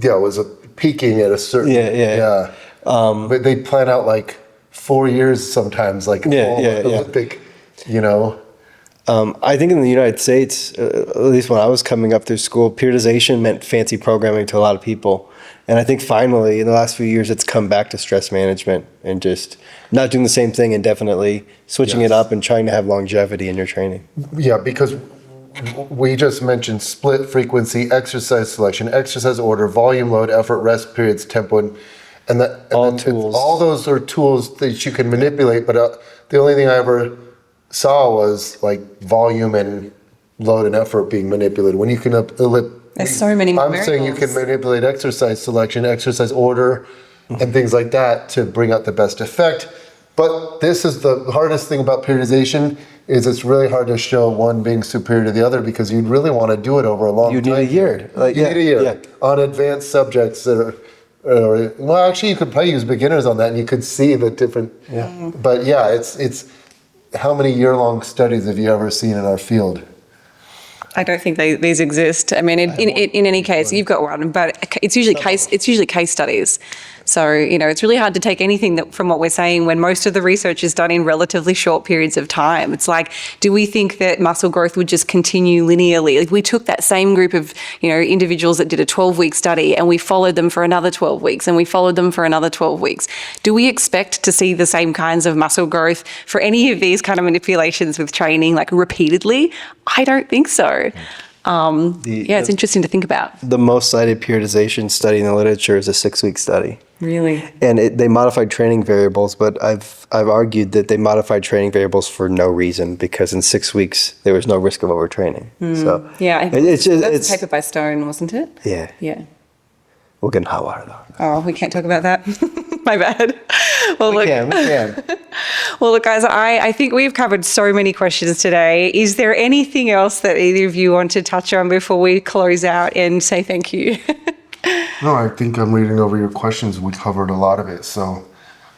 [SPEAKER 2] yeah, it was peaking at a certain. Yeah. But they plan out like 4 years sometimes, like Olympic, you know.
[SPEAKER 3] I think in the United States, at least when I was coming up through school, periodization meant fancy programming to a lot of people. And I think finally, in the last few years, it's come back to stress management and just not doing the same thing indefinitely, switching it up and trying to have longevity in your training.
[SPEAKER 2] Yeah, because we just mentioned split frequency, exercise selection, exercise order, volume, load, effort, rest periods, tempo, and
[SPEAKER 3] tools.
[SPEAKER 2] All those are tools that you can manipulate, but the only thing I ever saw was like volume and load and effort being manipulated. When you can
[SPEAKER 1] there's so many
[SPEAKER 2] I'm
[SPEAKER 1] variables.
[SPEAKER 2] saying you can manipulate exercise selection, exercise order, and things like that to bring out the best effect. But this is the hardest thing about periodization, is it's really hard to show one being superior to the other, because you'd really want to do it over a long time.
[SPEAKER 3] You need a year.
[SPEAKER 2] You need a year on advanced subjects that are, well, actually, you could probably use beginners on that, and you could see the different. Yeah. But yeah, it's how many year-long studies have you ever seen in our field?
[SPEAKER 1] I don't think these exist. I mean, in any case, you've got one, but it's usually case studies. So, it's really hard to take anything from what we're saying when most of the research is done in relatively short periods of time. It's like, do we think that muscle growth would just continue linearly? Like, we took that same group of, individuals that did a 12-week study, and we followed them for another 12 weeks, and we followed them for another 12 weeks. Do we expect to see the same kinds of muscle growth for any of these kind of manipulations with training, like repeatedly? I don't think so. It's interesting to think about.
[SPEAKER 3] The most cited periodization study in the literature is a 6-week study.
[SPEAKER 1] Really?
[SPEAKER 3] And they modified training variables, but I've argued that they modified training variables for no reason, because in 6 weeks there was no risk of overtraining. So
[SPEAKER 1] yeah,
[SPEAKER 3] it's
[SPEAKER 1] a paper by Stone, wasn't it?
[SPEAKER 3] Yeah.
[SPEAKER 1] Yeah.
[SPEAKER 3] We'll get in hot water though.
[SPEAKER 1] Oh, we can't talk about that. My bad. Well,
[SPEAKER 3] we can.
[SPEAKER 1] Well, look, guys, I think we've covered so many questions today. Is there anything else that either of you want to touch on before we close out and say thank you?
[SPEAKER 2] No, I think I'm reading over your questions. We covered a lot of it, so.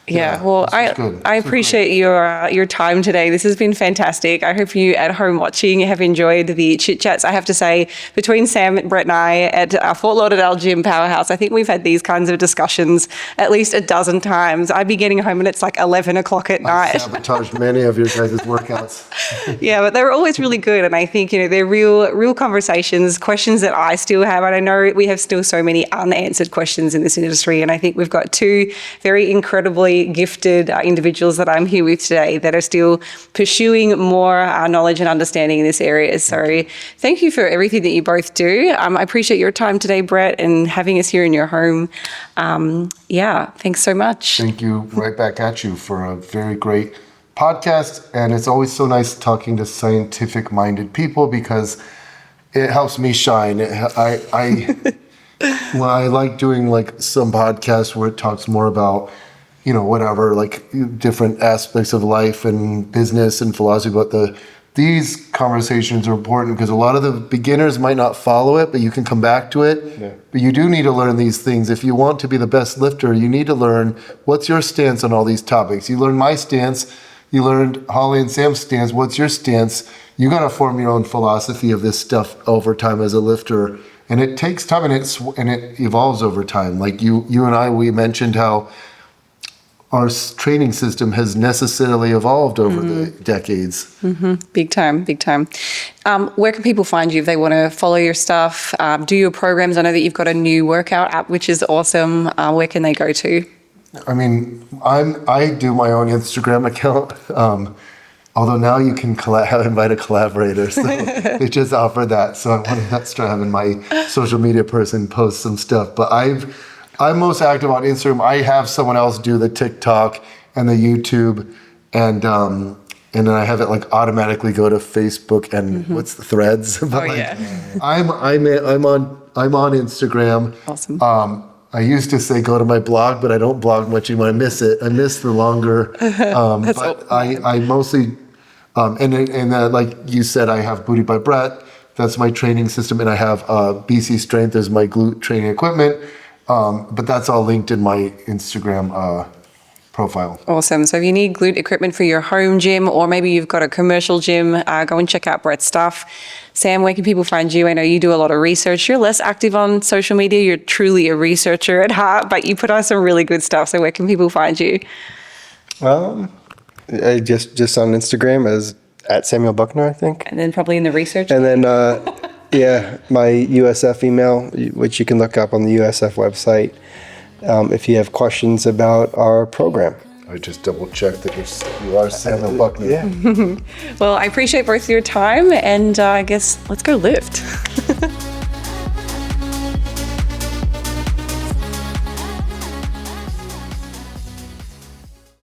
[SPEAKER 1] Yeah, well, I appreciate your time today. This has been fantastic. I hope you at home watching have enjoyed the chit chats. I have to say, between Sam, Bret, and I at our Fort Lauderdale gym powerhouse, I think we've had these kinds of discussions at least a dozen times. I'd be getting home and it's like 11 o'clock at night.
[SPEAKER 2] I sabotaged many of your guys' workouts.
[SPEAKER 1] Yeah, but they're always really good, and I think they're real conversations, questions that I still have, and I know we have still so many unanswered questions in this industry, and I think we've got two very incredibly gifted individuals that I'm here with today that are still pursuing more knowledge and understanding in this area. So thank you for everything that you both do. I appreciate your time today, Bret, and having us here in your home. Thanks so much.
[SPEAKER 2] Thank you. Right back at you for a very great podcast. And it's always so nice talking to scientific-minded people, because it helps me shine. I like doing like some podcasts where it talks more about whatever, like different aspects of life and business and philosophy. But these conversations are important because a lot of the beginners might not follow it, but you can come back to it. Yeah. But you do need to learn these things. If you want to be the best lifter, you need to learn what's your stance on all these topics. You learned my stance. You learned Holly and Sam's stance. What's your stance? You got to form your own philosophy of this stuff over time as a lifter. And it takes time, and it evolves over time. Like you and I, we mentioned how our training system has necessarily evolved over the decades.
[SPEAKER 1] Mm-hmm. Big time. Where can people find you if they want to follow your stuff, do your programs? I know that you've got a new workout app, which is awesome. Where can they go to?
[SPEAKER 2] I mean, I do my own Instagram account. Although now you can invite a collaborator, so they just offered that. So I wanted to start having my social media person post some stuff. But I'm most active on Instagram. I have someone else do the TikTok and the YouTube, and then I have it like automatically go to Facebook and what's the Threads. But I'm on Instagram.
[SPEAKER 1] Awesome.
[SPEAKER 2] I used to say go to my blog, but I don't blog much anymore. I miss it. I miss the longer. But I mostly, like you said, I have Booty by Bret. That's my training system, and I have BC Strength as my glute training equipment. But that's all linked in my Instagram profile.
[SPEAKER 1] Awesome. So if you need glute equipment for your home gym, or maybe you've got a commercial gym, go and check out Bret's stuff. Sam, where can people find you? I know you do a lot of research. You're less active on social media. You're truly a researcher at heart, but you put on some really good stuff. So where can people find you?
[SPEAKER 3] I just on Instagram as @Samuel Buckner, I think.
[SPEAKER 1] And then probably in the research.
[SPEAKER 3] And then my USF email, which you can look up on the USF website, if you have questions about our program.
[SPEAKER 2] I just double checked that you are Samuel Buckner.
[SPEAKER 3] Yeah.
[SPEAKER 1] Well, I appreciate both of your time, and I guess let's go lift.